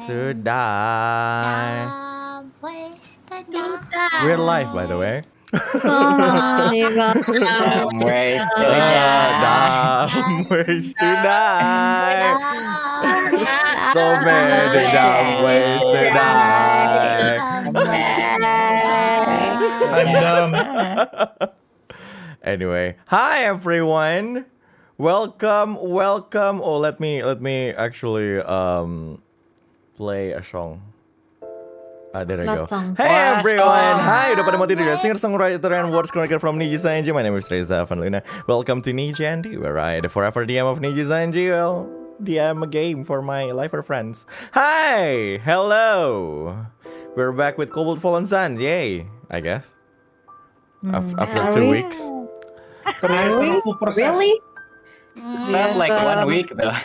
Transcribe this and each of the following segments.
to die. Dumb ways to We're live, by the way. Dumb ways to Dumb ways to die. So many dumb ways to die. I'm dumb. Anyway, hi everyone. Welcome. Oh, let me actually play a song. There I go. Hey everyone! Hi, udah pada mau tidur ya? Singer, songwriter, and words chronicle from NIJISANJI. My name is Reza Avanluna. Welcome to NIJI&D, where I, the forever DM of NIJISANJI, will DM a game for my lifer friends. Hi! Hello! We're back with Cobalt Fallen Sun. Yay! I guess. After 2 weeks. Really? Not like 1 week though.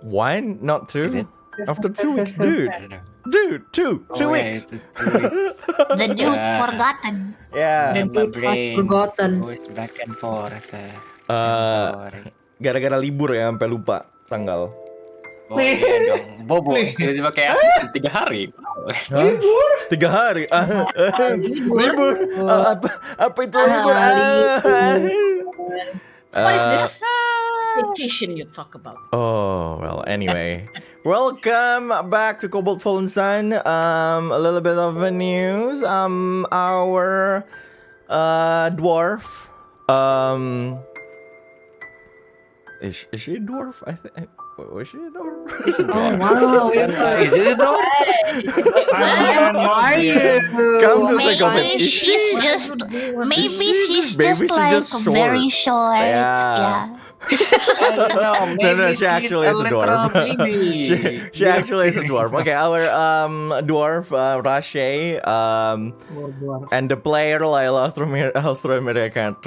One? Not two? Is it? After 2 weeks, dude. I don't know. Dude, two weeks. It's 2 weeks. The dude Yeah. forgotten. Yeah. My brain Forgotten. goes back and forth. I'm sorry. Gara-gara libur ya sampai lupa tanggal. Oh iya dong. Bobo. Tiba-tiba kayak 3 hari. Libur? 3 hari. Libur. Apa itu libur? What is this vacation you talk about? Oh, well, anyway. Welcome back to Cobalt Fallen Sun. A little bit of a news. Our dwarf. Is she a dwarf? I think. Was she a dwarf? Is it Oh wow. Is it a dog? How are you? Come to think of it, Maybe is she's she- just Maybe she's she's just like just short. very short. Yeah. No, No, she actually is a dwarf. she actually is a dwarf. Okay, our dwarf Rashay and the player Laila Australia can't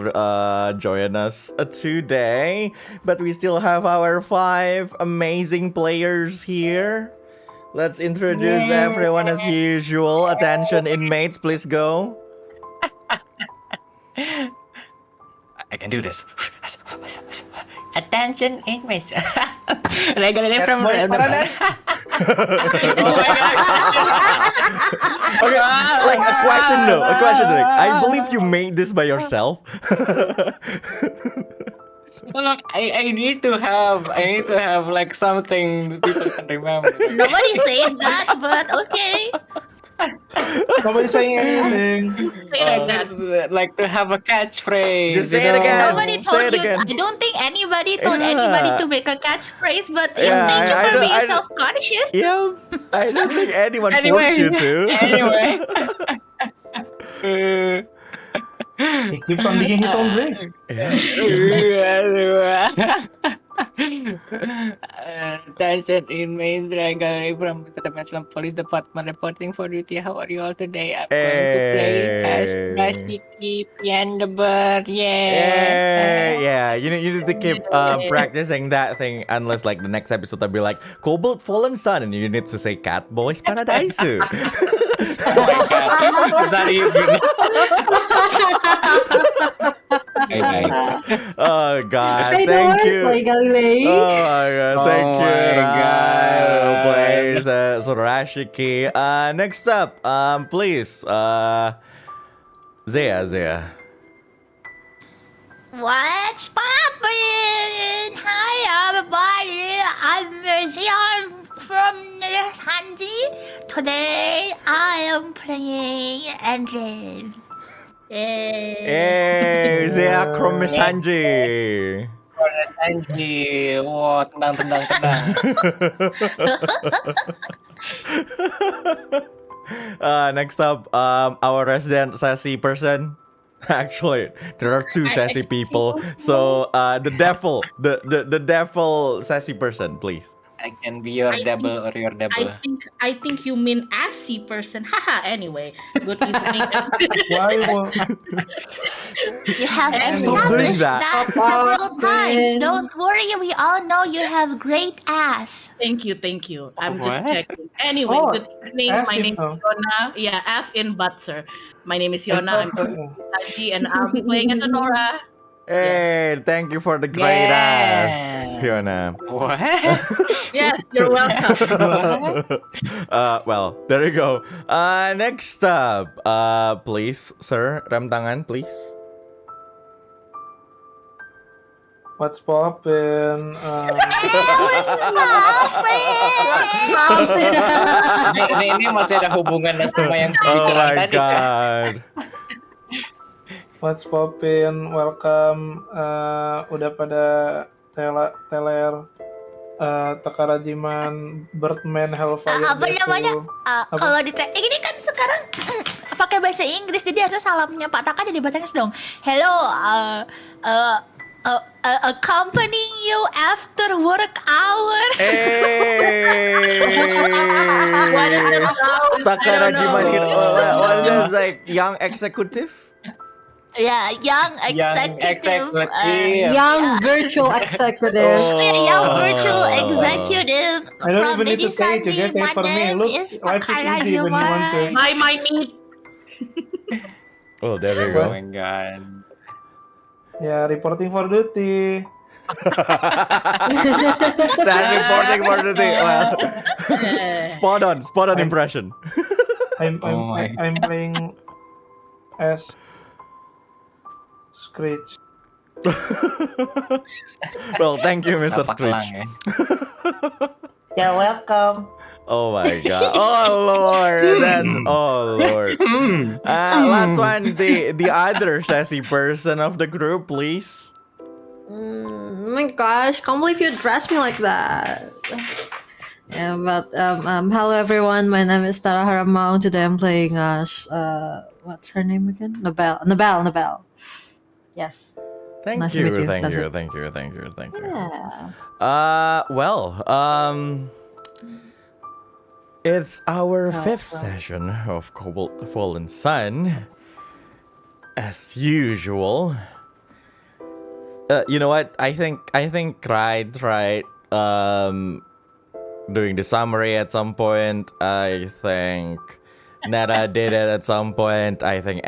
join us today, but we still have our 5 amazing players here. Let's introduce everyone as usual. Attention inmates, please go. I can do this. Attention inmates. Rai Galilei from Okay, like a question though. I believe you made this by yourself. Look, I need to have like something people can remember. Nobody said that, but okay. Nobody's saying anything. Say like that. Like to have a catchphrase. Just say you it know? again. Nobody Say told it you. again. I don't think anybody told Yeah. anybody to make a catchphrase, but Yeah, thank you I for don't- being I don't- self-conscious. Yeah, I don't think anyone Anyway. forced you to. Anyway. He keeps on digging his own grave. Attention inmates, Rai Galilei from the Metropolitan Police Department reporting for duty. How are you all today? I'm going to play as Hey. Rashiki and the bird. Yeah. Yeah. You need to keep practicing that thing unless like the next episode I'll be like Cobalt Fallen Sun and you need to say Cat Boys Paradise. Oh my god. That even. Hey, guys. Oh God, Say the thank word, you. Rai Galilei. Oh my God, thank Oh you. my God. Players, Sorashiki. Next up, please, Zea. What's poppin'? Hi everybody, I'm Zea from NIJISANJI. Today I am playing engine. Hey, Zea Cornelia. Anji, wah, tenang. Next up, our resident sassy person. Actually, there are 2 sassy people. So, the devil sassy person, please. I can be your double or your double. I think you mean assy person. Haha. Anyway, good evening. Why? You have Stop doing established that. that several times. Don't worry, we all know you have great ass. Thank you. I'm just What? checking. Anyway, Oh, good evening. as My in, name is oh. Hyona. Yeah, as in butt, sir. My name is Hyona. I'm from NIJI&D, and I'll be playing as a Nora. Hey, thank you for the great Yeah. ass, Hyona. What? Yes, you're welcome. Well, there you go. Next up, please, sir, rem tangan, please. What's poppin'? Ini masih ada hubungan sama yang Oh bicara my tadi kan? god. What's poppin'? Welcome. Udah pada teler. Takarajiman, Birdman, Hellfire. Apa namanya? Kalau di ini kan sekarang pakai bahasa Inggris, jadi harusnya salamnya Pak Taka jadi bahasa Inggris dong. Hello, accompanying you after work hours. What is that about? Takarajiman I don't here. know. What is that? Like young executive? Yeah, young executive. Young virtual executive. Young virtual executive. I don't from even need to say it, you guys say it for me. Look, is life is easy when you want to. My meat. Oh, there you Oh go. my god. Ya, reporting for duty. That reporting for the thing. Well, spot on impression. I'm Oh my. I'm playing as Screech. Well, thank you, Mr. Tapak lang Screech. You're welcome. Oh my god. Oh lord. Oh lord. Last one, the other sassy person of the group, please. Oh my gosh, can't believe you dressed me like that. Yeah, but hello everyone. My name is Nara Haramaung. Today I'm playing what's her name again? Nabel. Yes. Thank Nice to you, meet you. thank That's you, it. thank you, thank you, thank you. Yeah. It's our fifth session of Cobalt Fallen Sun. As usual. You know what? I think Rai tried doing the summary at some point. I think Nara did it at some point. I think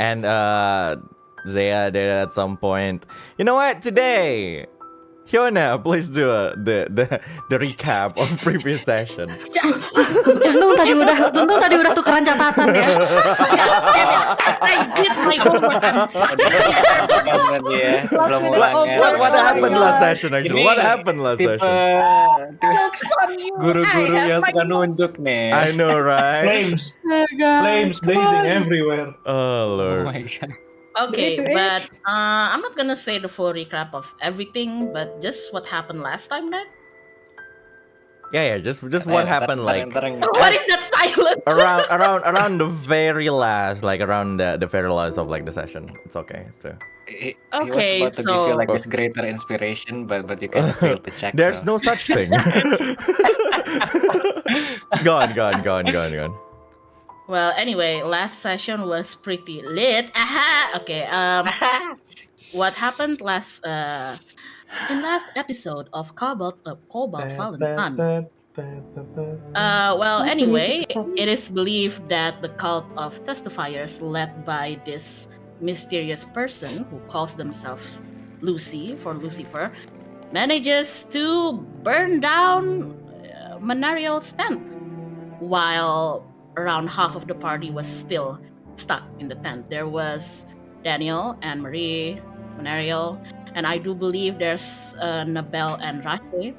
Zea did it at some point. You know what? Today, Hyona, please do the recap of previous session. Untung tadi udah tukeran catatan ya. I did my homework. What happened last session actually? What happened last session? Jokes on you. Guru-guru I have yang my suka nunjuk nih. I know, right? Flames blazing everywhere. Oh Oh lord. my god. Okay, but I'm not gonna say the full recap of everything, but just what happened last time, right? Yeah, just what happened like What is that silence? around the very last, like around the very last of like the session. It's okay too. He Okay, was about to give you so- like this greater inspiration, but you kind of failed to check. There's so. no such thing. Go on. Well, anyway, last session was pretty lit. Aha! Okay. What happened in last episode of Cobalt Fallen Sun? Well, anyway, it is believed that the cult of testifiers, led by this mysterious person who calls themselves Lucifer, manages to burn down Manariel's tent, while around half of the party was still stuck in the tent. There was Daniel and Marie, Manariel, and I do believe there's Nabel and Rache,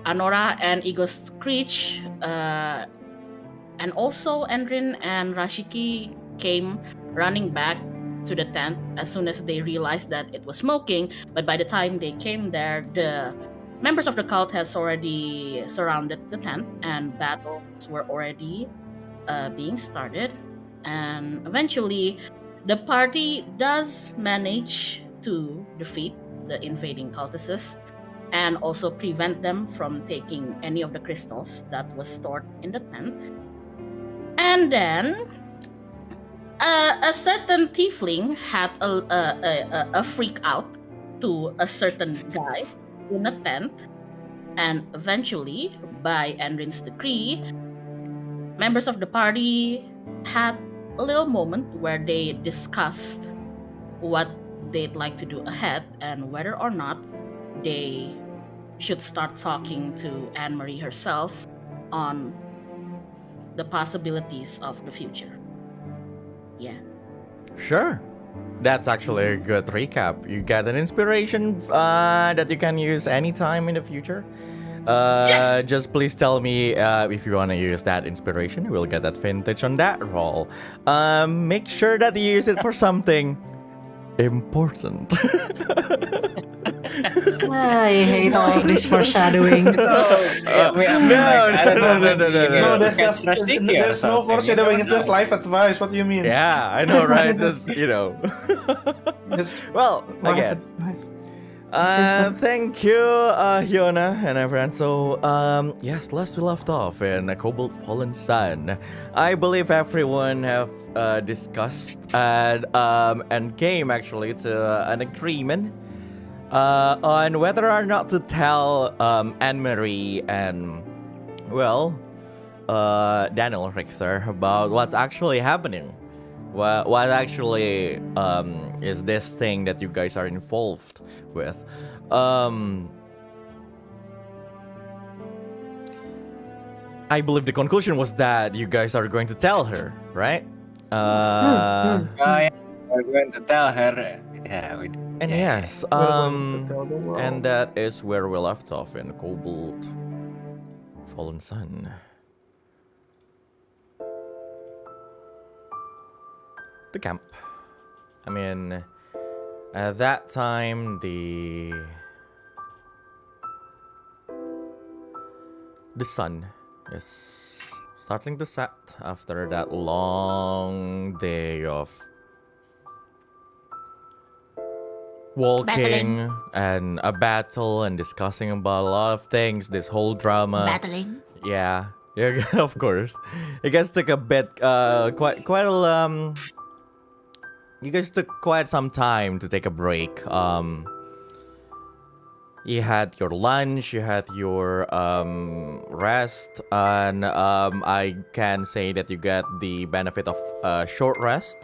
Anora and Ego Screech, and also Endrin and Rashiki came running back to the tent as soon as they realized that it was smoking. But by the time they came there, the members of the cult has already surrounded the tent, and battles were already being started. And eventually, the party does manage to defeat the invading cultists and also prevent them from taking any of the crystals that was stored in the tent. And then a certain tiefling had a freak out to a certain guy in a tent, and eventually, by Endrin's decree, members of the party had a little moment where they discussed what they'd like to do ahead and whether or not they should start talking to Anne Marie herself on the possibilities of the future. Yeah. Sure. That's actually a good recap. You get an inspiration that you can use anytime in the future. Just please tell me if you want to use that inspiration. We'll get that vintage on that roll. Make sure that you use it for something important. I hate all of this foreshadowing. No, No, there's no foreshadowing. It's just life advice. What do you mean? Yeah, I know, right? Just, you know. It's Well, life again. advice. Thank you, Hyona and everyone. So, yes, last we left off in Cobalt Fallen Sun. I believe everyone have discussed and came actually to an agreement on whether or not to tell Anne Marie and, well, Daniel Richter about what's actually happening. What actually is this thing that you guys are involved with? I believe the conclusion was that you guys are going to tell her, right? Oh, yeah, we're going to tell her. Yeah, we. And yeah. yes, We're going to tell the world. and that is where we left off in Cobalt Fallen Sun. The camp. I mean, at that time, the sun is starting to set after that long day of walking and a battle and discussing about a lot of things. This whole drama. Battling. Yeah, of course. You guys took a bit, quite a You guys took quite some time to take a break. You had your lunch, you had your rest, and I can say that you get the benefit of short rest.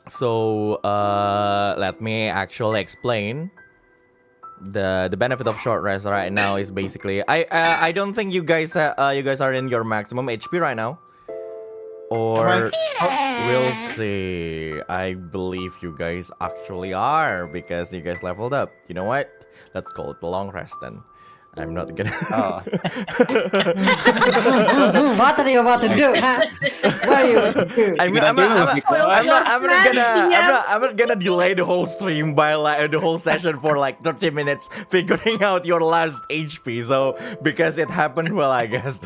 So let me actually explain. The benefit of short rest right now is basically I don't think you guys are in your maximum HP right now. Or we'll see. I believe you guys actually are because you guys leveled up. You know what? Let's call it the long rest then. I'm not gonna. Oh. What are you about to do, huh? What are you about to do? I'm not gonna delay the whole stream by like the whole session for like 30 minutes figuring out your last HP. So because it happened, well, I guess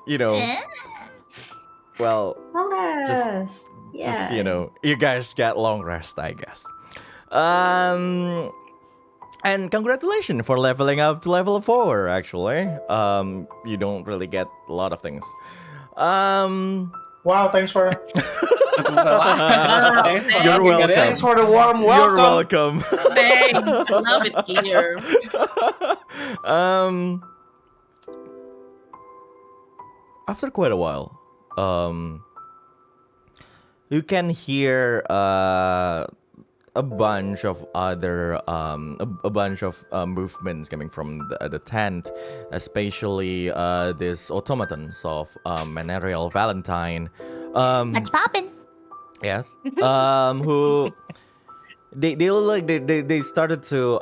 you know. Well, Long rest. just you know, you guys get long rest, I guess. And congratulations for leveling up to level 4. Actually, you don't really get a lot of things. Wow, thanks for You're welcome. thanks for the warm welcome. You're welcome. Thanks. I love it here. After quite a while, you can hear a bunch of other movements coming from the tent, especially these automatons of Manerial Valentine. That's poppin'. Yes. Who they started to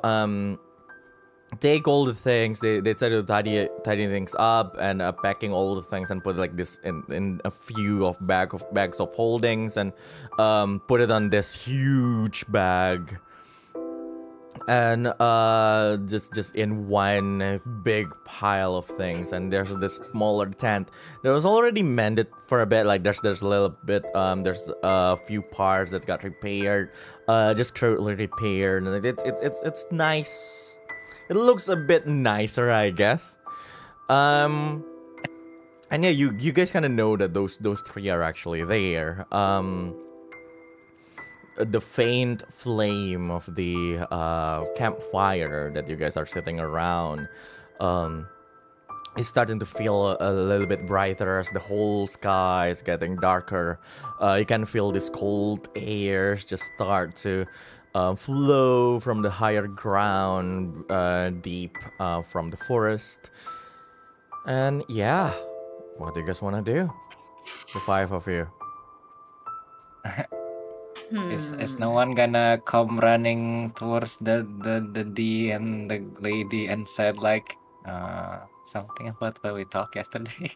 take all the things. They started to tidy things up and packing all the things and put like this in a few of bags of holdings and put it on this huge bag. And just in one big pile of things, and there's this smaller tent that was already mended for a bit. Like there's a little bit there's a few parts that got repaired, just currently repaired, and it's nice. It looks a bit nicer, I guess. And yeah, you guys kind of know that those three are actually there. The faint flame of the campfire that you guys are sitting around is starting to feel a little bit brighter as the whole sky is getting darker. You can feel this cold air just start to flow from the higher ground, deep from the forest. And yeah, what do you guys want to do? The 5 of you. Is no one gonna come running towards the D and the lady and said like something about what we talked yesterday?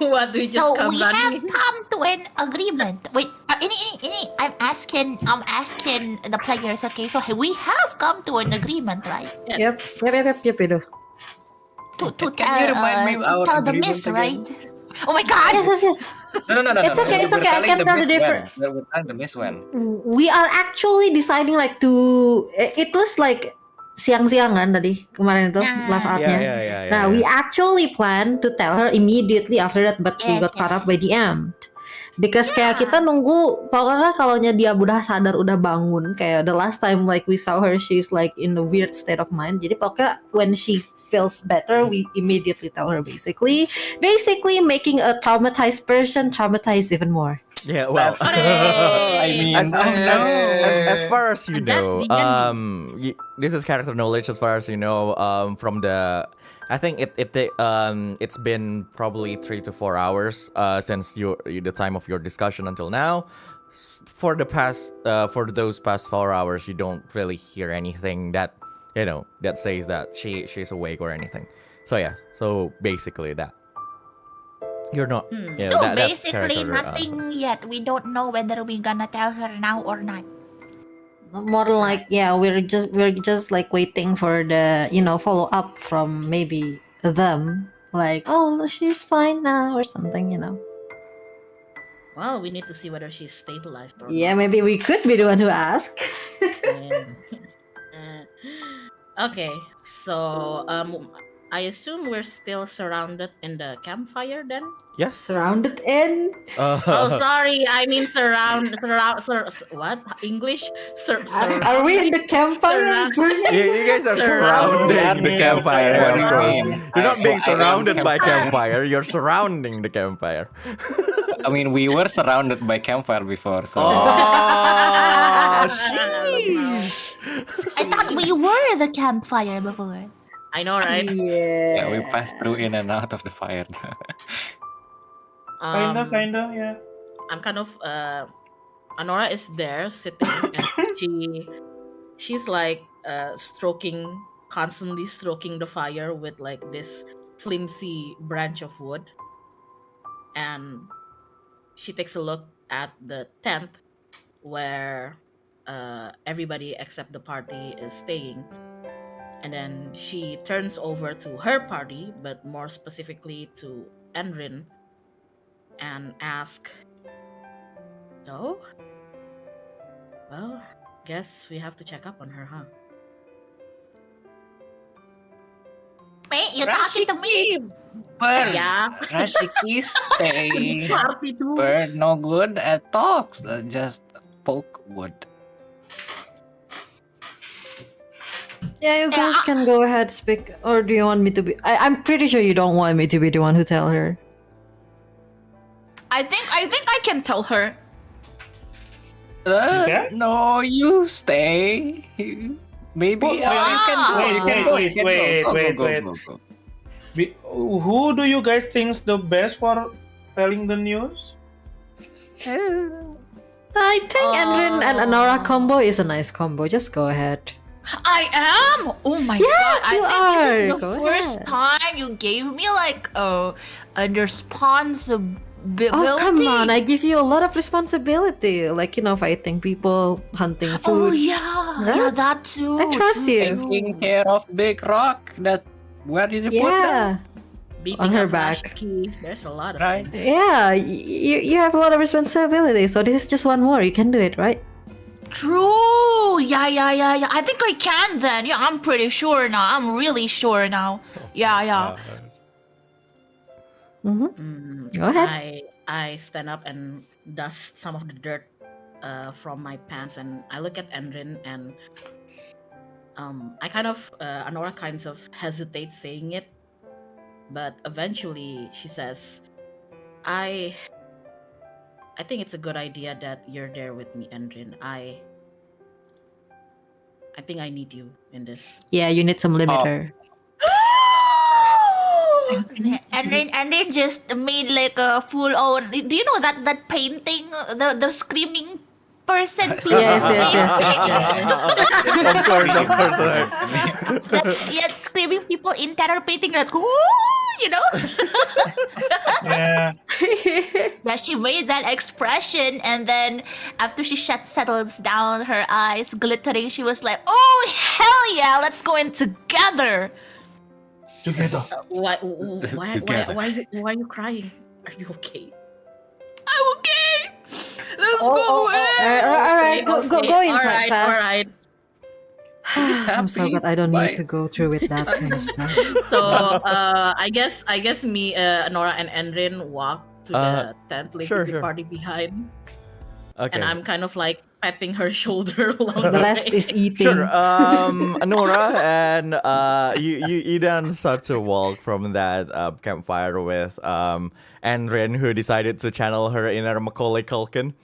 What do we just So come we have running? come to an agreement. Wait, ini, I'm asking the players. Okay, so we have come to an agreement, right? Yes. Yep, itu. To Can you remind me our tell the agreement miss, again? right? Oh my God! Yes. No. It's okay, it's okay. I can tell the difference. We're telling the miss when. We are actually deciding like to. It was like siang-siang kan tadi kemarin itu live artnya. Yeah. Nah, we actually plan to tell her immediately after that, but we got caught up by the end. Because kayak kita nunggu, pokoknya kalau dia udah sadar, udah bangun, kayak the last time like we saw her, she's like in a weird state of mind. Jadi pokoknya when she feels better, we immediately tell her basically making a traumatized person traumatize even more. Yeah, well, I mean, as far as you That's know, the this is character knowledge. As far as you know, from the, I think it's been probably 3 to 4 hours since the time of your discussion until now. For those past 4 hours, you don't really hear anything that that says that she's awake or anything. So yeah, so basically that. You're not. Yeah, So that's basically character, nothing yet. We don't know whether we're gonna tell her now or not. More like we're just like waiting for the follow up from maybe them, like, oh, she's fine now or something. Well, we need to see whether she's stabilized or Yeah, not. maybe we could be the one who asked. Okay, so I assume we're still surrounded in the campfire then. Yes. Surrounded in. Oh, sorry, I mean what English? Are we in the campfire? Surround- You guys are surrounding the campfire. What do you of course. mean? You're not being I am surrounded by campfire. You're surrounding the campfire. I mean, we were surrounded by campfire before, so Oh, sheesh. I thought we were the campfire before. I know, right? yeah, we passed through in and out of the fire. Kinda, yeah. I'm kind of Anora is there sitting and she's like constantly stroking the fire with like this flimsy branch of wood, and she takes a look at the tent where everybody except the party is staying, and then she turns over to her party, but more specifically to Enrin, and ask, "So, well, guess we have to check up on her, huh?" Wait, you talking to me? Bird, Yeah. Rashiki, stay. Party too. Bird, no good at talks. Just poke wood. Yeah, you guys can go ahead, speak. Or do you want me to be? I'm pretty sure you don't want me to be the one who tell her. I think I can tell her. Yeah? No, you stay. Maybe Wait, you can go. wait. Go. Who do you guys think's the best for telling the news? I think Enrin and Anora combo is a nice combo. Just go ahead. I am. Oh my Yes, God! you I think this are. is the Go first ahead. time you gave me like a responsibility. Oh, come on. I give you a lot of responsibility. Like, fighting people, hunting Oh food. yeah, Right? that too. I trust True, you. true. Taking care of big rock. Where did you put Yeah. that? Beating On her up back. Rashiki. There's a lot of Right. things. Yeah. You have a lot of responsibility. So this is just one more. You can do it, right? True. Yeah. I think I can then. Yeah, I'm pretty sure now. I'm really sure now. Yeah. Mm-hmm. Go ahead. I stand up and dust some of the dirt from my pants, and I look at Enrin, and I kind of Anora kinds of hesitates saying it, but eventually she says, I think it's a good idea that you're there with me, Enrin. I think I need you in this. Yeah, you need some limiter. And then just made like a full on. Do you know that painting, the screaming person? Yes. Of course. Right. Screaming people in terror painting. That's Yeah. Yeah, she made that expression, and then after she settles down, her eyes glittering, she was like, "Oh hell yeah, let's go in together." Together. Why are you crying? Are you okay? I'm okay. Let's go in. All right, go inside fast. All right. I'm so glad I don't Bye. need to go through with that kind of stuff. So I guess me, Nora and Enrin walk to the tent, leaving sure, the sure. party behind, Okay. and I'm kind of like patting her shoulder along The the rest way. is eating. Sure. Nora, and you then start to walk from that campfire with Andrin, who decided to channel her inner Macaulay Culkin.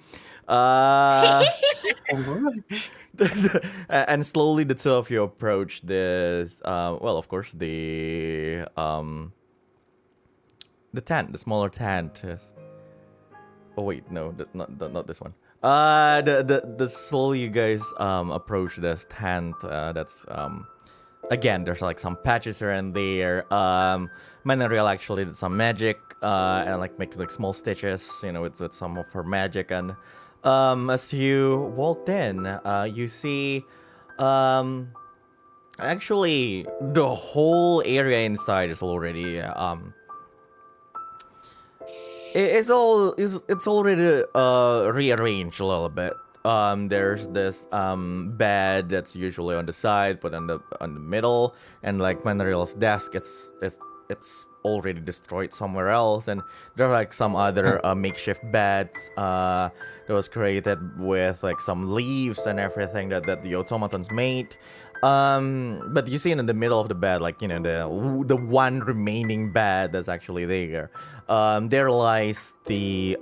And slowly the two of you approach this. Well, of course, the tent, the smaller tent. Oh wait, no, not this one. The slowly you guys approach this tent. That's again, there's like some patches here and there. Manariel actually did some magic and like makes like small stitches, with some of her magic. And as you walked in, you see actually the whole area inside is already it's already rearranged a little bit. There's this bed that's usually on the side, but on the middle, and like Manariel's desk, it's already destroyed somewhere else, and there are like some other makeshift beds that was created with like some leaves and everything that the automatons made. But you see in the middle of the bed, like the one remaining bed that's actually there. There lies the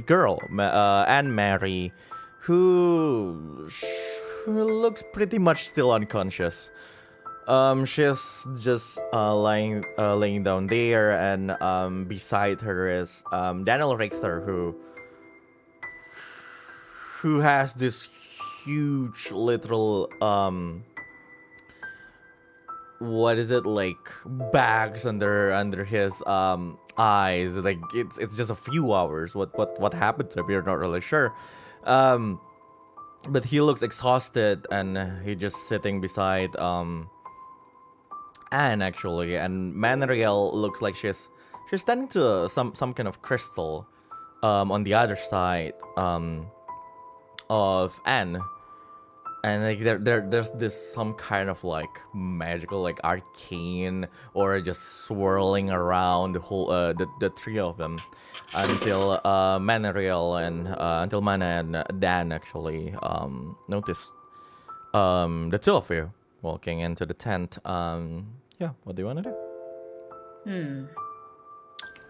girl Anne Mary, who looks pretty much still unconscious. She's just laying down there, and beside her is Daniel Richter, who has this huge literal what is it, like bags under his eyes. Like it's just a few hours. What happened to him, we're not really sure. But he looks exhausted, and he just sitting beside Anne actually, and Manariel looks like she's standing to some kind of crystal on the other side of Anne. And like there's this some kind of like magical, like arcane, or just swirling around the whole the three of them until Manariel and until Mana and Dan actually noticed the two of you walking into the tent. Yeah, what do you want to do?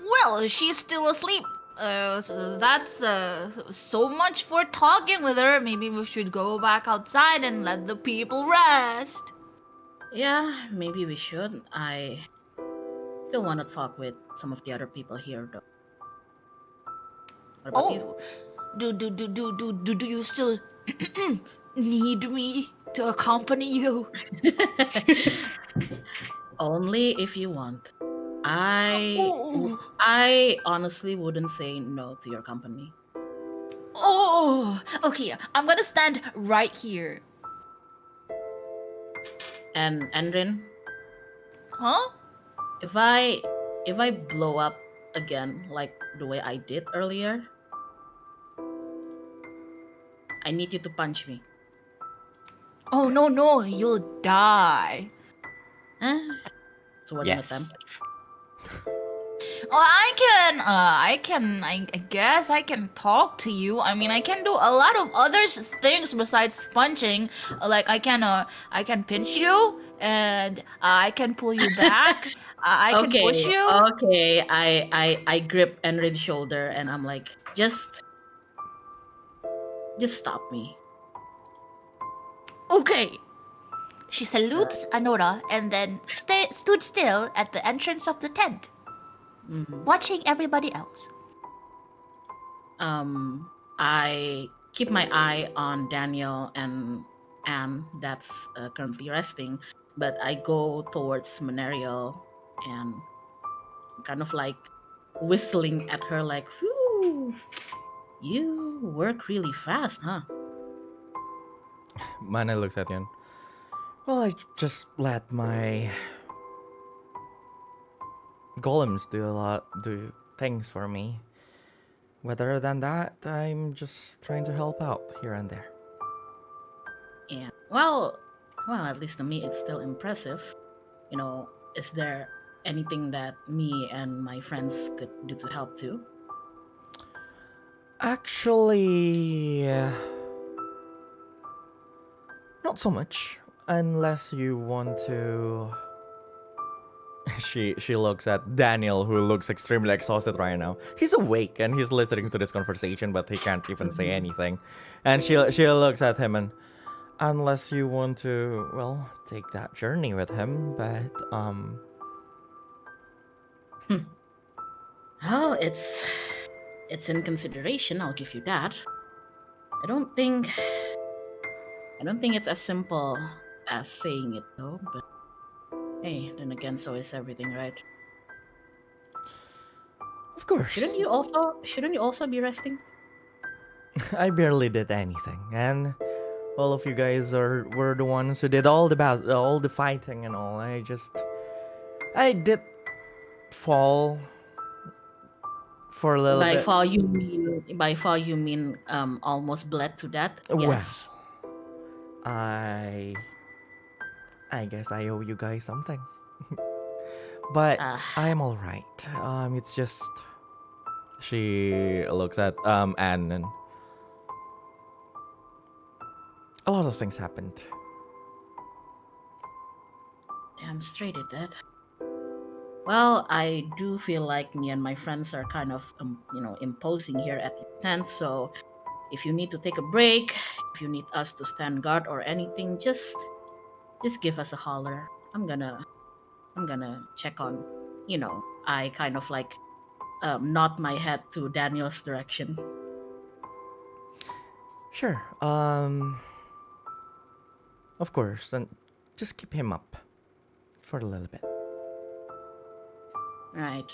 Well, she's still asleep. So that's so much for talking with her. Maybe we should go back outside and let the people rest. Yeah, maybe we should. I still want to talk with some of the other people here, though. What about you? Do you still need me to accompany you? Only if you want. I honestly wouldn't say no to your company. Oh, okay. I'm gonna stand right here. And Enrin, Huh? if I blow up again like the way I did earlier, I need you to punch me. Oh no, you'll die. So what Yes. an attempt. Oh, I guess I can talk to you. I mean, I can do a lot of other things besides punching. Like I can pinch you, and I can pull you back. I can push you. Okay, I grip Enrin's shoulder and I'm like, just stop me. Okay, She salutes Anora and then stood still at the entrance of the tent, watching everybody else. I keep my eye on Daniel and Anne that's currently resting, but I go towards Manerial and kind of like whistling at her like, "Phew, you work really fast, huh?" Mana looks at you. Well, I just let my golems do things for me. Other than that, I'm just trying to help out here and there. Yeah. Well, at least to me, it's still impressive. Is there anything that me and my friends could do to help too? Actually, not so much, unless you want to. She looks at Daniel, who looks extremely exhausted right now. He's awake and he's listening to this conversation, but he can't even say anything. And she looks at him and, unless you want to, well, take that journey with him, but Well, it's in consideration. I'll give you that. I don't think it's as simple as saying it though. But hey, then again, so is everything, right? Of course. Shouldn't you also be resting? I barely did anything, and all of you guys were the ones who did all the fighting and all. I did fall for a little bit. By fall you mean almost bled to death? Yes. Well, I guess I owe you guys something. But I'm all right. It's just she looks at Anne and a lot of things happened. Damn straight it did. Well, I do feel like me and my friends are kind of imposing here at the tent. So if you need to take a break, if you need us to stand guard or anything, just give us a holler. I'm gonna check on. I kind of like nod my head to Daniel's direction. Sure. Of course, and just keep him up for a little bit. Right.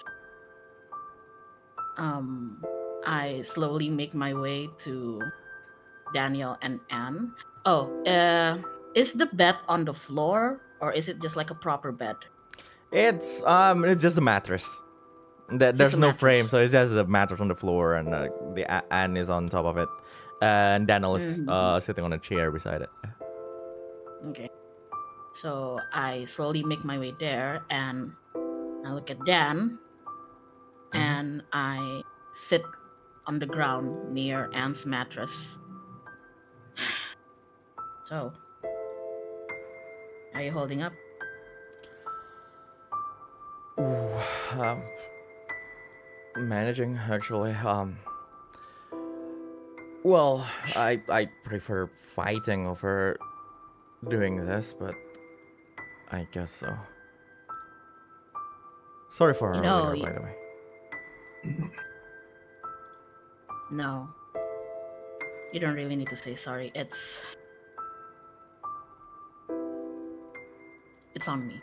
I slowly make my way to Daniel and Anne. Oh, is the bed on the floor or is it just like a proper bed? It's just a mattress. There's no frame, so it's just the mattress on the floor, and the Anne is on top of it, and Daniel is sitting on a chair beside it. Okay. So I slowly make my way there, and I look at Dan, and I sit on the ground near Anne's mattress. So, are you holding up? Managing, actually. Well, I prefer fighting over doing this, but I guess so. Sorry for earlier, by the way. No. You don't really need to say sorry. It's on me.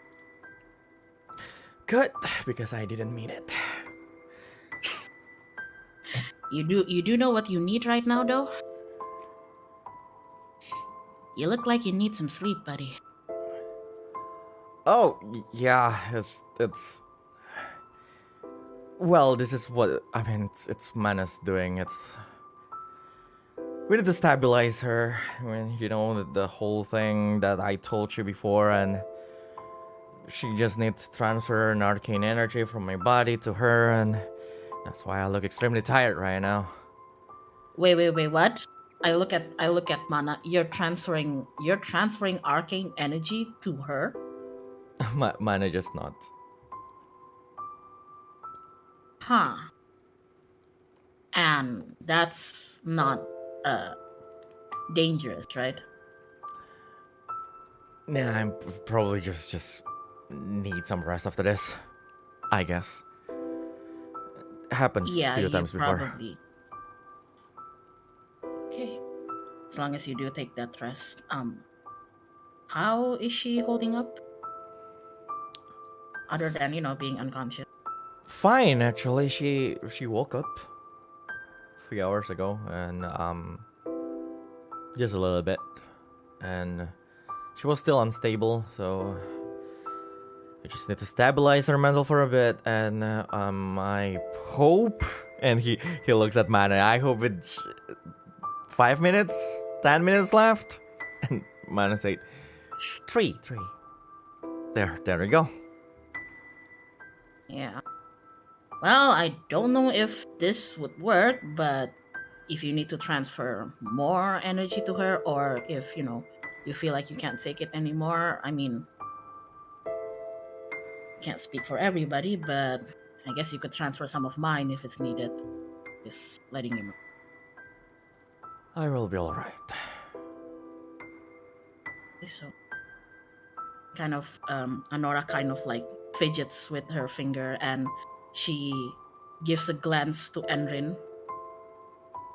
Good, because I didn't mean it. You do know what you need right now, though? You look like you need some sleep, buddy. Oh, yeah, it's well, this is what I mean. It's Mana's doing. We need to stabilize her. I mean, the whole thing that I told you before, and she just needs to transfer an arcane energy from my body to her, and that's why I look extremely tired right now. Wait, what? I look at Mana. You're transferring arcane energy to her? Mana just nods. Huh. And that's not dangerous, right? Nah, I'm probably just need some rest after this. I guess. Happens a few times before. Probably. Okay. As long as you do take that rest. How is she holding up? Other than, being unconscious. Fine, actually. She woke up a few hours ago, and just a little bit, and she was still unstable, so we just need to stabilize her mental for a bit, and I hope, and he looks at Mana, I hope it's 5 minutes, 10 minutes left, and Mana said, 3. There we go. Yeah. Well, I don't know if this would work, but if you need to transfer more energy to her, or if, you feel like you can't take it anymore, I mean, can't speak for everybody, but I guess you could transfer some of mine if it's needed. Just letting you know. I will be alright. So, kind of, Anora kind of like fidgets with her finger, and she gives a glance to Enrin.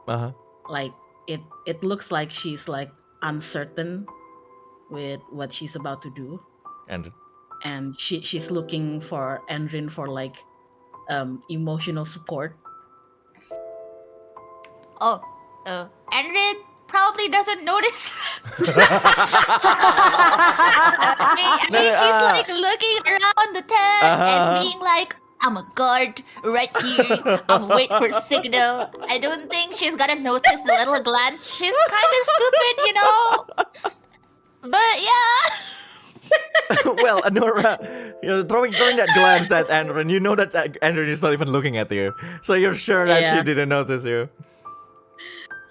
Uh-huh. Like, it looks like she's like uncertain with what she's about to do. And she's looking for Enrin for like emotional support. Oh, Enrin probably doesn't notice. I mean, she's like looking around the tent and being like, I'm a guard right here. I'm waiting for a signal. I don't think she's gonna notice the little glance. She's kind of stupid, But yeah. Well, Anora, throwing that glance at Enrin, you know that Enrin is not even looking at you, so you're sure that she didn't notice you.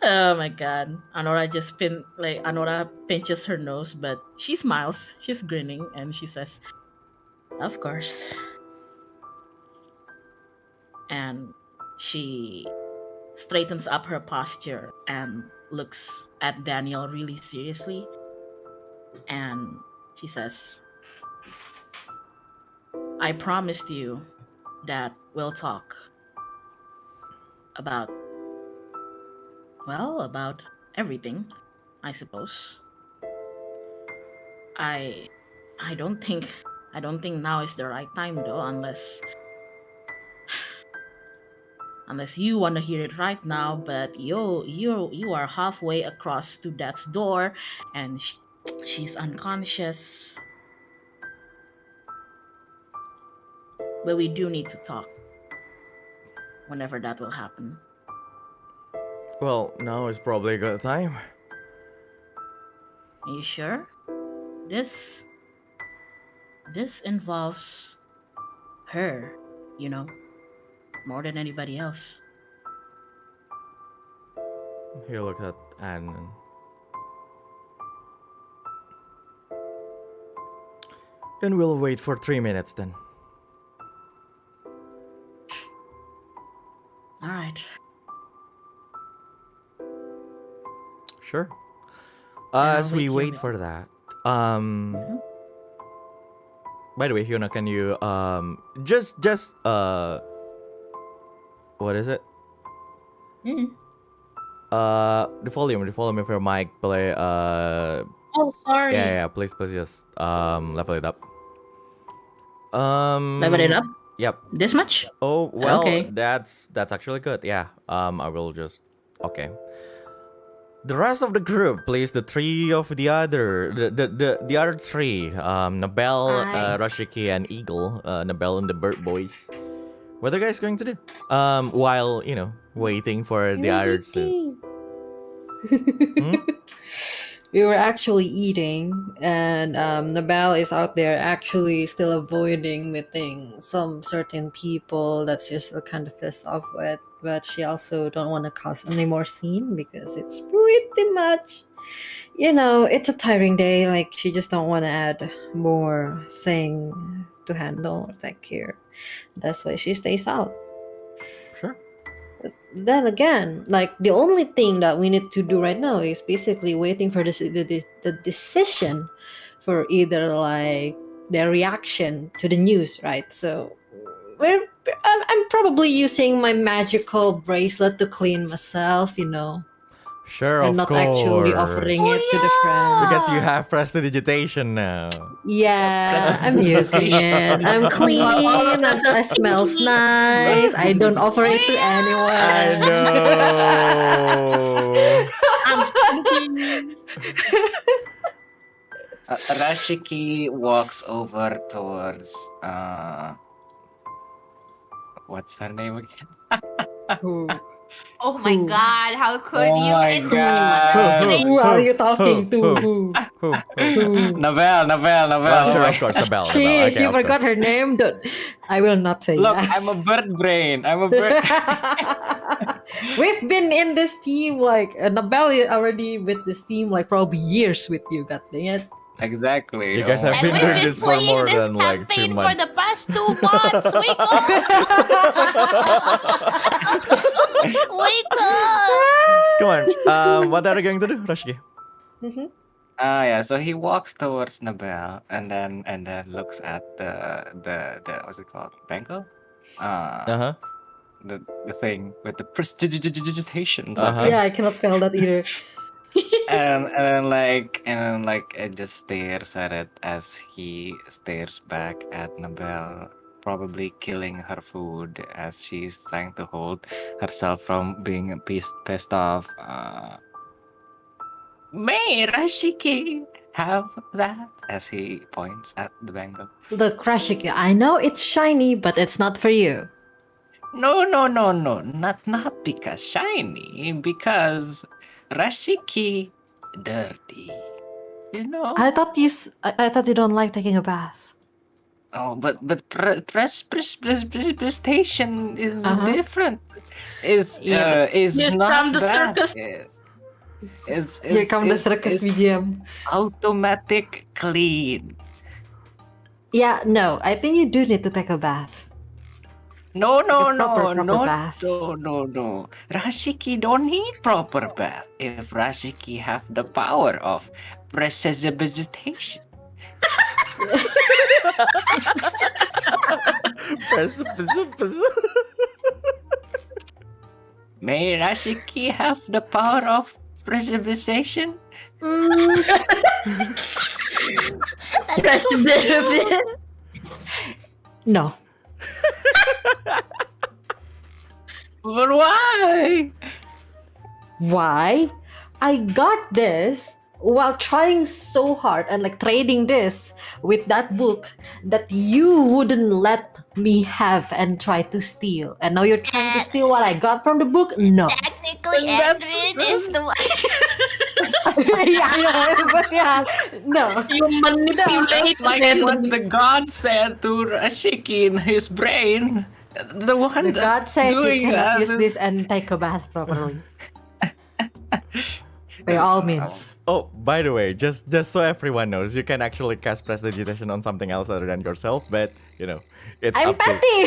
Oh my god. Anora pinches her nose, but she smiles. She's grinning, and she says, "Of course." And she straightens up her posture and looks at Daniel really seriously. And she says, I promised you that we'll talk about everything, I suppose. I don't think now is the right time though, unless you want to hear it right now, but you are halfway across to that door, and she's unconscious. But we do need to talk whenever that will happen. Well, now is probably a good time. Are you sure? This involves her, more than anybody else. He looked at Anne. Then we'll wait for 3 minutes then. Alright. Sure. As we wait for that, by the way, Hyona, can you just what is it? The volume of your mic, play Oh, sorry. yeah, please just level it up. Level it up? Yep. This much? Oh, well, okay. That's actually good. Yeah. I will just okay. The rest of the group, please. The three of the other three. Nabel, Rashiki, and Eagle. Nabel and the Bird Boys. What are you guys going to do? While waiting for the other two. We were actually eating, and Nabel is out there actually still avoiding meeting some certain people that she's still kind of pissed off with, but she also don't want to cause any more scene because it's pretty much, it's a tiring day. Like, she just don't want to add more thing to handle or take care. That's why she stays out. Sure. Then again, like, the only thing that we need to do right now is basically waiting for the decision for either like their reaction to the news, right? So I'm probably using my magical bracelet to clean myself, Sure, and of not course. actually offering it to the friend. Because you have prestidigitation now. Yeah, I'm using it. I'm clean. I smells nice. I don't offer it to anyone. I know. Rashiki walks over towards what's her name again? Who? Oh my Who? god, how could Oh you? my It's God. Who are you talking to? Who? Who? Nabel. Sure, of course, the bell. Sheesh, Okay, you of course. forgot her name? I will not say Look, yes. I'm a bird brain. I'm a bird. We've been in this team like Nabel is already with this team like probably years with you. God dang it! Exactly. You guys have And been we've doing been this for playing more this than like 2 campaign for months. the past 2 months. Wake up! Wake up! Come on. What are you going to do, Rashki? Yeah, so he walks towards Nabel and then looks at the what's it called? Bangle? Uh-huh. The thing with the prestidigitation. Uh-huh. Yeah, I cannot spell that either. and then it just stares at it as he stares back at Nabel, probably killing her food as she's trying to hold herself from being pissed off. May Rashiki have that? As he points at the bangle. Look, Rashiki, I know it's shiny, but it's not for you. No, not because shiny, because Rashiki dirty. You know. I thought I thought you don't like taking a bath. Oh, but prestation is different. Is Here's not from the that. circus. Here come the circus museum. Automatic clean. Yeah, no, I think you do need to take a bath. No, proper no, bath. no. Rashiki don't need proper bath if Rashiki have the power of prestidigitation. May Rashiki have the power of precipitation? Press a bit of it. No. But why? Why? I got this while trying so hard and like trading this with that book that you wouldn't let me have and try to steal. And now you're trying to steal what I got from the book? No. Technically, That's- Edwin is the one. Yeah, but yeah, no. You manipulate Like what the god said to Rashiki in his brain. The one The God said you doing cannot that use is- this and take a bath properly. By all means. Oh, by the way, just so everyone knows, you can actually cast prestidigitation on something else other than yourself, but it's I'm up to petty!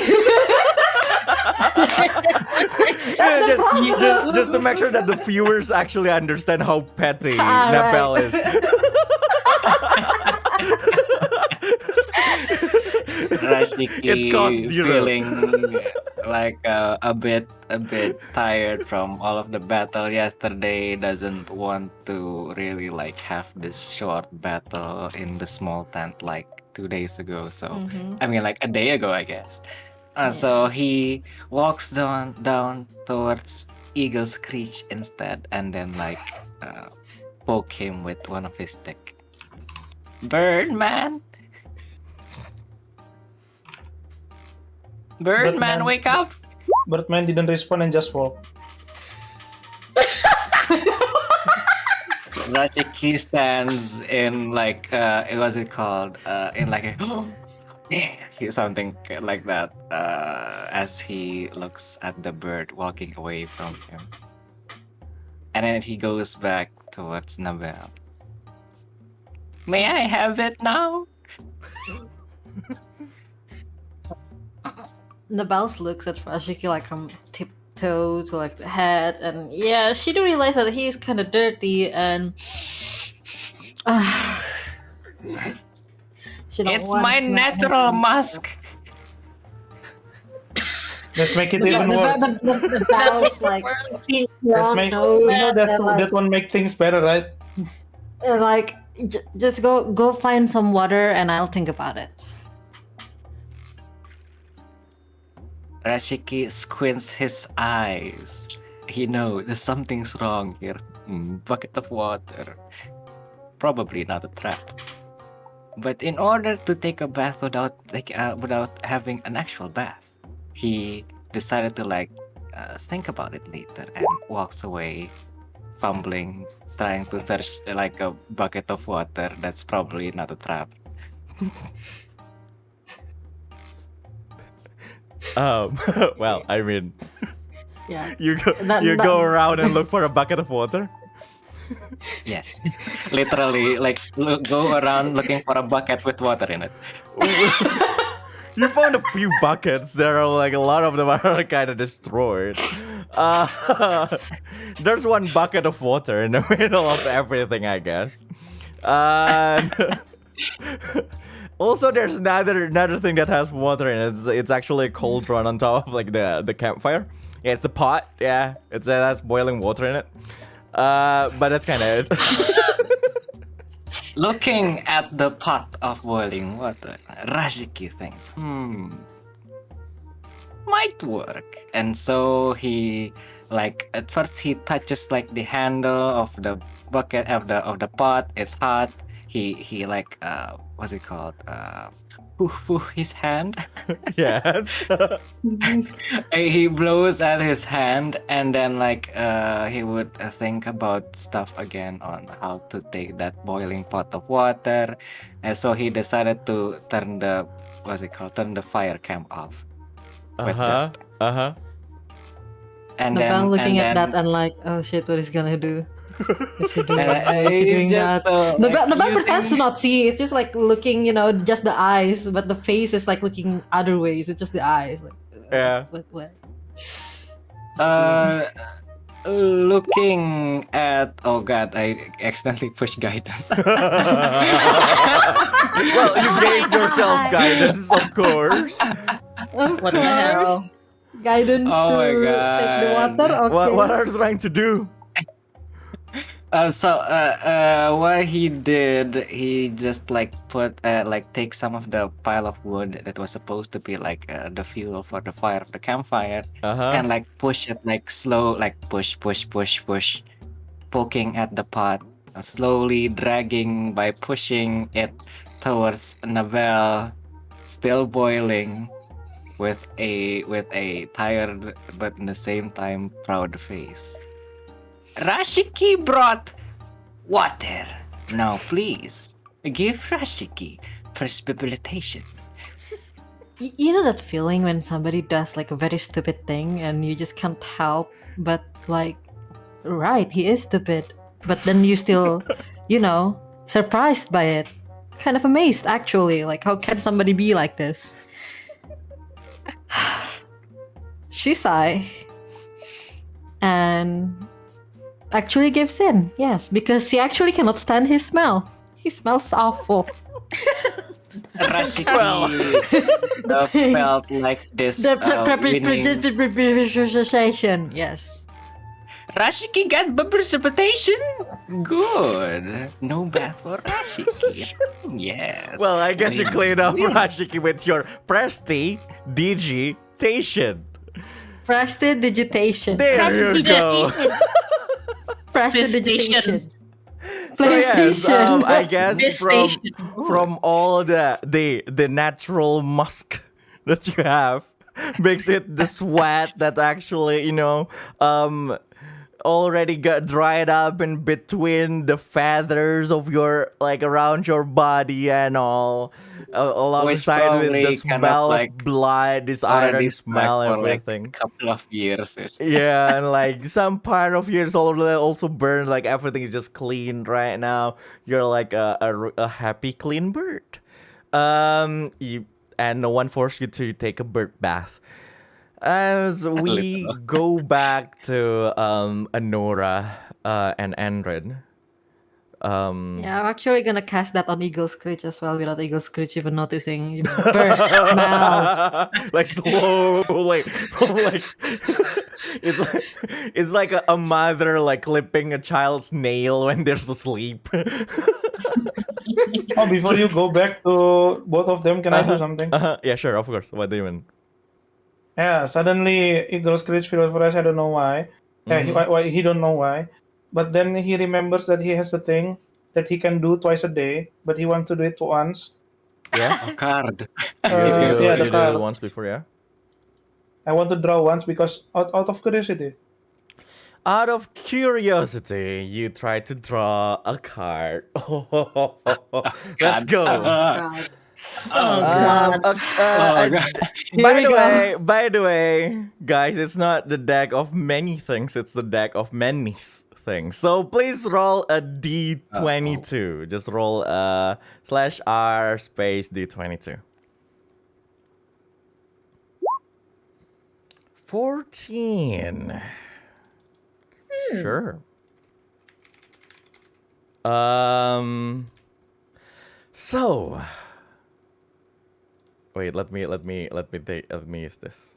just to make sure that the viewers actually understand how petty Ah, Nabel right. is. Rashiki It costs 0. feeling like a bit tired from all of the battle yesterday, doesn't want to really like have this short battle in the small tent like 2 days ago. So I mean like a day ago, I guess. So he walks down towards Eagle's Screech instead, and then like poke him with one of his stick. Birdman, Birdman. wake up! Birdman didn't respond and just walk. Rashiki stands in like what's it called? In like a something like that. As he looks at the bird walking away from him, and then he goes back towards Nabel. May I have it now? Nabels looks at Rashiki like from tiptoe to like the head, and yeah, she do realize that he is kind of dirty, and She don't It's want my smell natural anything. musk. Let's make it The, even the, worse. the bells like in Let's your make nose, that and, like, that one make things better, right? and, like just go find some water and I'll think about it. Rashiki squints his eyes. He knows there's something's wrong here. Bucket of water. Probably not a trap. But in order to take a bath without having an actual bath, he decided to think about it later and walks away, fumbling, trying to search like a bucket of water. That's probably not a trap. Well, I mean, Yeah. you go That- go around and look for a bucket of water. Yes, literally, go around looking for a bucket with water in it. You found a few buckets. There are like a lot of them are kind of destroyed. There's one bucket of water in the middle of everything, I guess. Also, there's another thing that has water in it. It's actually a cauldron on top of like the campfire. Yeah, it's a pot. Yeah, it has boiling water in it. But that's kind of it. Looking at the pot of boiling water, Rashiki thinks, might work. And so he, at first he touches the handle of the bucket of the pot. It's hot. He what's it called? His hand. Yes. He blows at his hand, and then he would think about stuff again on how to take that boiling pot of water, and so he decided to turn the fire camp off. And The then bell looking at then- that and like, oh shit, what is he gonna do? Is he doing, And, is he he doing just, that? The bell using- pretends to not see. It's just like looking, just the eyes, but the face is like looking other ways. It's just the eyes. Like, Yeah. What? Looking at I accidentally pushed guidance. Well, you gave yourself guidance, of course. What the hell? Guidance Oh my to take the God. water. Okay. What are you trying to do? What he did, he just take some of the pile of wood that was supposed to be the fuel for the fire of the campfire, and push it slow, push, poking at the pot, slowly dragging by pushing it towards Nabel, still boiling, with a tired but at the same time proud face. Rashiki brought water. Now please, give Rashiki precipitation. You know that feeling when somebody does like a very stupid thing and you just can't help but right, he is stupid. But then you still, surprised by it. Kind of amazed actually. Like, how can somebody be like this? She sighed and actually gives in, yes, because she actually cannot stand his smell. He smells awful. Rashiki felt like this The winning. precipitation, yes. Rashiki got precipitation. Good. No bath for Rashiki. Yes. Well, I guess you cleaned up Rashiki with your prestidigitation. Prestidigitation. There you go. Prestidigitation. So yes, PlayStation. I guess PlayStation. from all the natural musk that you have, makes it the sweat that actually already got dried up in between the feathers of your around your body and all, alongside with the probably kind of, smell of blood, this iron already smell, stuck for, everything. a couple of years. Yeah, and some part of you is also burned. Everything is just clean right now. You're like a happy clean bird. And no one forced you to take a bird bath. As we go back to Anora and Andred, Yeah, I'm actually gonna cast that on Eagle Screech as well without Eagle Screech even noticing. Bird smells. like slow, like it's like a mother like clipping a child's nail when they're asleep. Oh, before you go back to both of them, can I do something? Yeah, sure, of course. What do you mean? Yeah, suddenly Eagle Screech feels fresh. I don't know why. Yeah, he don't know why. But then he remembers that he has a thing that he can do twice a day, but he wants to do it once. Yeah, A card. you Yeah, the did card. it once before, yeah. I want to draw once because out of curiosity. Out of curiosity, you try to draw a card. Let's go. God. Oh, Um, God. by the way, guys, it's not the deck of many things, it's the deck of many things. So please roll a D22. Just roll /R space D22. 14. Sure. So wait, let me use this.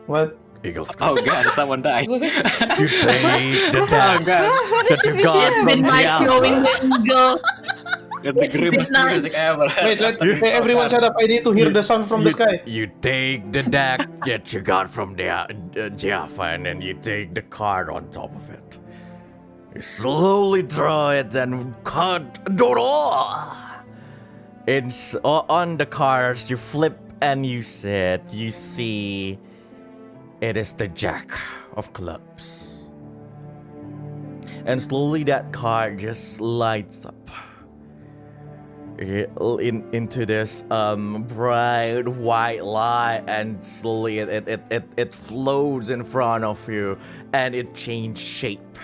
What? Eagle Oh god, someone died. You take the deck that you got It's from been nice Java. knowing the eagle. The grimmest nice. music ever. Wait, hey, everyone shut up. I need to hear the sound from the sky. You take the deck that you got from the Java, and then you take the card on top of it. You slowly draw it and cut the draw. It's on the cards. You flip and you see it is the Jack of Clubs, and slowly that card just lights up into this bright white light, and slowly it flows in front of you, and it changes shape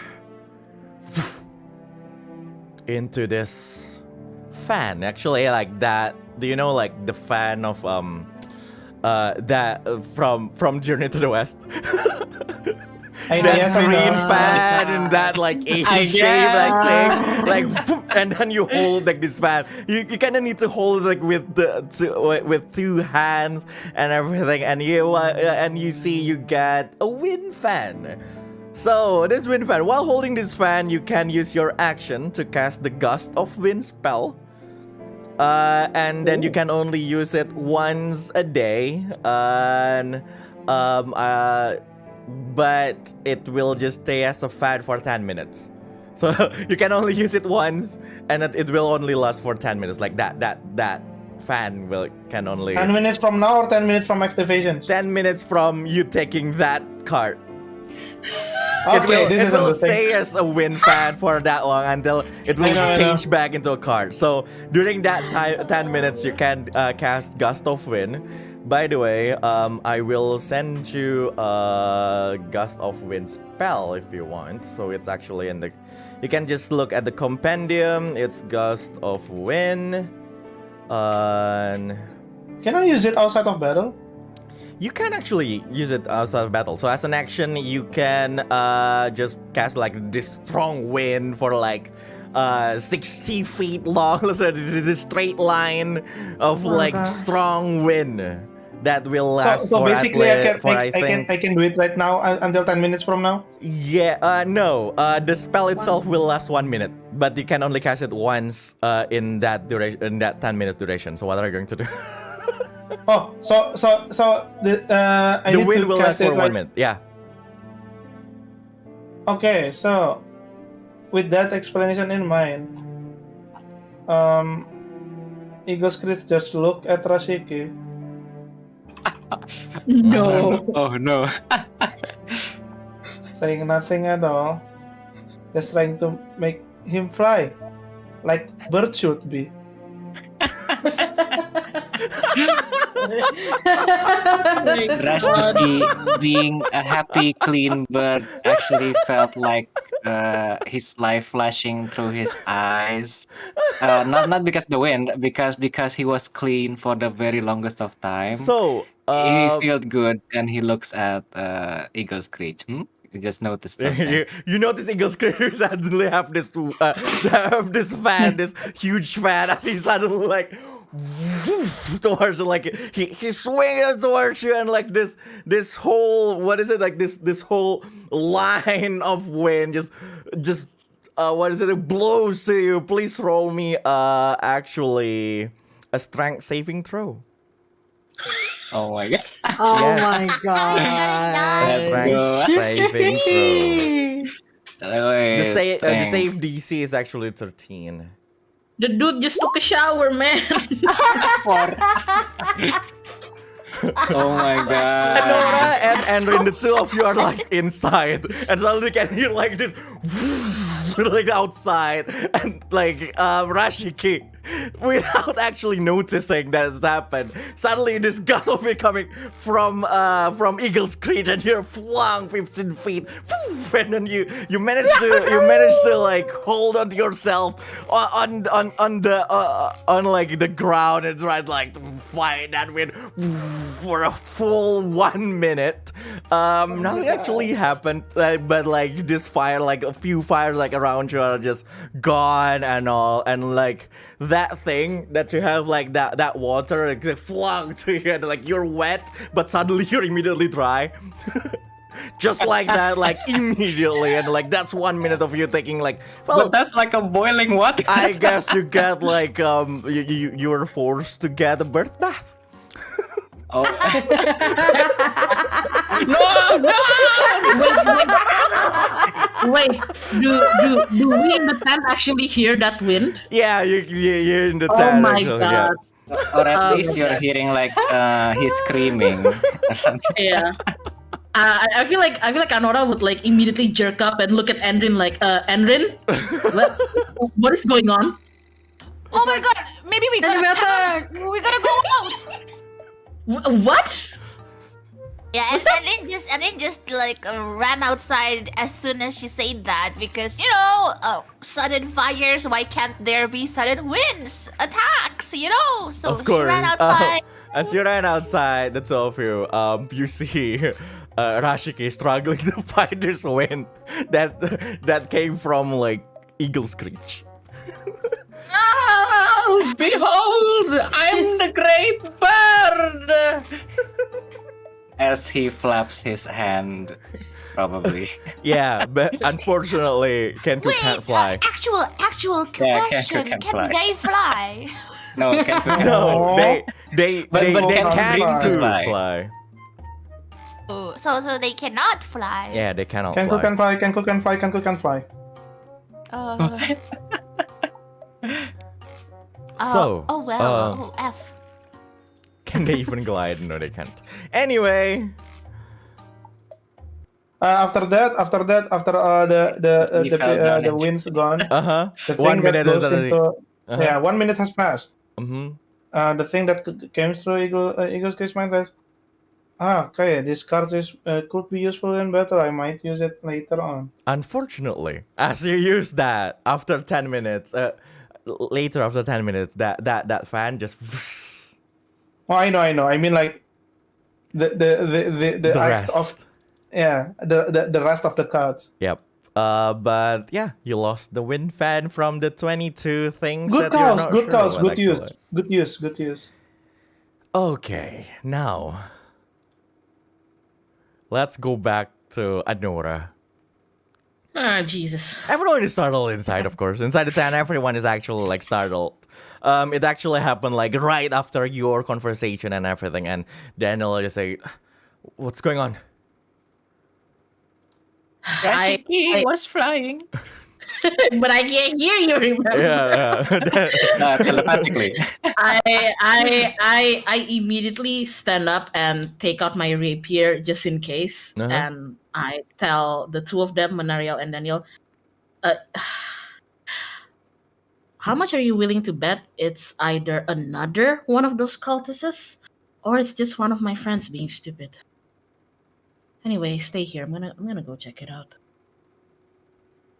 into this fan. Actually, like that. Do you know like the fan of that from Journey to the West? I know, That yes, I green know. fan and that like A shape like thing, like and then you hold like this fan. You kind of need to hold it like with two hands and everything, and you see you get a wind fan. So this wind fan, while holding this fan, you can use your action to cast the Gust of Wind spell. And then you can only use it once a day, and but it will just stay as a fan for 10 minutes. So you can only use it once, and it will only last for 10 minutes. Like that fan can only 10 minutes from now or 10 minutes from activation? 10 minutes from you taking that card. Okay, it will stay as a wind fan for that long until it will I know. change back into a card. So during that 10 minutes, you can cast Gust of Wind. By the way, I will send you a Gust of Wind spell if you want. So it's actually in the... You can just look at the compendium. It's Gust of Wind. Can I use it outside of battle? You can actually use it outside of battle. So as an action, you can just cast like this strong wind for like 60 feet long. So this straight line of gosh. strong wind that will last So for basically, I I can do it right now until 10 minutes from now. Yeah, no. The spell itself will last 1 minute, but you can only cast it once in that duration, in that 10 minutes duration. So what are you going to do? Oh, so I The need wind to will cast last for it 1 minute. Yeah. Okay, so with that explanation in mind, Eagle Screech just look at Rashiki. No. Oh no. Saying nothing at all, just trying to make him fly, like bird should be. Rashiki, being a happy, clean bird, actually felt like his life flashing through his eyes. Not because the wind, because he was clean for the very longest of time. So He felt good, and he looks at Eagle Screech. You just noticed something. you notice Eagle's career suddenly have this fan, this huge fan, as he suddenly like towards you, like he swings towards you, and like this whole, what is it, like this whole line of wind just what is it, it blows to you. Please roll me actually a strength saving throw. Oh my god. Oh Yes. my god. Strength saving throw. Wait, The strength. save DC is actually 13. The dude just took a shower, man. Oh my god. Nora and Andrin, the two of you are like inside, and suddenly you can hear like this, like outside, and like Rashiki, without actually noticing that it's happened, suddenly this gust of wind coming from Eagle's Creek, and you're flung 15 feet, and then you manage to like hold on to yourself on like the ground and try to like fight that wind for a full 1 minute. Nothing actually happened, but like this fire, like a few fires like around you are just gone and all, and like that thing that you have, like that water, like, flung to you, and like you're wet, but suddenly you're immediately dry. Just like that, like immediately, and like that's 1 minute of you taking like, well, But that's like a boiling water. I guess you get like you were forced to get a birth bath. Oh. No! Wait, do we in the tent actually hear that wind? Yeah, you're in the Oh tent. my actually, yeah. god. Or at least you're hearing like he's screaming or something. Yeah. I feel like Anora would like immediately jerk up and look at Andrin like, Andrin, what is going on? Oh my god, maybe we gotta attack. we gotta go out. What? Yeah, and then just like ran outside as soon as she said that, because sudden fires. Why can't there be sudden winds, attacks? So Of course. she ran outside. As you ran outside, the two of you, you see Rashiki struggling to fight this wind that came from like Eagle's Screech. Oh, behold, I'm the great bird. As he flaps his hand, probably. Yeah, but unfortunately, Kenku can't fly. Actual Yeah, question: can can fly. they fly? No, can't No, they But can Kenku fly. Oh, so they cannot fly. Yeah, they cannot Kenku fly. can fly, Kenku can fly, Kenku can fly. So, oh well. F. can they even glide? No, they can't. Anyway, After the wind's gone, the thing 1 minute that is goes already. into 1 minute has passed. Mm-hmm. The thing that came through Eagle's case mind says, okay, this card could be useful in battle. I might use it later on. Unfortunately, as you use that after 10 minutes, later after 10 minutes, that fan just Oh, I know. I mean, like the act rest. of the rest of the cards. Yep. But yeah, you lost the wind fan from the 22 things. Good that you're calls, not good sure calls, about, good use. Okay, now let's go back to Anora. Ah, Jesus. Everyone is startled inside, of course. Inside the tent, everyone is actually like startled. It actually happened like right after your conversation and everything, and Daniel just say, "What's going on?" Rashiki was flying. But I can't hear you, remember? Yeah. Telepathically. I immediately stand up and take out my rapier just in case, and I tell the two of them, Manariel and Daniel, how much are you willing to bet it's either another one of those cultists, or it's just one of my friends being stupid? Anyway, stay here. I'm gonna go check it out.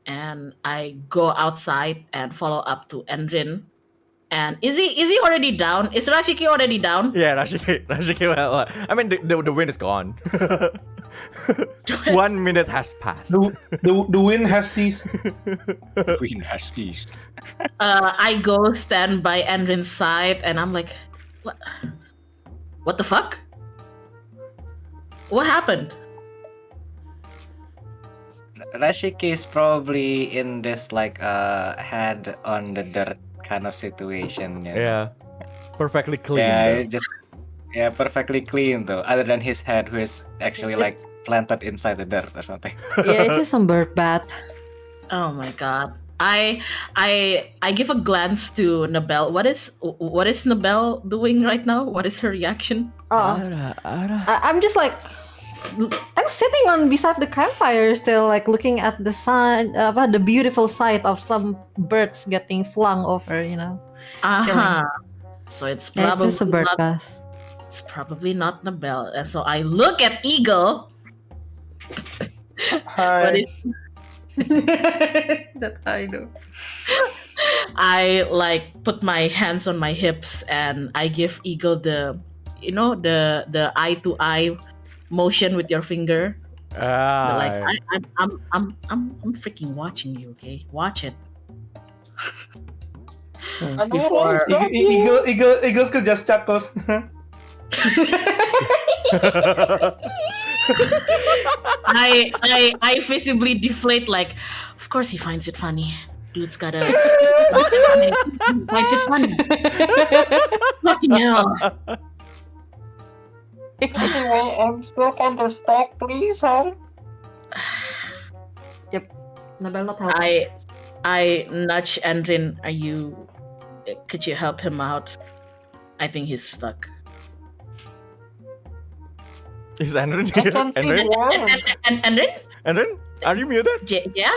And I go outside and follow up to Endrin And is he already down? Is Rashiki already down? Yeah, Rashiki. Well, I mean, the wind is gone. 1 minute has passed. The wind has ceased. Queen has ceased. I go stand by Enrin's side, and I'm like, what? What the fuck? What happened? Rashiki is probably in this like head on the dirt kind of situation. Yeah, perfectly clean. Yeah, though. just perfectly clean though. Other than his head, who is actually like planted inside the dirt or something. Yeah, it's just some bird bath. Oh my god. I give a glance to Nabel. What is Nabel doing right now? What is her reaction? I'm just like, I'm sitting on beside the campfire still, like looking at the sun, the beautiful sight of some birds getting flung over, you know. So it's Yeah, probably it's just a bird not, bath. it's probably not Nabel. And so I look at Eagle. Hi. What is That I know. I like put my hands on my hips and I give Eagle the eye to eye motion with your finger. Like I'm freaking watching you, okay? Watch it. Before Eagles could just chuckles. I visibly deflate, like, of course he finds it funny. Dude's gotta finds it funny. Fucking hell. Anyway, I'm still under stock, please, huh? Nabel not helping. I nudge Andrin. Could you help him out? I think he's stuck. Is Andrin I here? can see the world. Andrin? Andrin, are you muted? Yeah?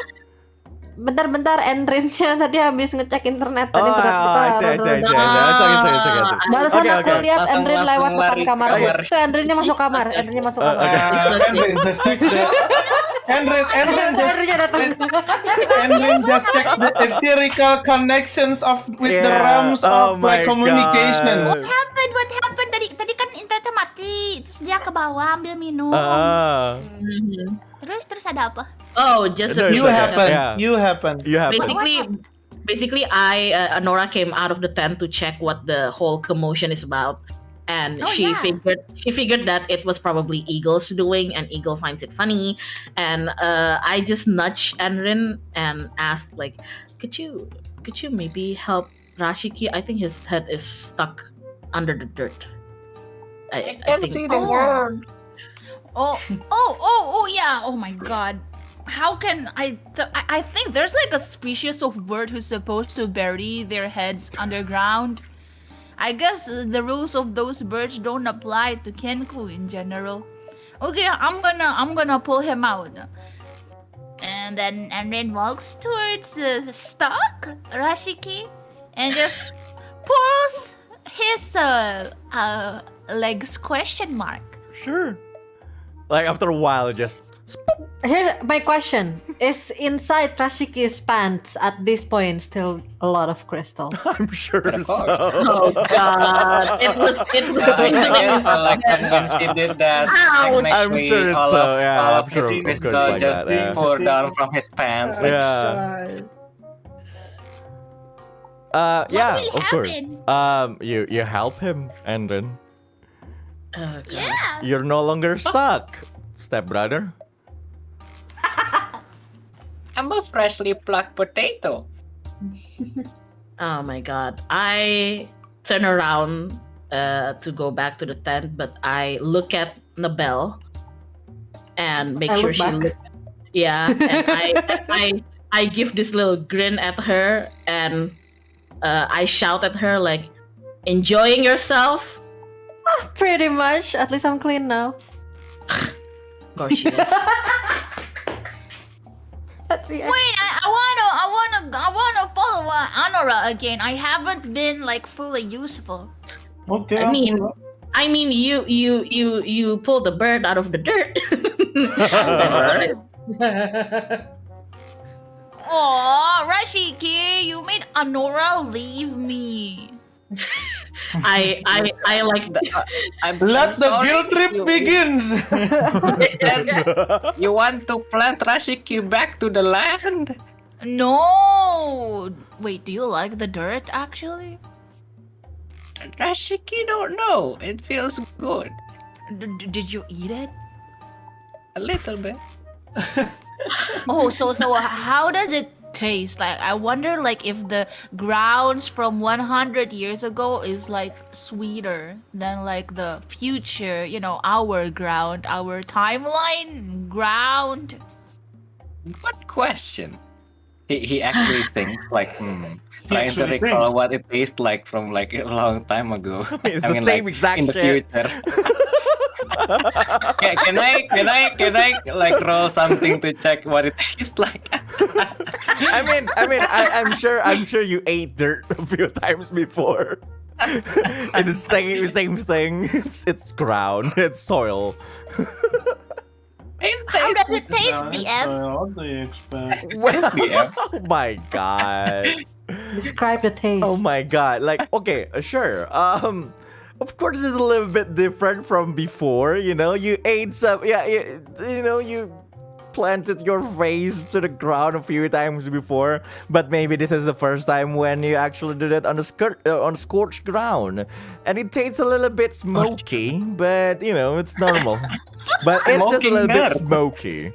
Bentar, Enrinnya tadi habis ngecek internet. Tadi internet kita I see. rada- It's okay. Barusan Okay, aku okay. lihat Langsung Enrin lewat depan lari kamar. keluar. Itu Enrinnya masuk kamar. Okay. Enrinnya datang. Enrin just checks the ethereal connections with the Yeah. realms Oh of like my communication. God. What happened? Tadi kan internetnya mati. Terus dia ke bawah ambil minum. Terus ada apa? Oh, just No, a it's You okay. happen. Yeah. You happen. You have Basically, Nora came out of the tent to check what the whole commotion is about, and she figured that it was probably Eagle's doing, and Eagle finds it funny, and I just nudged Enrin and asked, like, could you maybe help Rashiki? I think his head is stuck under the dirt. I think See the world. Oh yeah. Oh my god. How can I think there's like a species of bird who's supposed to bury their heads underground. I guess the rules of those birds don't apply to Kenku in general. Okay, I'm gonna pull him out. And then walks towards Stock Rashiki and just pulls his legs question mark. Sure. Like after a while, just Here, my question is: inside Rashiki's pants at this point still a lot of crystal? I'm sure Of so. course. oh god, it was I guess like when she did that, Ouch. I'm technically sure it's all so. of, Yeah, all I'm of sure his of course crystal like just that. Yeah. poured down from his pants. Like, Yeah. Yeah, will of course. happen? You help him, and then Oh, God. Yeah. you're no longer stuck, stepbrother. I'm a freshly plucked potato. Oh my god. I turn around to go back to the tent, but I look at Nabel and make I sure look she back. yeah, and I give this little grin at her and I shout at her like, enjoying yourself? Pretty much. At least I'm clean now. Of course she is. Wait, I wanna follow Anora again. I haven't been like fully useful. Okay. I mean, you pulled the bird out of the dirt. Aw, Rashiki, you made Anora leave me. I like the. Let the guilt trip begins. You want to plant Rashiki back to the land? No. Wait, do you like the dirt actually? Rashiki don't know. It feels good. Did you eat it? A little bit. Oh, so how does it taste? Like I wonder like if the grounds from 100 years ago is like sweeter than like the future, our ground, our timeline ground. Good question. He actually thinks like, trying to actually recall thinks. what it tastes like from like a long time ago. It's the same like, exact in the shit. future. Yeah, can I like roll something to check what it tastes like? I'm sure you ate dirt a few times before. And the same thing. It's ground. It's soil. How does it taste, Yeah, DM? what do you expect? What is the Oh my god. Describe the taste. Oh my god. Like, okay, sure. Of course it's a little bit different from before, you ate some, you planted your face to the ground a few times before, but maybe this is the first time when you actually did it on on scorched ground, and it tastes a little bit smoky, but it's normal. But it's just a little bit smoky.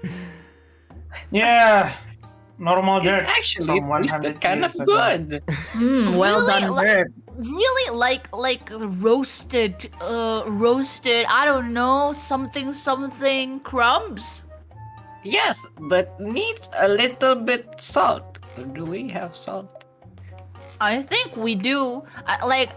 Yeah, normal It dirt. actually from 100 tasted kind of years ago. good. Well Really, done, like- bird. Really like roasted, I don't know, something crumbs. Yes, but needs a little bit salt. Do we have salt? I think we do. I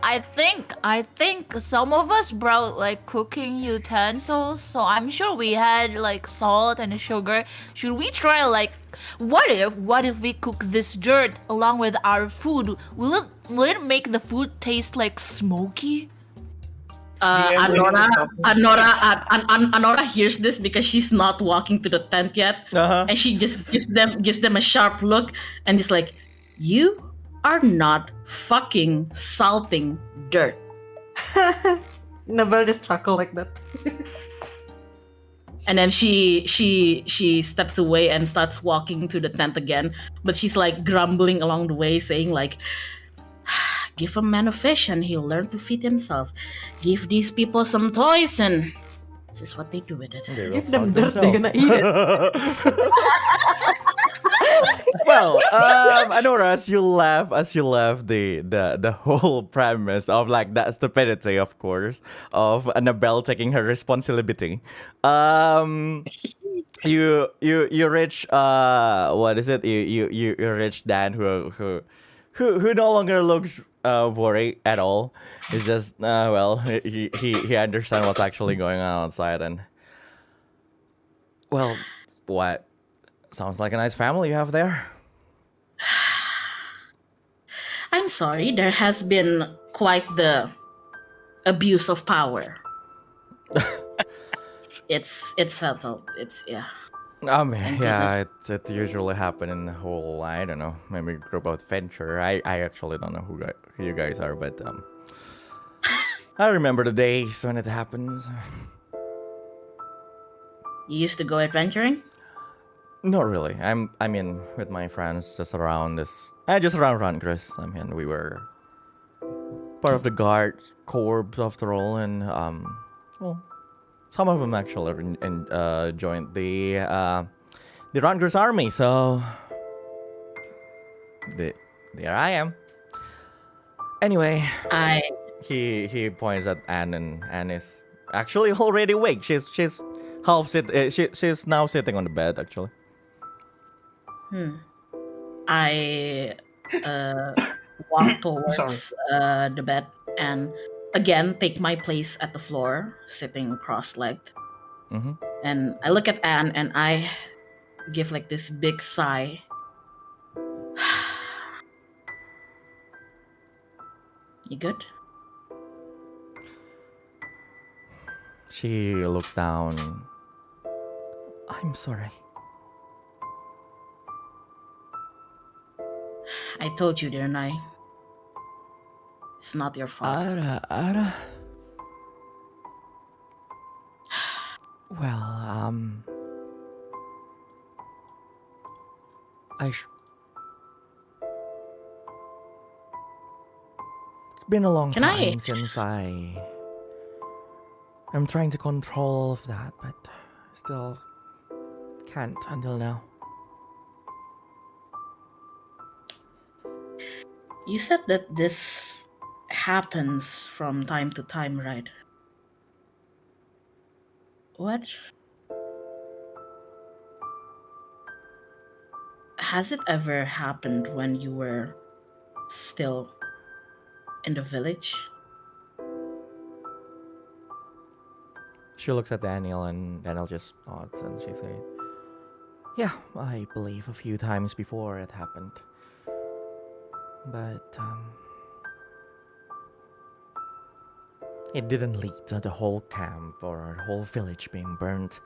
think some of us brought like cooking utensils, so I'm sure we had like salt and sugar. Should we try like what if we cook this dirt along with our food? Will it make the food taste like smoky? Yeah, Anora hears this because she's not walking to the tent yet, Uh-huh. and she just gives them a sharp look and just like, you are not fucking salting dirt. Nabel just chuckle like that. And then she steps away and starts walking to the tent again, but she's like grumbling along the way, saying like, give a man a fish and he'll learn to feed himself. Give these people some toys and this is what they do with it. Give them dirt, they're gonna eat it. Well, Anora, as you left the whole premise of like that stupidity, of course, of Annabelle taking her responsibility. You reach what is it? You reach Dan who no longer looks worried at all. It's just well, he understands what's actually going on outside, and well, what? Sounds like a nice family you have there. I'm sorry, there has been quite the abuse of power. It's settled. Yeah. Yeah, it usually happen in the whole, I don't know, maybe group adventure. I actually don't know who you guys are, but I remember the days when it happens. You used to go adventuring? Not really. I mean, with my friends, just around Chris. I mean, we were part of the guard corps after all, and well, some of them actually joined the Rangers army. So there I am. Anyway, he points at Anne, and Anne is actually already awake. She's she's now sitting on the bed actually. I walk towards the bed and again take my place at the floor, sitting cross-legged. Mm-hmm. And I look at Anne and I give like this big sigh. You good? She looks down. I'm sorry. I told you, didn't I? It's not your fault. Ara. Well, it's been a long Can I- time since I'm trying to control all of that, but still can't until now. You said that this happens from time to time, right? What? Has it ever happened when you were still in the village? She looks at Daniel and Daniel just nods and she said, "Yeah, I believe a few times before it happened. But it didn't lead to the whole camp or the whole village being burnt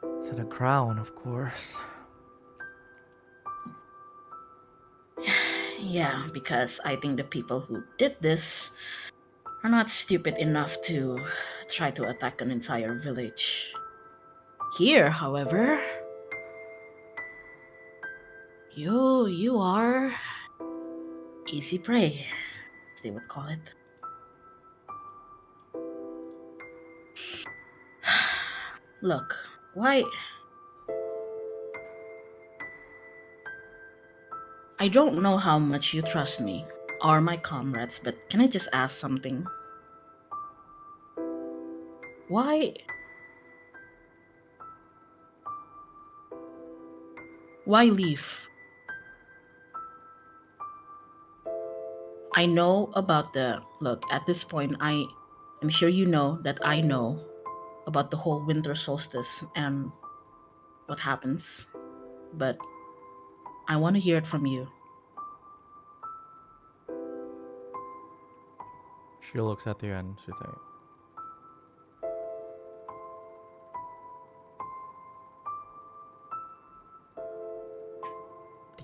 to the ground, of course." Yeah, because I think the people who did this are not stupid enough to try to attack an entire village. Here, however, you are easy prey, as they would call it. Look, why? I don't know how much you trust me or my comrades, but can I just ask something? Why leave? I know about look, at this point, I'm sure you know that I know about the whole Winter Solstice and what happens, but I want to hear it from you. She looks at you and she says,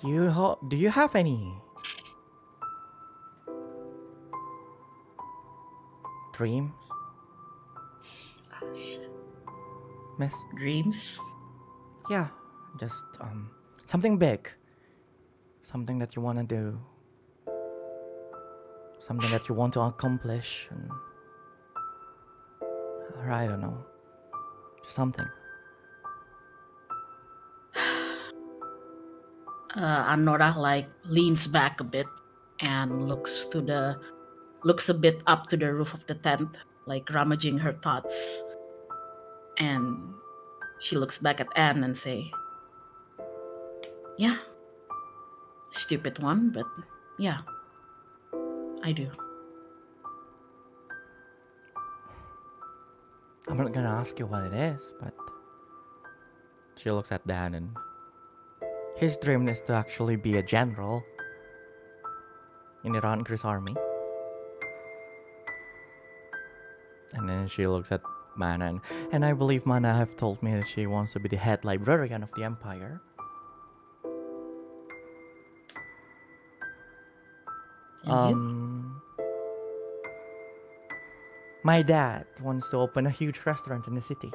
Do you have any dreams, Miss? Dreams? Yeah, just something big, something that you want to do, something that you want to accomplish, and or I don't know, just something. Anora leans back a bit and looks a bit up to the roof of the tent, rummaging her thoughts. And she looks back at Anne and say, "Yeah, stupid one, but yeah, I do." I'm not gonna ask you what it is, but she looks at Dan and his dream is to actually be a general in the Rangris army. And then she looks at Mana, and I believe Mana have told me that she wants to be the head librarian of the Empire. And my dad wants to open a huge restaurant in the city.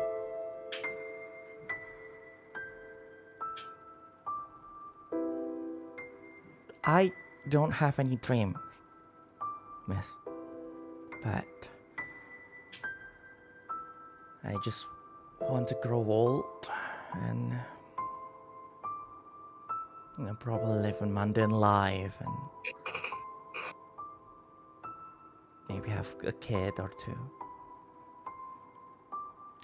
I don't have any dreams, miss, but I just want to grow old and probably live a mundane life and maybe have a kid or two.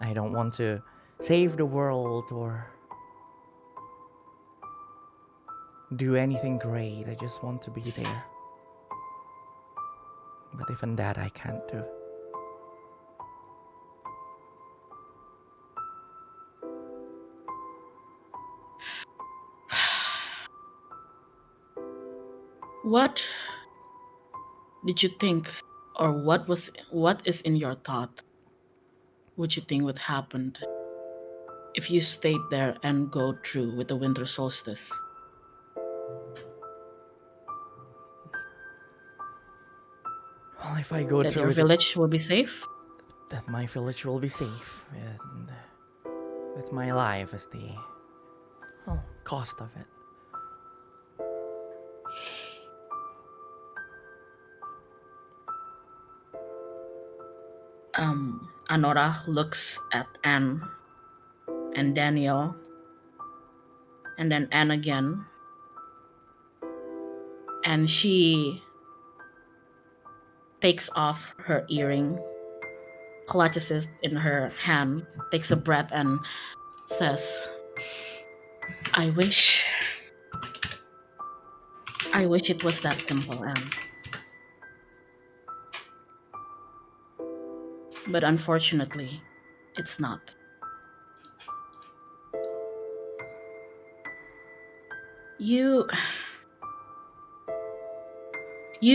I don't want to save the world or do anything great. I just want to be there. But even that I can't do. what did you think, or what is in your thought? What you think would happen if you stayed there and go through with the Winter Solstice? Well, if I go That through your with village will be safe? that my village will be safe, and with my life as the cost of it. Anora looks at Anne and Daniel, and then Anne again, and she takes off her earring, clutches it in her hand, takes a breath, and says, I wish it was that simple, Anne. But unfortunately, it's not. You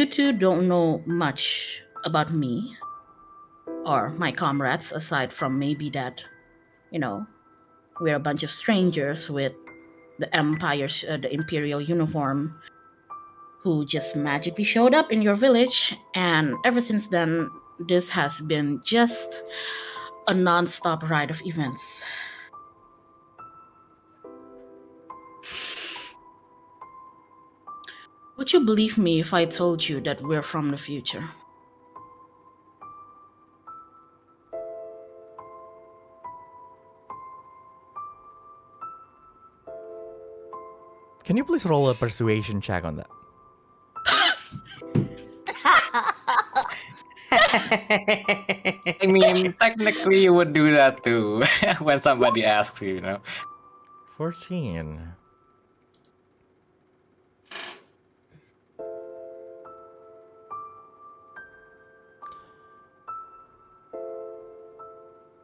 two don't know much about me or my comrades, aside from maybe that, we're a bunch of strangers with the imperial uniform who just magically showed up in your village, and ever since then, this has been just a non-stop ride of events. Would you believe me if I told you that we're from the future? Can you please roll a persuasion check on that? I mean, technically, you would do that too when somebody asks you, 14.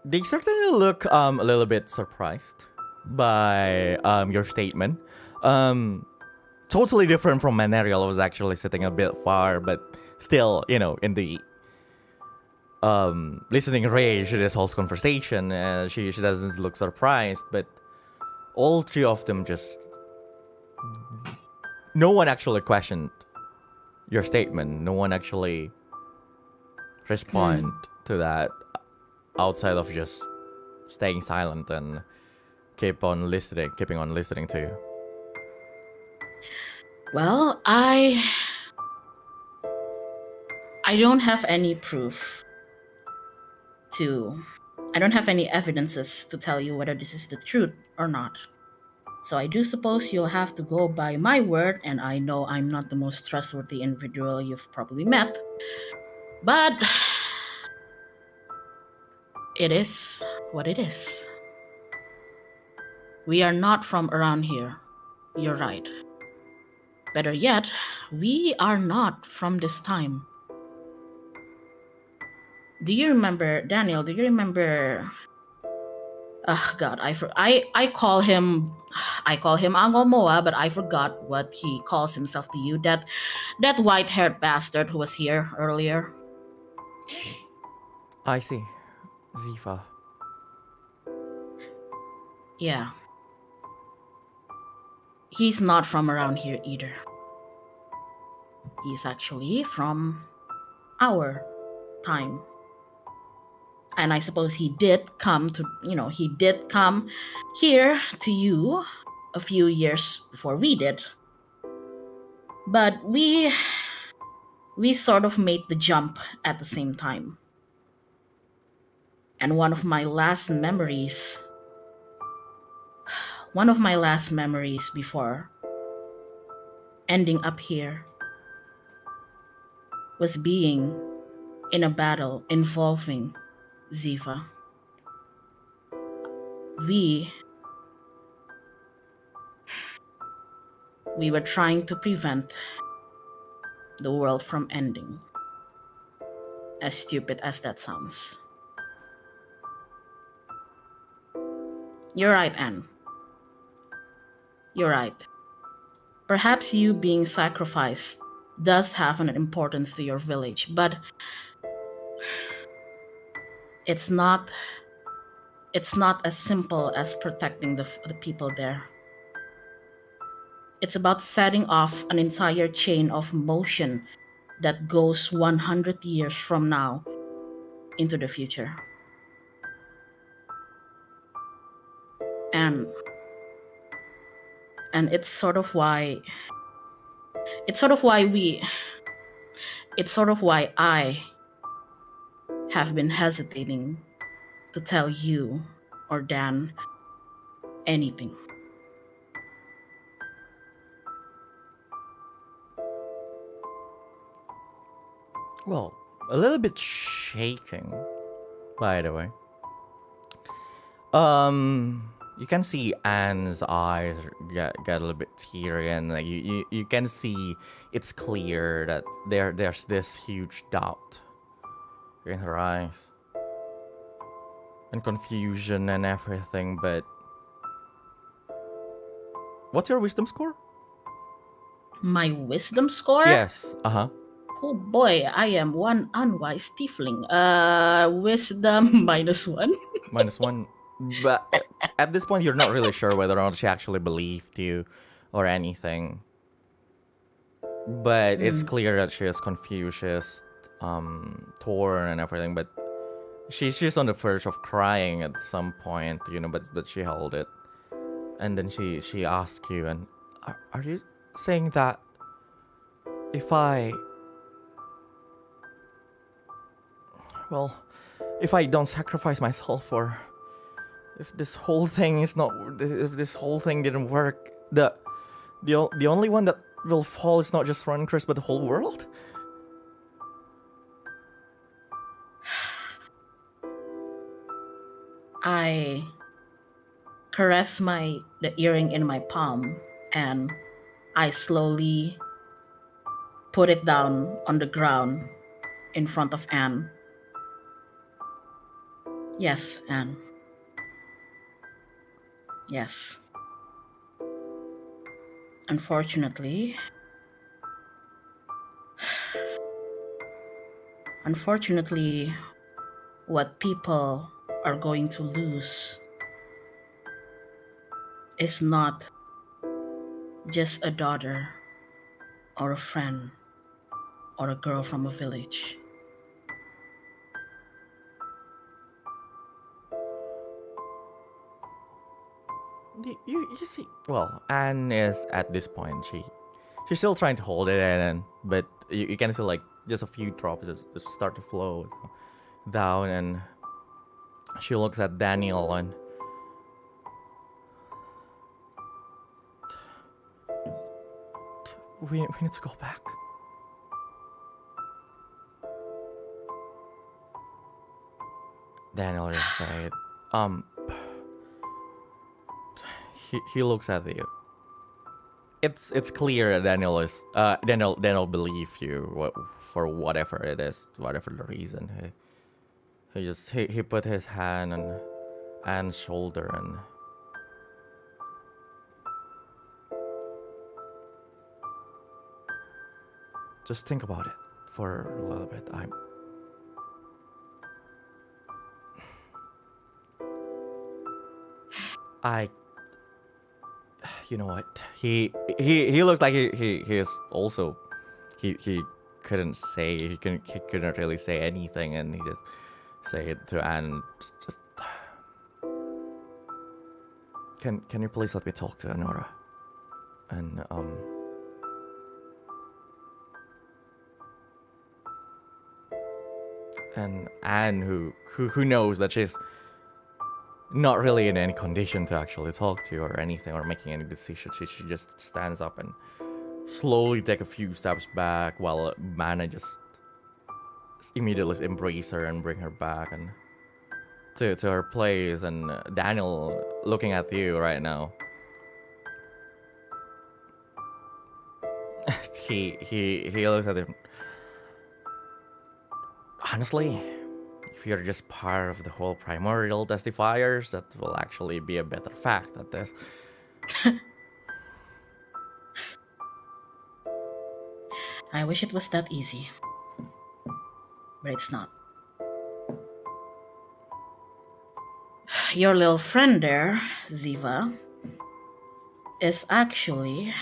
They certainly look a little bit surprised by your statement. Totally different from Manerial. I was actually sitting a bit far, but still, in the listening range to this whole conversation, she doesn't look surprised, but all three of them no one actually questioned your statement. No one actually respond to that outside of just staying silent and keeping on listening to you. Well, I don't have any proof I don't have any evidences to tell you whether this is the truth or not. So I do suppose you'll have to go by my word, and I know I'm not the most trustworthy individual you've probably met. But it is what it is. We are not from around here. You're right. Better yet, we are not from this time. Do you remember, Daniel? Do you remember? Oh God, I call him Angomoa, but I forgot what he calls himself to you. That white-haired bastard who was here earlier. I see. Zifa. Yeah. He's not from around here either. He's actually from our time. And I suppose he did come here to you a few years before we did. But we sort of made the jump at the same time. And one of my last memories before ending up here was being in a battle involving Ziva. We were trying to prevent the world from ending. As stupid as that sounds. You're right, Anne. You're right. Perhaps you being sacrificed does have an importance to your village, but it's not as simple as protecting the people there. It's about setting off an entire chain of motion that goes 100 years from now into the future. And it's sort of why I have been hesitating to tell you or Dan anything. Well, a little bit shaking, by the way. You can see Anne's eyes get a little bit teary, and like you can see it's clear that there's this huge doubt in her eyes and confusion and everything. But what's your wisdom score? My wisdom score? Yes. Oh boy, I am one unwise tiefling. Wisdom -1. -1. But at this point, you're not really sure whether or not she actually believed you or anything. But it's clear that she is confused, she's torn and everything. But she's on the verge of crying at some point, you know. But she held it, and then she asked you, and are you saying that if I don't sacrifice myself, or if this whole thing didn't work, the only one that will fall is not just Ron Chris but the whole world? I caress the earring in my palm, and I slowly put it down on the ground in front of Anne. Yes, Anne. Yes. Unfortunately, what people are going to lose is not just a daughter or a friend or a girl from a village. You see, well, Anne is at this point, she's still trying to hold it in, but you can see like just a few drops just start to flow down, and she looks at Daniel and we need to go back. Daniel just said, he looks at you. It's clear that Daniel believes you for whatever it is, whatever the reason. He put his hand on Anne's shoulder and just think about it for a little bit. You know what? He looks like he is also he couldn't say he couldn't really say anything, and he just say it to Anne. Just can you please let me talk to Nora? And Anne, who knows that she's not really in any condition to actually talk to you or anything or making any decisions. She just stands up and slowly take a few steps back while Mana just immediately embrace her and bring her back and to her place. And Daniel looking at you right now. he looks at him. Honestly, if you're just part of the whole primordial testifiers, that will actually be a better fact at this. I wish it was that easy, but it's not. Your little friend there, Ziva, is actually,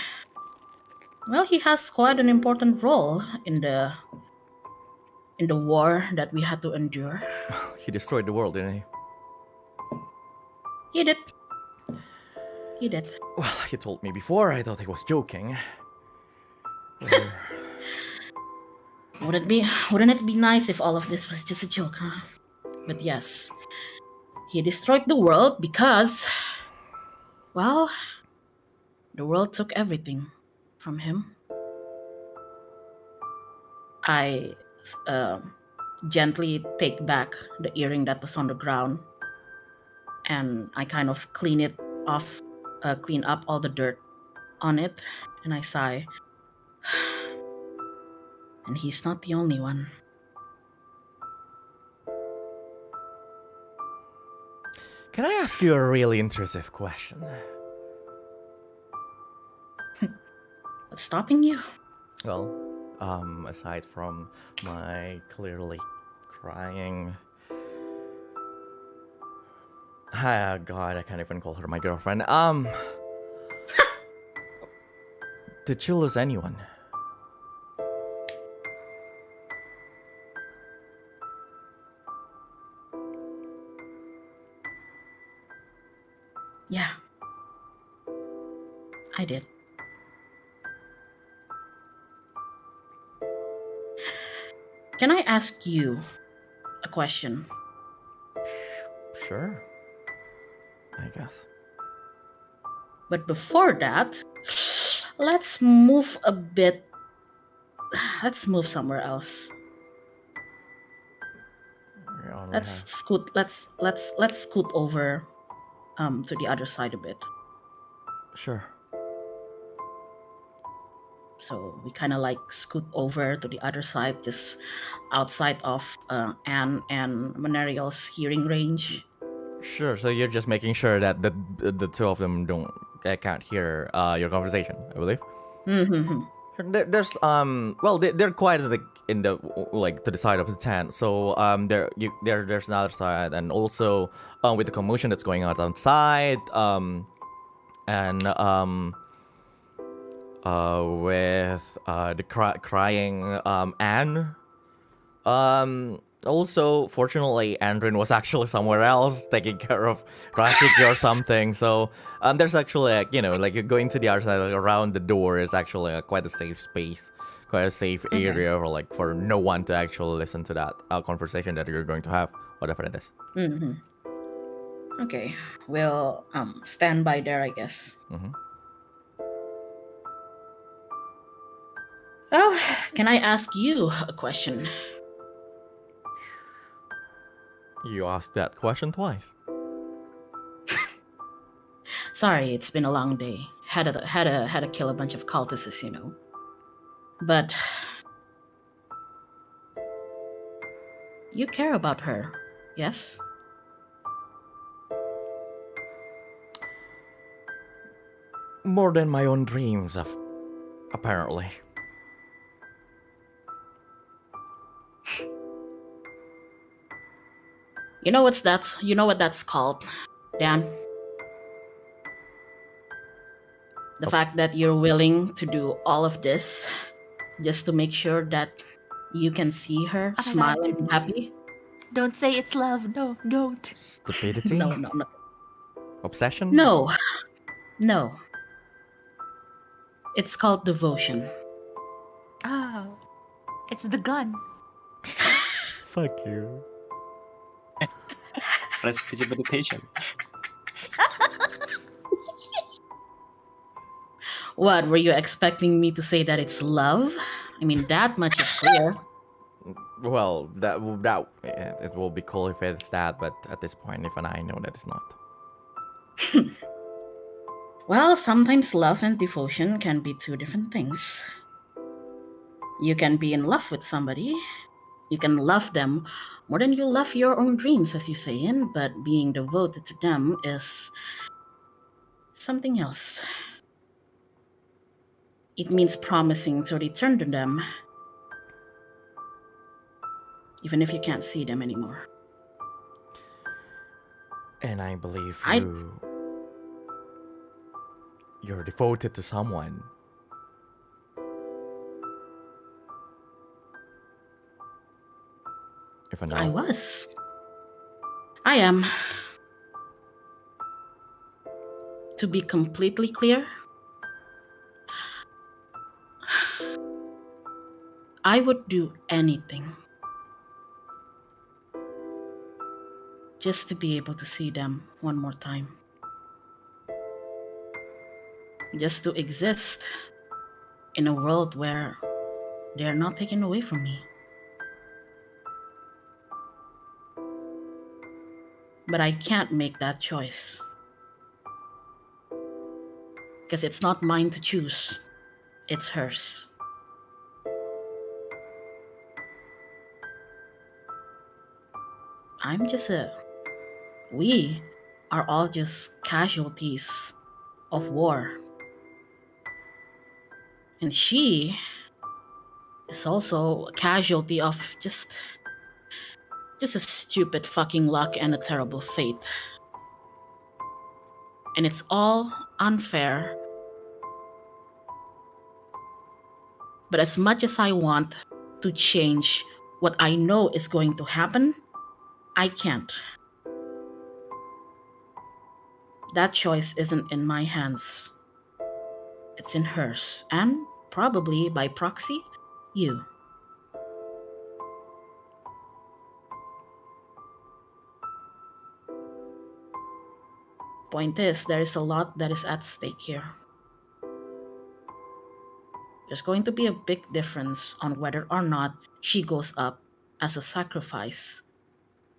well, he has quite an important role in the in the war that we had to endure. He destroyed the world, didn't he? He did. He did. Well, he told me before. I thought he was joking. Wouldn't it be nice if all of this was just a joke, huh? But yes, he destroyed the world because, well, the world took everything from him. I gently take back the earring that was on the ground, and I kind of clean it off, clean up all the dirt on it, and I sigh. And he's not the only one. Can I ask you a really intrusive question? What's stopping you? Well, aside from my clearly crying... Ah, God, I can't even call her my girlfriend. Did you lose anyone? Yeah. I did. Can I ask you a question? Sure. I guess. But before that, let's move a bit. Let's move somewhere else. Let's scoot. Let's scoot over to the other side a bit. Sure. So we kind of like scoot over to the other side, just outside of Anne and Manerial's hearing range. Sure. So you're just making sure that the two of them can't hear your conversation, I believe. Mm-hmm. There's they're quite in the like to the side of the tent. So there's another side, and also with the commotion that's going on outside, and with the crying Anne. Also, fortunately, Andrin was actually somewhere else taking care of Rashiki or something. So there's actually like going to the other side, like, around the door is actually quite a safe space, quite a safe area for no one to actually listen to that conversation that you're going to have, whatever it is. Mm-hmm. Okay, we'll stand by there, I guess. Mm-hmm. Oh, can I ask you a question? You asked that question twice. Sorry, it's been a long day. Had to kill a bunch of cultists, you know. But you care about her, yes? More than my own dreams, apparently. You know what that's called, Dan? The fact that you're willing to do all of this just to make sure that you can see her smile and be happy. Don't say it's love. No, don't. Stupidity? No. Obsession? No. It's called devotion. Oh, it's the gun. Fuck you. Prestidigitation. What, were you expecting me to say that it's love? I mean, that much is clear. Well, it will be cool if it's that, but at this point, even I know that it's not. Well, sometimes love and devotion can be two different things. You can be in love with somebody. You can love them more than you love your own dreams, as you say, but being devoted to them is something else. It means promising to return to them, even if you can't see them anymore. And I believe you're devoted to someone. If I know. I was. I am. To be completely clear, I would do anything just to be able to see them one more time. Just to exist in a world where they are not taken away from me. But I can't make that choice. Because it's not mine to choose. It's hers. We are all just casualties of war. And she is also a casualty of just a stupid fucking luck and a terrible fate. And it's all unfair. But as much as I want to change what I know is going to happen, I can't. That choice isn't in my hands. It's in hers, and probably by proxy, you. Point is, there is a lot that is at stake here. There's going to be a big difference on whether or not she goes up as a sacrifice.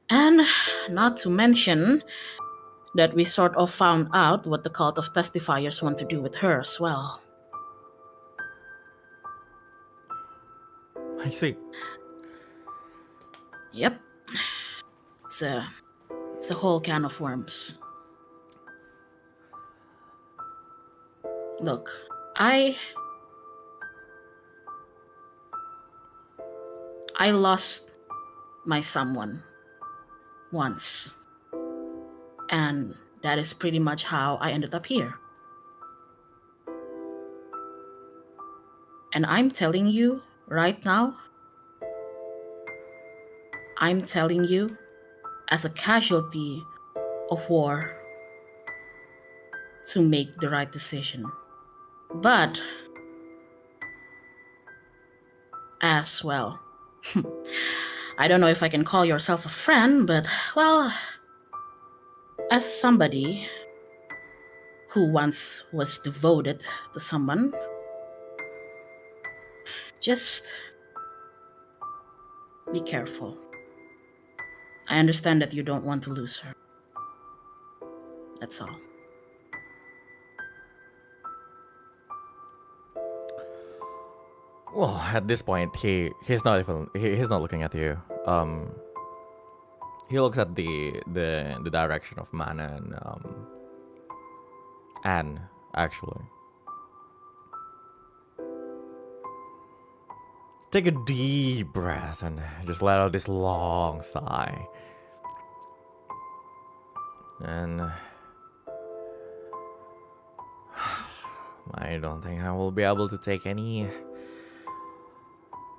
And not to mention that we sort of found out what the cult of testifiers want to do with her as well. I see. Yep. It's a whole can of worms. Look, I lost my someone once. And that is pretty much how I ended up here. And I'm telling you right now, I'm telling you as a casualty of war to make the right decision. But as well, I don't know if I can call yourself a friend, but well, as somebody who once was devoted to someone, just be careful. I understand that you don't want to lose her. That's all. Well, at this point, he's not looking at you. He looks at the direction of Mana and Anne, actually. Take a deep breath and just let out this long sigh. And I don't think I will be able to take any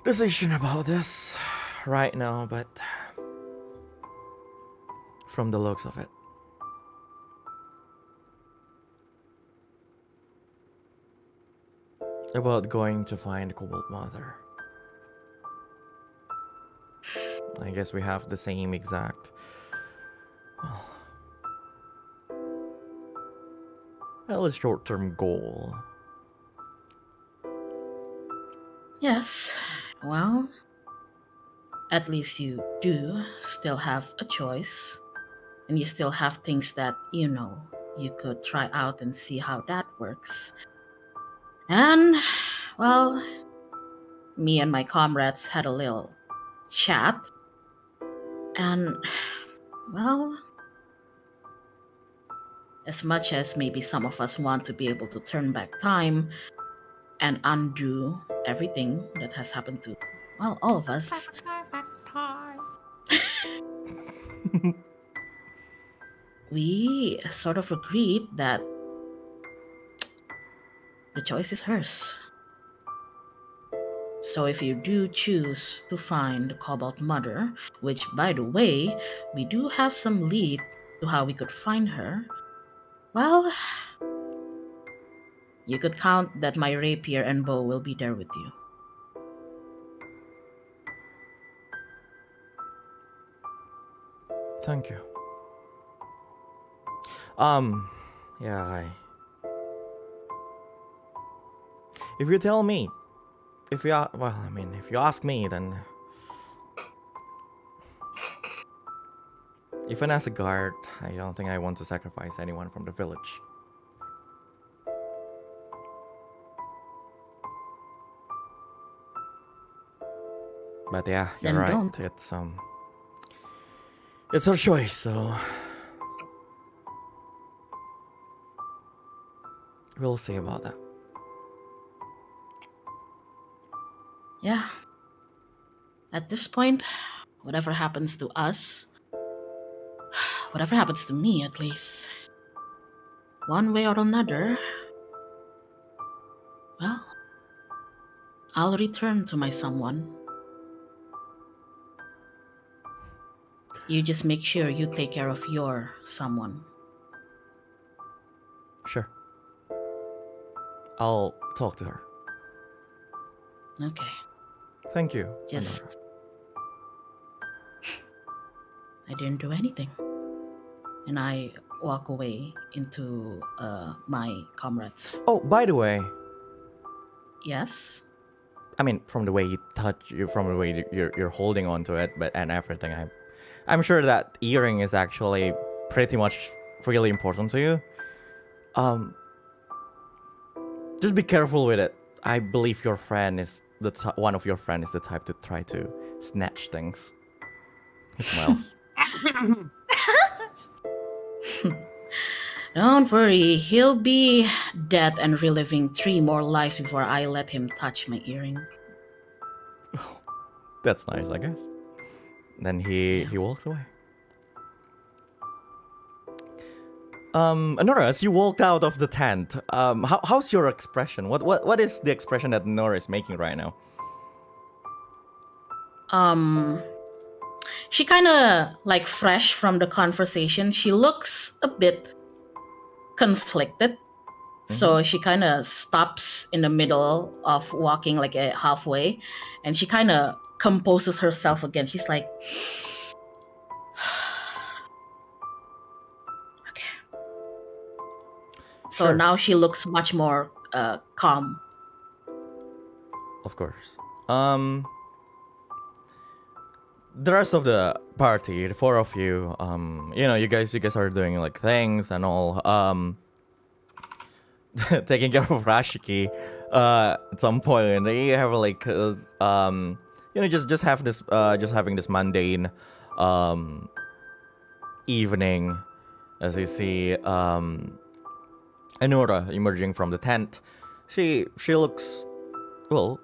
decision about this right now, but from the looks of it, about going to find Cobalt Mother. I guess we have the same exact, well, a short-term goal. Yes, well, at least you do still have a choice. And you still have things that, you could try out and see how that works. And, well, me and my comrades had a little chat. And, well, as much as maybe some of us want to be able to turn back time and undo everything that has happened to, well, all of us. We sort of agreed that the choice is hers. So if you do choose to find the Cobalt Mother, which by the way, we do have some lead to how we could find her, well, you could count that my rapier and bow will be there with you. Thank you. Yeah, if you tell me, if you ask me, then even as a guard, I don't think I want to sacrifice anyone from the village. But yeah, you're Then right. don't. It's our choice, so we'll see about that. Yeah. At this point, whatever happens to us, whatever happens to me at least, one way or another, well, I'll return to my someone. You just make sure you take care of your someone. Sure. I'll talk to her. Okay. Thank you. Just. I didn't do anything. And I walk away into my comrades. Oh, by the way, Yes? I mean, from the way you touch, from the way you're holding on to it, and everything, I'm sure that earring is actually pretty much really important to you. Just be careful with it. I believe your friend is one of your friend is the type to try to snatch things. He smiles. Don't worry, he'll be dead and reliving 3 more lives before I let him touch my earring. That's nice, I guess. Then he walks away. Nora, as you walked out of the tent, how's your expression? What is the expression that Nora is making right now? She kind of like fresh from the conversation. She looks a bit conflicted. So she kind of stops in the middle of walking like halfway, and she kind of composes herself again. She's like, okay. So Sure. now she looks much more calm. Of course. The rest of the party, the 4 of you, you guys are doing like things and all. Taking care of Rashiki. At some point, you have like, just having this mundane, evening, as you see, Anora emerging from the tent. She looks, well,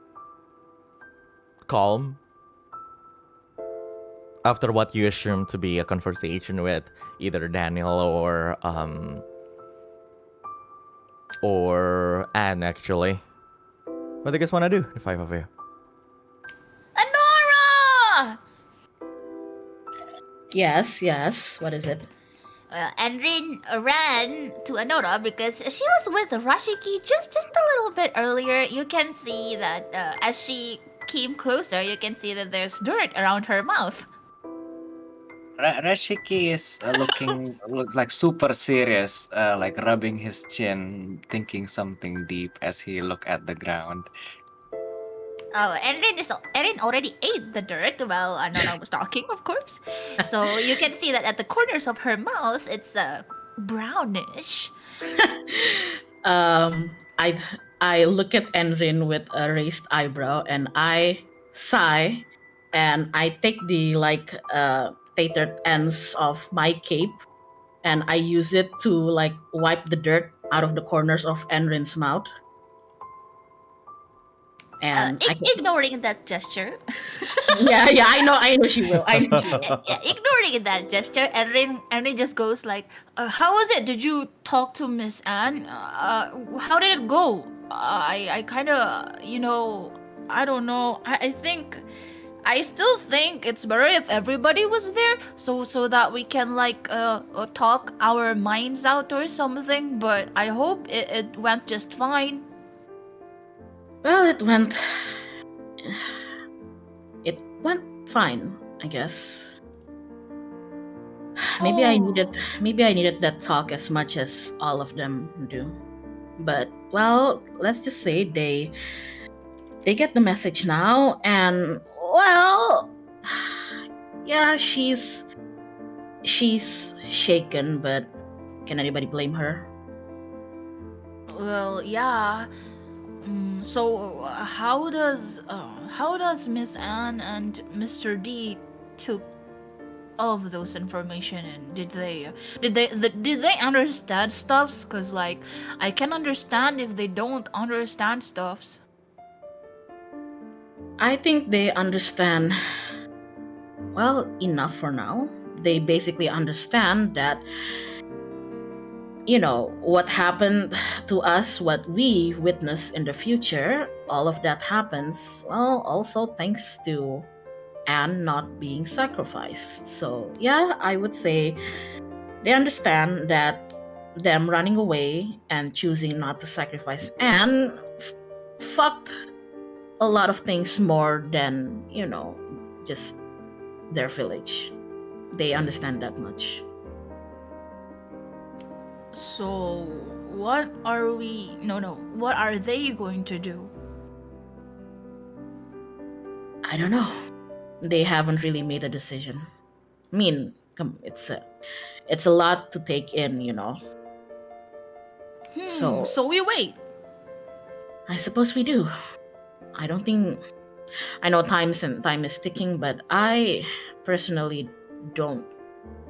calm. After what you assume to be a conversation with either Daniel or Anne, actually. What do you guys want to do, the 5 of you? Anora! Yes. What is it? Enrin ran to Anora because she was with Rashiki just a little bit earlier. You can see that as she came closer, you can see that there's dirt around her mouth. Rashiki is look like super serious, like rubbing his chin, thinking something deep as he look at the ground. Oh, Erin already ate the dirt while Anora was talking, of course. So you can see that at the corners of her mouth, it's brownish. I look at Enrin with a raised eyebrow and I sigh, and I take the tatered ends of my cape and I use it to like wipe the dirt out of the corners of Enrin's mouth. And Ignoring that gesture. yeah, I know she will. Ignoring that gesture, Erin just goes like, "How was it? Did you talk to Miss Anne? How did it go? I kind of, I don't know. I still think it's better if everybody was there, so that we can like talk our minds out or something. But I hope it went just fine. Well, it went fine, I guess. Maybe I needed that talk as much as all of them do. But well, let's just say they get the message now, and well, yeah, she's shaken, but can anybody blame her? Well, yeah. So how does Miss Anne and Mr. D took all of those information, and did they understand stuffs? Cause like I can understand if they don't understand stuffs. I think they understand well enough for now. They basically understand that what happened to us, what we witness in the future, all of that happens, well, also thanks to Anne not being sacrificed. So yeah, I would say they understand that them running away and choosing not to sacrifice Anne fucked a lot of things more than, just their village. They understand that much. So what are they going to do? I don't know. They haven't really made a decision. I mean, it's a lot to take in, So we wait. I suppose we do. I know time is ticking, but I personally don't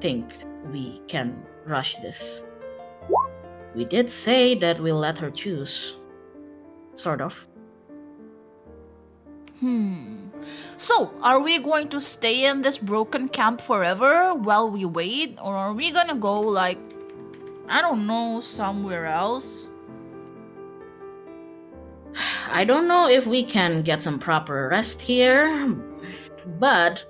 think we can rush this. We did say that we'll let her choose. Sort of. So, are we going to stay in this broken camp forever while we wait? Or are we gonna go, like, I don't know, somewhere else? I don't know if we can get some proper rest here, but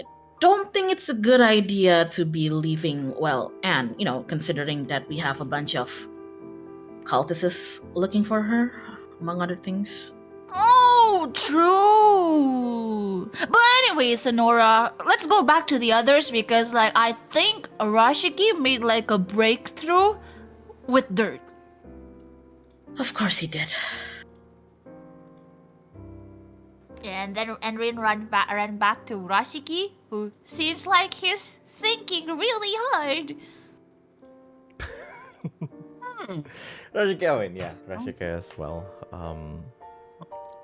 I don't think it's a good idea to be leaving, well, and, considering that we have a bunch of cultists looking for her, among other things. Oh, true. But anyway, Sonora, let's go back to the others because, like, I think Arashiki made, like, a breakthrough with dirt. Of course he did. And then Enrin ran back to Rashiki, who seems like he's thinking really hard. Rashika as well.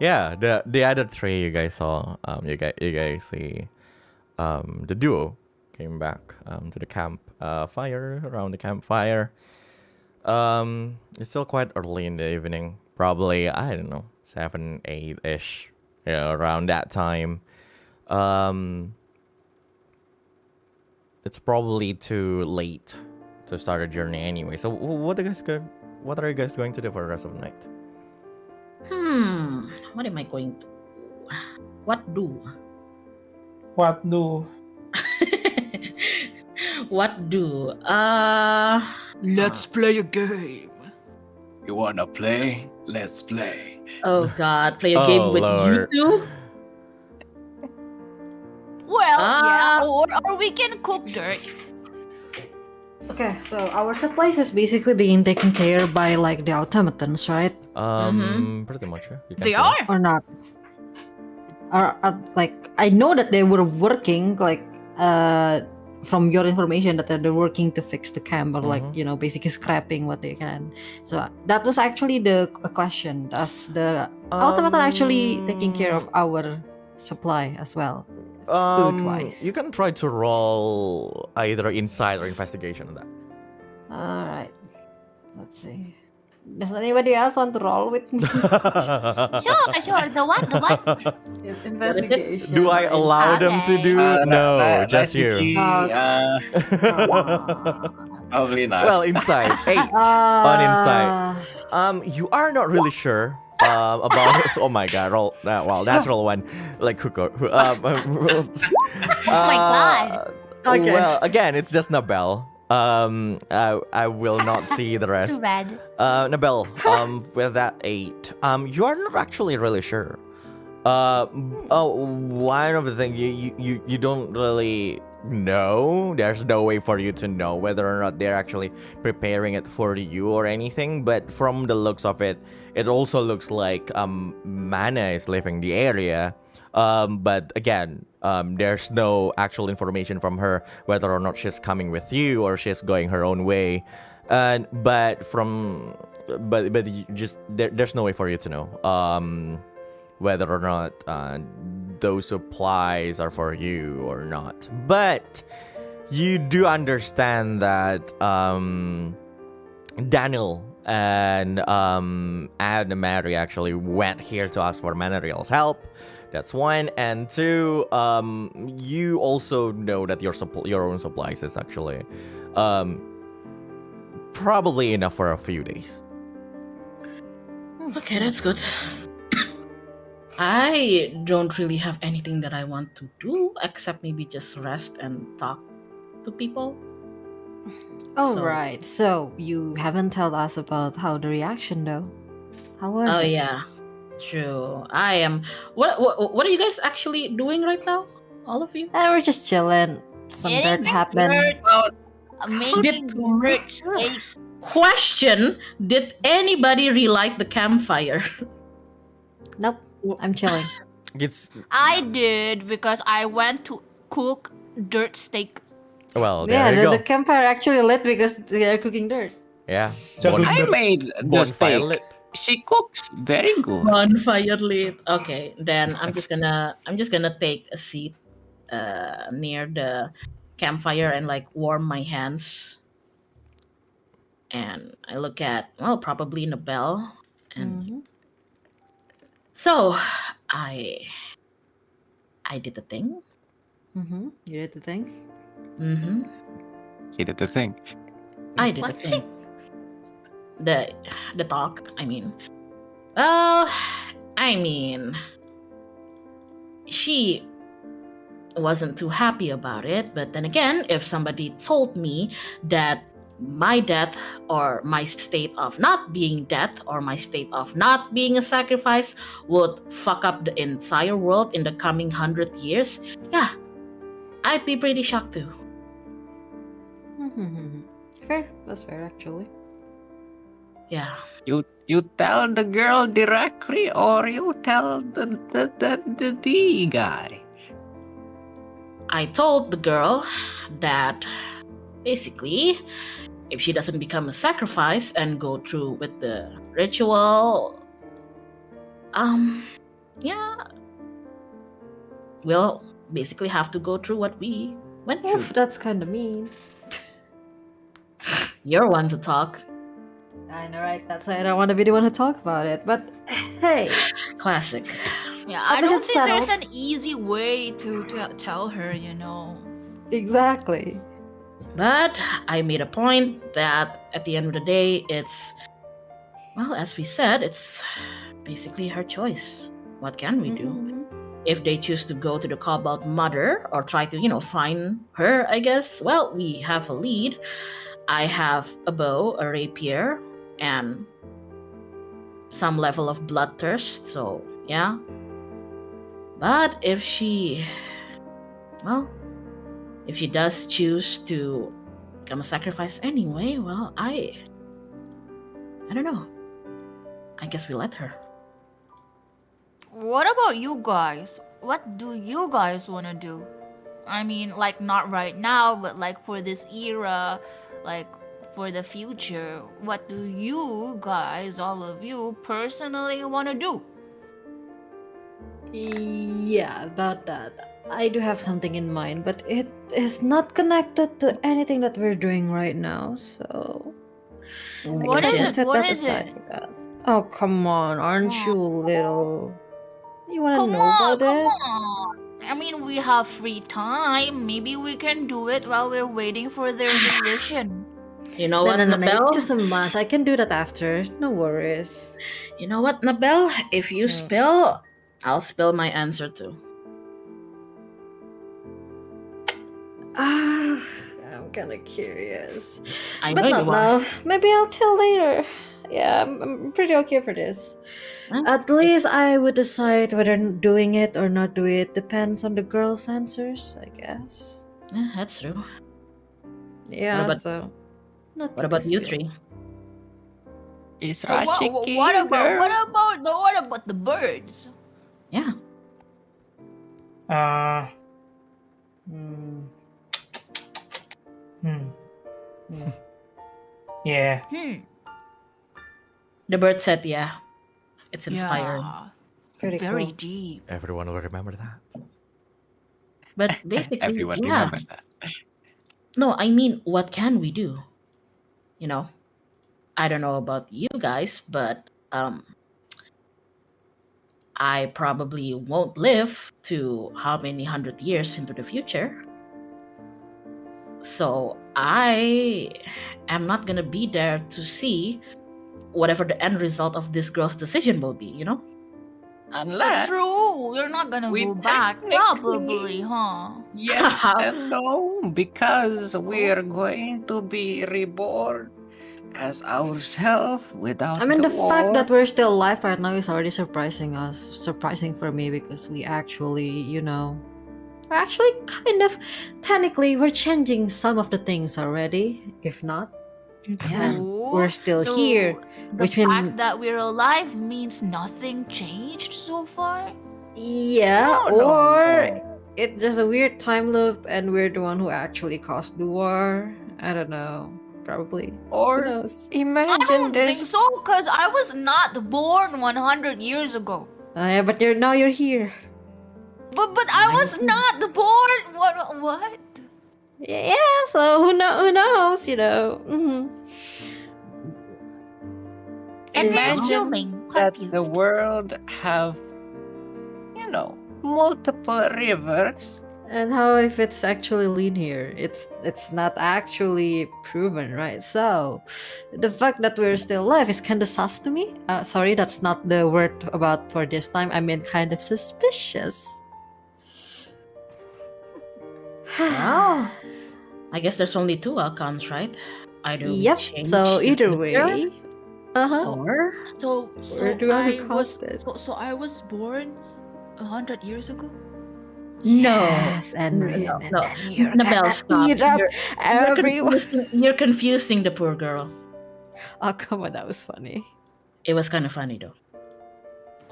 Yeah, the other three you guys saw. You guys see, the duo came back to the camp fire around the campfire. It's still quite early in the evening. Probably, I don't know, 7, 8-ish. Around that time. It's probably too late to start a journey anyway. So what are you guys going to do for the rest of the night? What am I going to... What do? What do? What do? Let's play a game. You wanna play? Let's play. Oh God, play a game with Lord. you two? Well, yeah, or we can cook dirt. Okay, so our supplies is basically being taken care by like the automatons, right? Pretty much. Yeah. You can They say are. Or not? Are like I know that they were working like from your information that they're working to fix the camp or like basically scrapping what they can. So that was actually the question. Does the automaton actually taking care of our supply as well, food wise? You can try to roll either insight or investigation on that. All right, let's see. Does anybody else want to roll with me? Sure. The what? Investigation. Do I allow them to do? No, just you. Probably not. Well, insight 8 on insight. You are not really sure about oh my god, roll wow, natural one, like Oh my god. Okay. Well, again, it's just Nabel. I will not see the Too rest. bad. Nabel, with that 8, you are not actually really sure. One of the things you don't really know. There's no way for you to know whether or not they're actually preparing it for you or anything. But from the looks of it, it also looks like Mana is leaving the area. But again, there's no actual information from her whether or not she's coming with you or she's going her own way. But you just there's no way for you to know whether or not those supplies are for you or not. But you do understand that Daniel and Mary actually went here to ask for Manariel's help. That's one. And two, you also know that your own supplies is actually probably enough for a few days. Okay, that's good. I don't really have anything that I want to do except maybe just rest and talk to people. Oh, So- right. So you haven't told us about how the reaction though. How was Oh it? yeah, true. I am. What are you guys actually doing right now? All of you? We're just chilling. Some Getting dirt happened. Making dirt steak. Question: did anybody relight the campfire? Nope. I'm chilling. It's I did because I went to cook dirt steak. well, there Yeah, you go. the campfire actually lit because they are cooking dirt. Yeah, Jagung I dirt. made the bonfire steak. lit. She cooks very good. Bonfire lit. Okay, then I'm just gonna take a seat near the campfire and like warm my hands. And I look at probably Nabel. And Mhm. so I did the thing. You did the thing. Mm-hmm. She did the thing. I did What the thing. The talk, I mean. Well, I mean, she wasn't too happy about it, but then again, if somebody told me that my death or my state of not being death or my state of not being a sacrifice would fuck up the entire world in the coming 100 years, yeah, I'd be pretty shocked too. Fair. That's fair, actually. Yeah. You tell the girl directly, or you tell the D guy. I told the girl that basically, if she doesn't become a sacrifice and go through with the ritual, yeah, we'll basically have to go through what we went through. Oof, that's kind of mean. You're one to talk. I know, right? That's why I don't want to be the one to talk about it. But hey, Classic. Yeah, At I least don't it's think there's settled. an easy way to tell her, you know. exactly. But I made a point that at the end of the day, it's, well, as we said, it's basically her choice. What can we do? Mhm. If they choose to go to the Cobalt Mother or try to, find her, I guess, well, we have a lead. I have a bow, a rapier, and some level of bloodthirst, so yeah. But if she does choose to become a sacrifice anyway, well, I don't know. I guess we let her. What about you guys? What do you guys want to do? I mean, like, not right now, but like for this era, like for the future. What do you guys, all of you, personally want to do? Yeah, about that. I do have something in mind, but it is not connected to anything that we're doing right now, so. What I is can it? set What that is aside it? for that. Oh, come on, aren't you little? You wanna Come know on, about come it? on. I mean, we have free time. Maybe we can do it while we're waiting for their decision. You know No, what, no, no, no. Nabel? It's just a month. I can do that after. No worries. You know what, Nabel? If you spill, I'll spill my answer too. I'm kind of curious. I But know not you are. now. Maybe I'll tell later. Yeah, I'm pretty okay for this. Huh? At least I would decide whether doing it or not doing it depends on the girl's answers, I guess. Yeah, that's true. Yeah, about- so. Not What about you three? Is What, Rashiki what about there? what about the birds? Yeah. Hmm. Yeah. The bird said, yeah. It's inspiring. Yeah. Pretty Very cool. deep. Everyone will remember that. But basically, Everyone yeah. remembers that. No, I mean, what can we do? You know, I don't know about you guys, but I probably won't live to how many 100 years into the future. So I am not gonna be there to see whatever the end result of this girl's decision will be, you know? Unless True. You're not gonna we go back, technically- probably, huh? yes and no, because we're going to be reborn as ourselves without I mean, the war. fact that we're still alive right now is already surprising for me because we actually, technically, we're changing some of the things already. If not, True. we're still So, here, The which fact means that we're alive means nothing changed so far. yeah, No, or no. it's just a weird time loop, and we're the one who actually caused the war. I don't know. Probably. Who Or knows? I imagine don't think this. so, cause I was not born 100 years ago. Yeah, but you're here. But I was not born. What? Yeah. So who knows? Mhm. Imagine Assuming, that confused. the world have, multiple rivers. And how if it's actually linear? It's not actually proven, right? So, the fact that we're still alive is kind of sus to me. Sorry, that's not the word about for this time. I mean, kind of suspicious. Well, I guess there's only two outcomes, right? Either we Yep. change So the either future, way, or So Where do I cause it? so I was born 100 years ago. yes, and No, then no. you're Nabel, gonna stop. eat up You're everyone. you're confusing the poor girl. Oh, come on, that was funny. It was kind of funny though.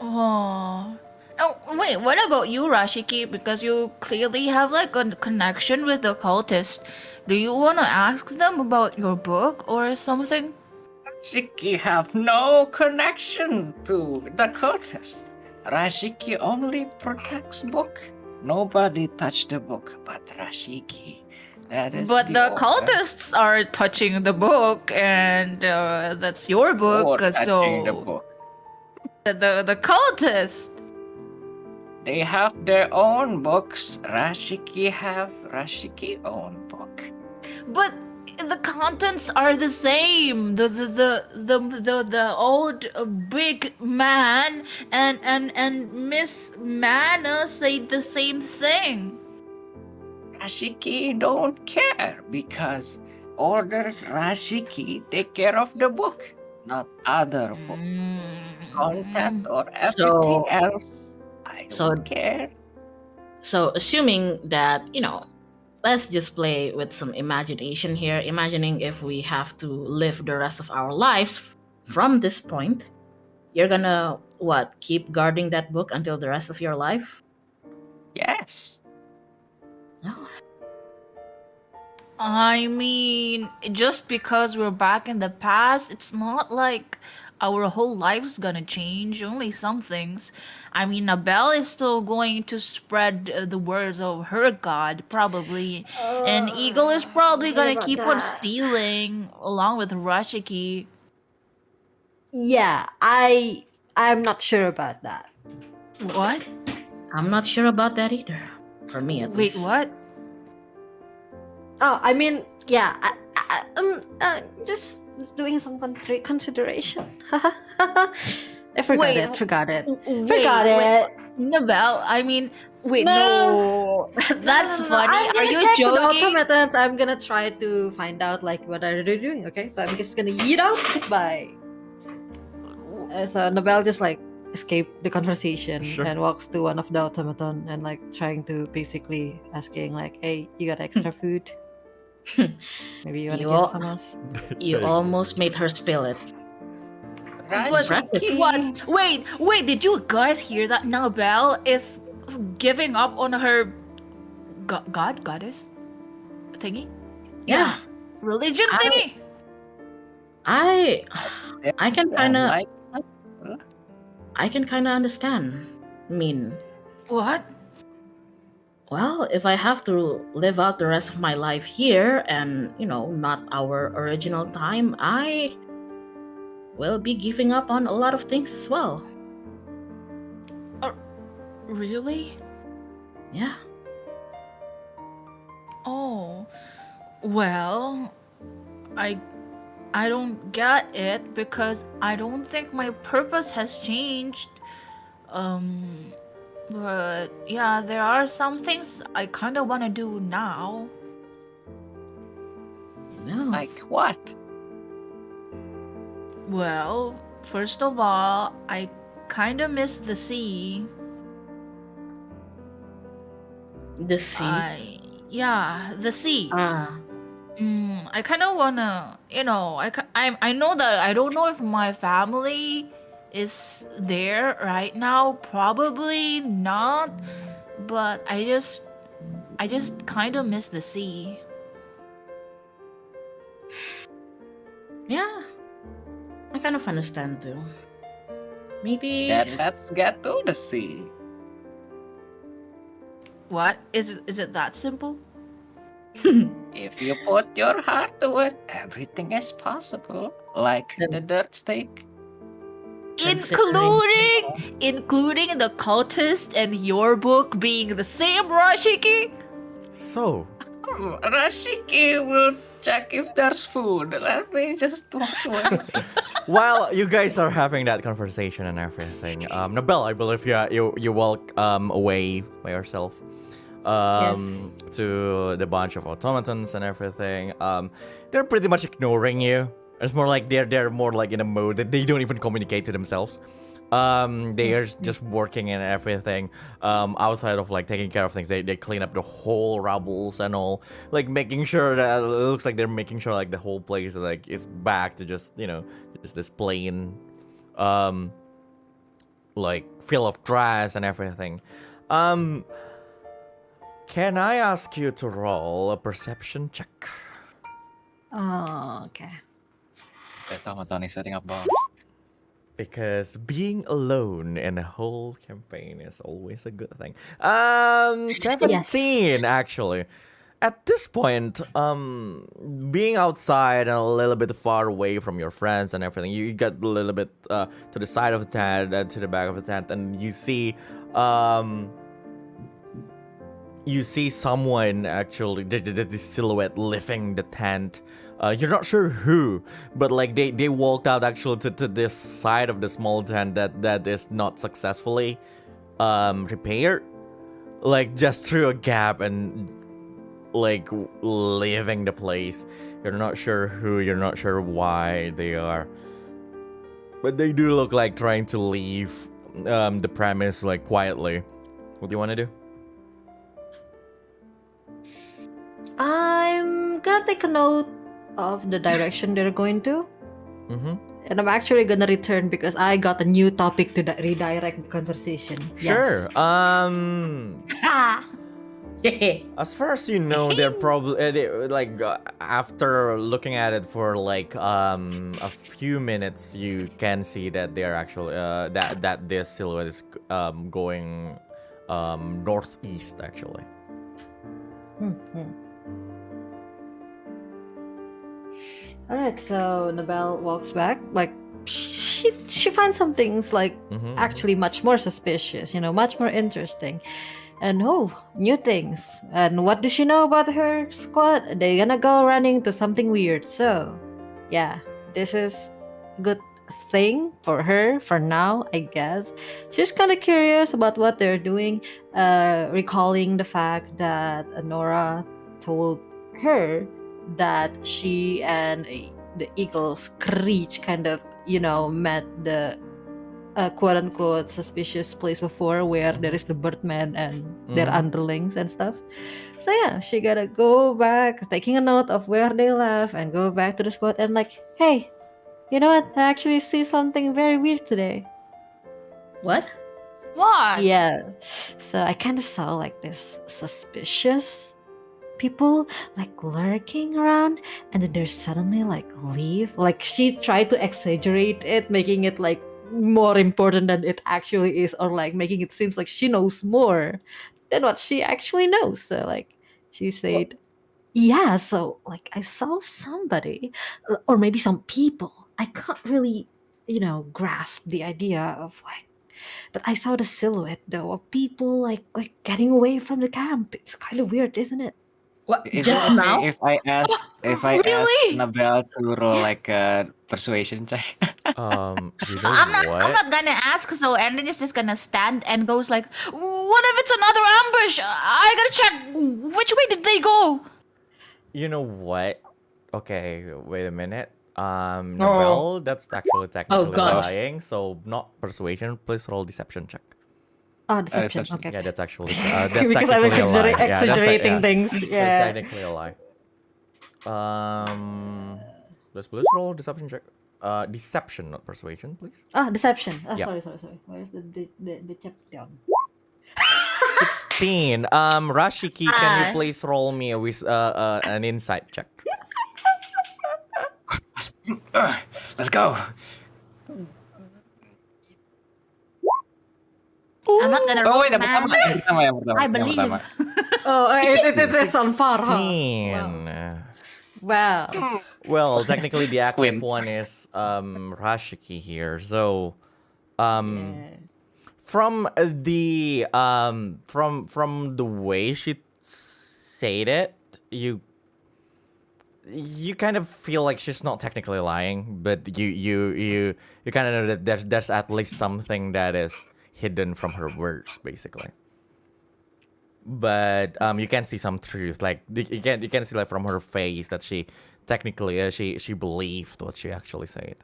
Oh. Oh wait, what about you, Rashiki? Because you clearly have like a connection with the cultist. Do you want to ask them about your book or something? Rashiki have no connection to the cultist. Rashiki only protects book. Nobody touched the book but Rashiki. That is But the order. cultists are touching the book, and that's your book. Or touching the So book. the cultist. They have their own books. Rashiki have Rashiki own book. But the contents are the same. The old big man and Miss Mana say the same thing. Rashiki don't care because orders Rashiki take care of the book, not other book. Content or everything So- else. I so- don't care. So, assuming that, let's just play with some imagination here. Imagining if we have to live the rest of our lives from this point, you're gonna, keep guarding that book until the rest of your life? Yes. No. I mean, just because we're back in the past, it's not like our whole life's gonna change. Only some things. I mean, Nabel is still going to spread the words of her god, probably. And Eagle is probably Sorry gonna about keep on that. stealing along with Rashiki. Yeah, I'm not sure about that. What? I'm not sure about that either. For me, at Wait, least. what? Oh, I mean, yeah, just doing some consideration. I forgot Wait, it. Forgot it. wait, Forgot wait. it. Nabel, I mean, wait, No. no. That's No. funny. I'm Are gonna you check the joking? automatons. I'm gonna try to find out like what are they doing. Okay, so I'm just gonna yeet out goodbye. So Nabel just like escaped the conversation Sure. and walks to one of the automaton and like trying to basically asking like, "Hey, you got extra food? Maybe you wanna You give all- some us?" You almost made her spill it. But Rashiki. what? Wait, did you guys hear that Nabel is giving up on her goddess thingy? Yeah. Religion I- thingy? I can kind of Like, understand. I mean, What? well, if I have to live out the rest of my life here and, not our original time, I will be giving up on a lot of things as well. Really? Yeah. Oh. Well, I don't get it because I don't think my purpose has changed. But yeah, there are some things I kind of want to do now. No. like what? Well, first of all, I kind of miss the sea. The sea. Yeah, the sea. Ah. I kind of wanna, I know that I don't know if my family is there right now. Probably not, but I just kind of miss the sea. Yeah. I kind of understand too. Maybe. Then let's get to the sea. What is it that simple? If you put your heart to it, everything is possible. Like the dirt steak. Including the cultist and your book being the same, Rashiki? So, Rashiki will check if there's food. Let me just walk away. while you guys are having that conversation and everything, Nabel, I believe you walk away by yourself. Yes. To the bunch of automatons and everything. They're pretty much ignoring you. It's more like they're more like in a mode that they don't even communicate to themselves. They are just working and everything. Outside of like taking care of things, they clean up the whole rubbles and all, like making sure that it looks like they're making sure like the whole place like is back to just just this plain, like fill of grass and everything. Can I ask you to roll a perception check? Oh, okay. The automaton is setting up bombs. Because being alone in a whole campaign is always a good thing. 17 actually. At this point, being outside and a little bit far away from your friends and everything, you get a little bit to the side of the tent, to the back of the tent, and you see someone actually, the silhouette lifting the tent. You're not sure who, but like they walked out actually to this side of the small tent that is not successfully repaired, like just through a gap and like leaving the place. You're not sure who, you're not sure why they are, but they do look like trying to leave the premise like quietly. What do you want to do? I'm gonna take a note of the direction they're going to. Mm-hmm. And I'm actually gonna return because I got a new topic to redirect the conversation. Sure. Yes. As far as you know, they're probably after looking at it for like a few minutes, you can see that they're actually that this silhouette is going northeast actually. Alright, so Nabel walks back. Like she finds some things like actually much more suspicious, much more interesting. And new things. And what does she know about her squad? They're gonna go running to something weird. So, yeah, this is a good thing for her for now, I guess. She's kind of curious about what they're doing, recalling the fact that Nora told her that she and the eagle Screech kind of, met the quote unquote suspicious place before where there is the birdman and their underlings and stuff. So yeah, she gotta go back, taking a note of where they left and go back to the spot and like, hey, you know what? I actually see something very weird today. What? What? Yeah. So I kind of saw like this suspicious people like lurking around and then they suddenly like leave. Like she tried to exaggerate it, making it like more important than it actually is, or like making it seems like she knows more than what she actually knows. So like she said, yeah, so like I saw somebody or maybe some people. I can't really, grasp the idea of like, but I saw the silhouette though of people like getting away from the camp. It's kind of weird, isn't it? What? Is Just it now? okay if I ask Really? Nabel to roll like a persuasion check? You know I'm what? not gonna ask. So Aaron is just gonna stand and goes like, "What if it's another ambush? I gotta check. Which way did they go?" You know what? Okay, wait a minute. Nobel, that's actually technically God. lying, so not persuasion. Please roll deception check. Oh, deception. deception. Okay. Yeah, okay. that's actually that's Because I was technically a lie. Yeah, that's exaggerating things. That's Yeah. technically a lie. Let's roll deception check. Deception, not persuasion, please. Deception. Oh, Yeah. sorry. Where's the chapter? 16. Rashiki, can you please roll me with an insight check? Let's go. I'm not gonna Oh roll, wait, yang man. pertama. I Yang believe. pertama. Oh, it's on par, huh? 16. Wow. Well, technically the active Squints. one is Rashiki here. So Yeah. from the way she said it, you kind of feel like she's not technically lying, but you kind of know that there's at least something that is hidden from her words, basically. But you can see some truth, like you can see like from her face that she technically she believed what she actually said.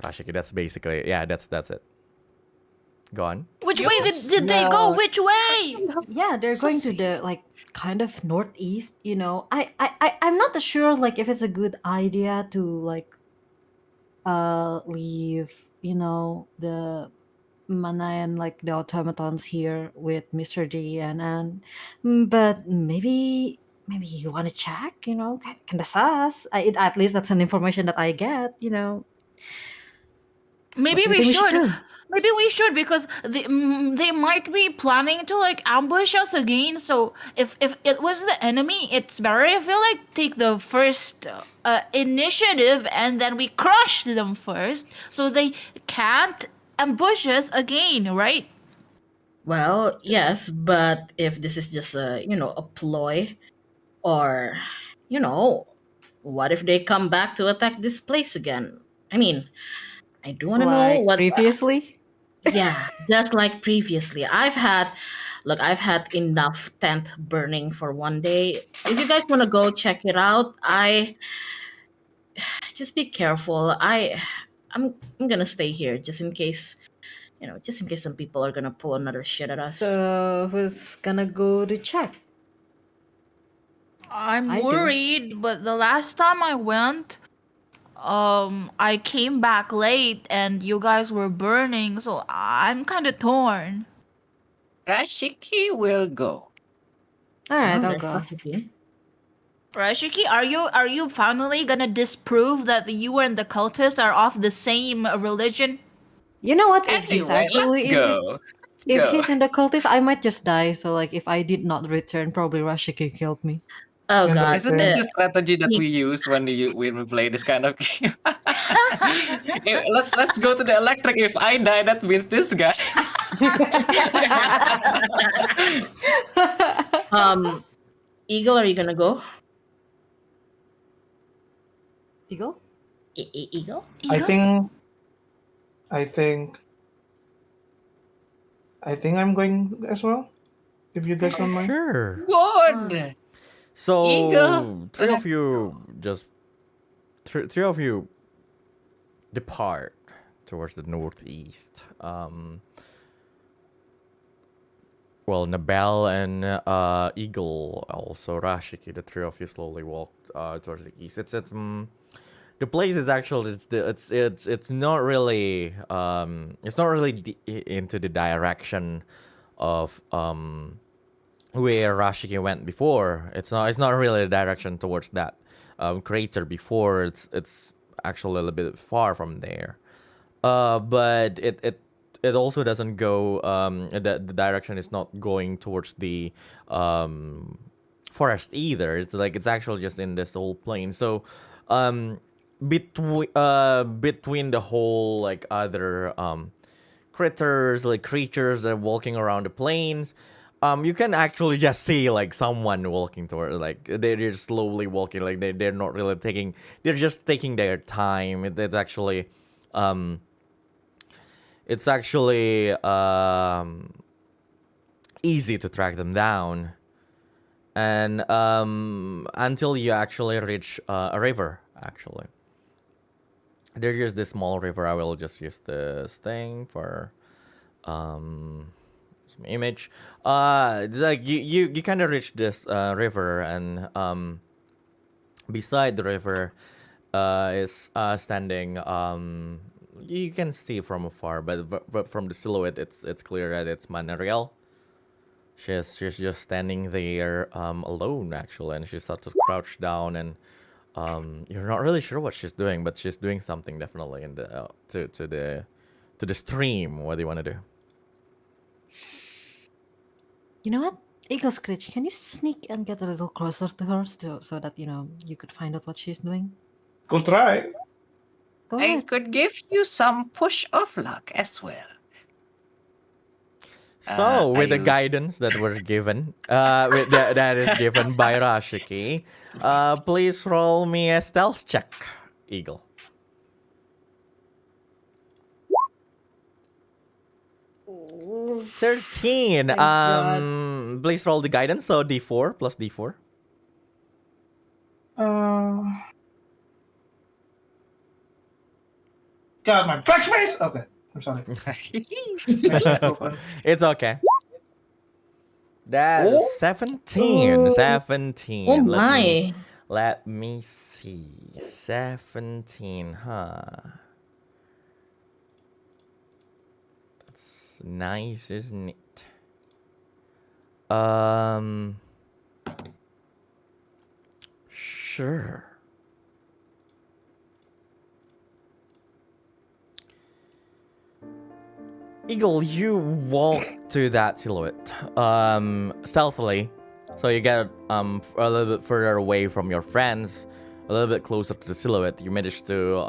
Rashiki, that's basically that's it. Go on. Which way did they go? Which way? Yeah, they're going to the like kind of northeast. I'm not sure like if it's a good idea to like leave the Mana and like the automatons here with Mr. D and Anne. But maybe you want to check, kind of sus. At least that's an information that I get. Maybe What do we you think should. do? Maybe we should because they might be planning to like ambush us again. So if it was the enemy, it's better if we like take the first initiative and then we crush them first, so they can't ambush us again, right? Well, yes, but if this is just a ploy, or what if they come back to attack this place again? I mean, I do want to know Like what. previously? Yeah, just like previously. I've had enough tent burning for one day. If you guys want to go check it out, just be careful. I'm gonna stay here just in case, some people are gonna pull another shit at us. So who's gonna go to check? I'm I do. worried, but the last time I went, I came back late and you guys were burning, so I'm kind of torn. Rashiki will go. All right, I'll Okay, go. okay. Rashiki, are you finally gonna disprove that you and the cultist are of the same religion? You know what? If he's Anyway, actually let's go. if he's in the cultist, I might just die. So like, if I did not return, probably Rashiki killed me. Oh And god. Isn't this uh, the strategy that we use when we play this kind of game? Let's go to the electric. If I die, that means this guy. Eagle, are you gonna go? Eagle? Eagle? I think I think I'm going as well. If you guys don't mind. Sure. Good. So Eagle. three of you just three of you depart towards the northeast. Well, Nabel and Eagle, also Rashiki, the three of you slowly walk towards the east. The place is actually it's not really into the direction of where Rashiki went before. It's not really the direction towards that crater before. It's actually a little bit far from there. But it also doesn't go. The direction is not going towards the forest either. It's actually just in this whole plain. So between the whole like other critters, like creatures that are walking around the plains, you can actually just see like someone walking toward, like they're just slowly walking, like they're not really taking, they're just taking their time. It's actually easy to track them down, and until you actually reach a river. Actually, there's just this small river. I will just use this thing for some image. Like you kind of reach this river, and beside the river is standing. You can see from afar, but from the silhouette, it's clear that it's Manariel. She's just standing there alone, actually, and she starts to crouch down, and you're not really sure what she's doing, but she's doing something definitely in the to the stream. What do you want to do? You know what? Eagle Screech, can you sneak and get a little closer to her so that you could find out what she's doing? We'll try. Go I ahead. could give you some push of luck as well. So, with the I use- guidance that we're given, that is given by Rashiki, please roll me a stealth check, Eagle. Ooh. 13. Thank God. Please roll the guidance. So D4 plus D4. God, my backspace. Okay, I'm sorry. It's okay. That's Oh. 17. Oh. 17. Oh my. Let me see. 17, huh? That's nice, isn't it? Sure. Eagle, you walk to that silhouette stealthily, so you get a little bit further away from your friends, a little bit closer to the silhouette. You manage to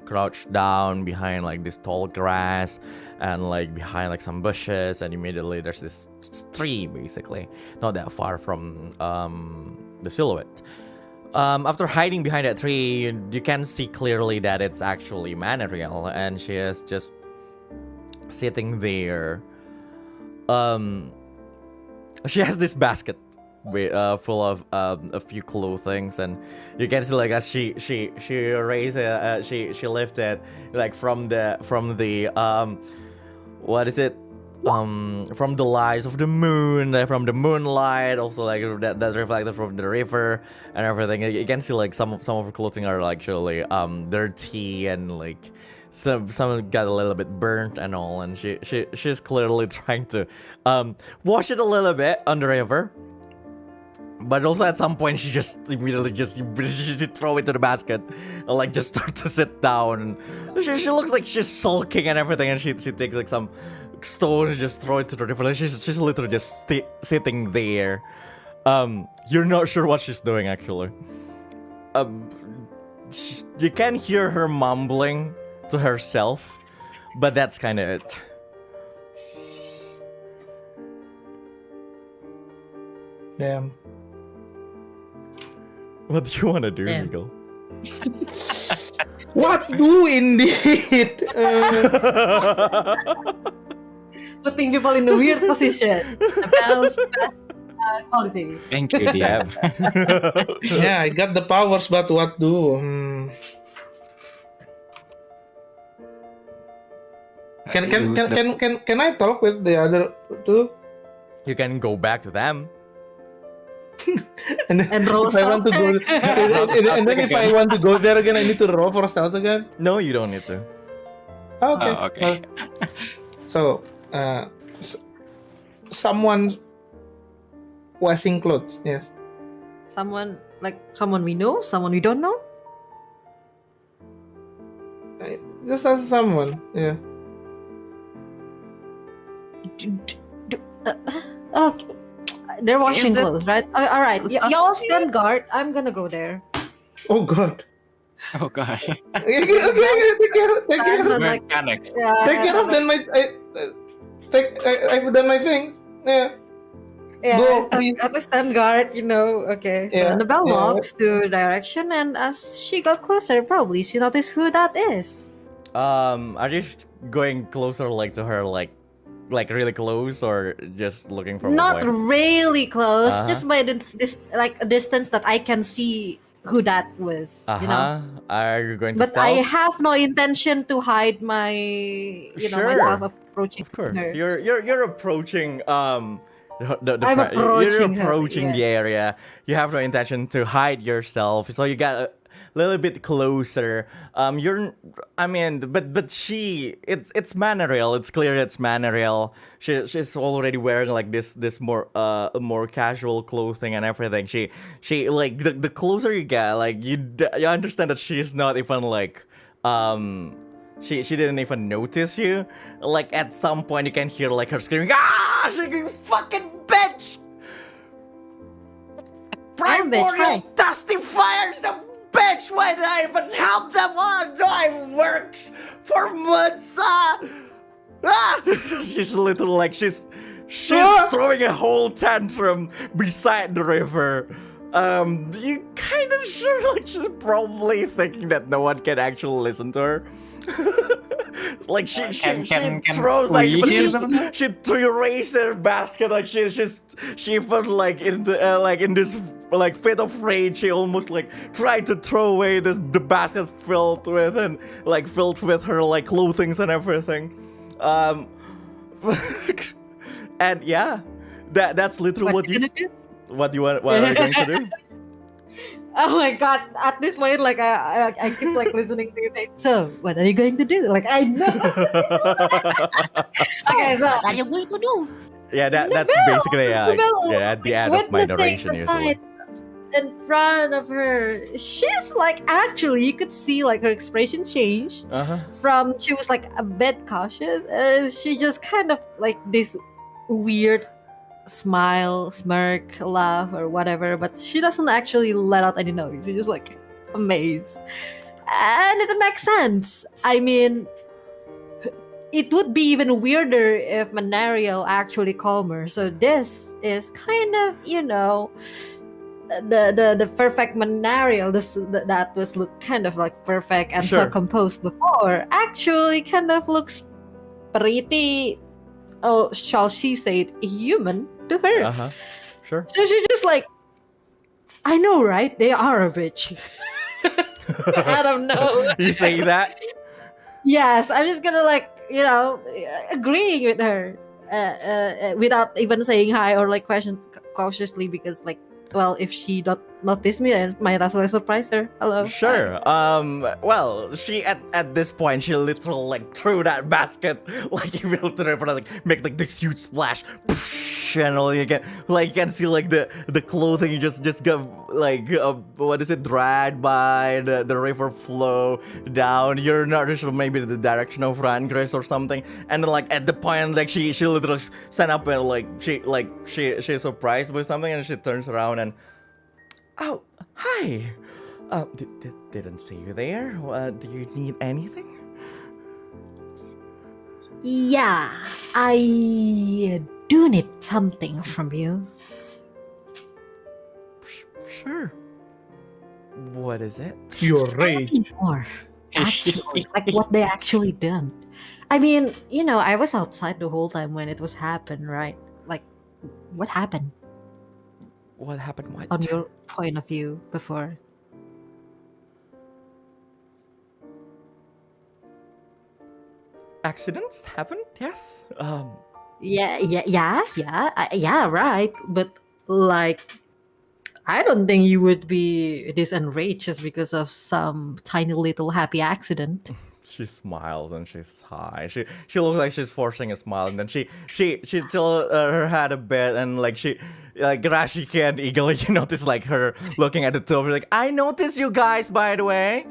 crouch down behind like this tall grass and like behind like some bushes, and immediately there's this tree basically not that far from the silhouette. After hiding behind that tree, you can see clearly that it's actually Manariel, and she is just sitting there. She has this basket with full of a few clothings, and you can see like as she raised it, she lifted like from the what is it, from the lights of the moon, from the moonlight, also like that reflected from the river and everything. You can see like some of her clothing are actually dirty, and like some got a little bit burnt and all, and she's clearly trying to wash it a little bit on the river. But also at some point she just immediately she throw it to the basket and like just start to sit down. And she looks like she's sulking and everything, and she takes like some stone and just throw it to the river. Like she's literally just sitting there. You're not sure what she's doing actually. You can hear her mumbling to herself, but that's kind of it. Damn. What do you want to do, Damn. Eagle? What do indeed? Putting people in a weird position. The best quality. Thank you, dear. Yeah, I got the powers, but what do? Can I talk with the other two? You can go back to them. And roll if I want to go, and then if I want to go there again, I need to roll for stealth again. No, you don't need to. Oh, okay. Oh, okay. So, someone washing clothes. Yes. Someone we know, someone we don't know. Just as someone. Yeah. Okay. They're washing Is it- clothes, right? All right. Y'all stand guard. I'm gonna go there. Oh God. Oh god. Okay. Take care. Stands on, like, Mechanics. yeah, Take care of them. I've done my things. Yeah. Yeah, Go, I please. stand guard, Okay. So Yeah, Annabelle yeah. walks to direction, and as she got closer, probably she noticed who that is. Are you going closer, like to her, like really close, or just looking from Not away? really close, Uh-huh. just by this like a distance that I can see who that was. Are you going to But I stealth? have no intention to hide my, Sure. myself approaching Of course, her. you're approaching I'm you're approaching her, approaching the yeah. area. You have no intention to hide yourself, so you got a little bit closer. But it's Manariel. It's clear it's Manariel. She's already wearing like this more casual clothing and everything. She like the closer you get, like you understand that she's not even like She didn't even notice you. Like at some point you can hear like her screaming, "Ah! You fucking bitch! I'm bitch, Primordial hi." dusty fires a bitch! Why did I even help them on? No, I works for months. She's literally like she's throwing a whole tantrum beside the river. You kind of sure like she's probably thinking that no one can actually listen to her. Like she throws like we hear them? she throws her basket like she even like in this like fit of rage she almost like tried to throw away the basket filled with her like clothing and everything. And yeah, that's literally what you are going to do. Oh my god! At this point, like I keep like listening to you say, "So, what are you going to do?" Like I know. Okay, so What are you going to do? Yeah, that's basically at the end of my narration usually. In front of her, she's like actually you could see like her expression change from she was like a bit cautious, and she just kind of like this weird smile, smirk, laugh, or whatever, but she doesn't actually let out any noise. She's just like amazed. And it makes sense. I mean, it would be even weirder if Manariel actually calmed her. So this is kind of, the perfect Manariel that was look kind of like perfect and so Sure. composed before actually kind of looks pretty, shall she say it, human to her. Sure. So she just like, I know, right? They are a bitch. I don't know. You say that? Yes, I'm just gonna like, agreeing with her without even saying hi or like questions cautiously because like, well, if she don't notice me, I might as well surprise her. Hello. Sure. Well, she at this point she literally like threw that basket like you will to river like make like this huge splash, and all you can see like the clothing just got like dragged by the river flow down. You're not sure maybe the direction of Rangress or something, and then like at the point like she literally stand up and like she's surprised by something and she turns around and. Oh, hi. Didn't see you there. Do you need anything? Yeah, I do need something from you. Sure. What is it? Your I rage. need more. actually, like what they actually done. I mean, I was outside the whole time when it was happened, right? Like, what happened What happened? What? on your point of view before? Accidents happened? Yes. Yeah, right. But like, I don't think you would be this enraged just because of some tiny little happy accident. She smiles and she sighs. She looks like she's forcing a smile, and then she tilts her head a bit, and like Rashiki and eagerly you notice like her looking at the two of her like, I noticed you guys, by the way.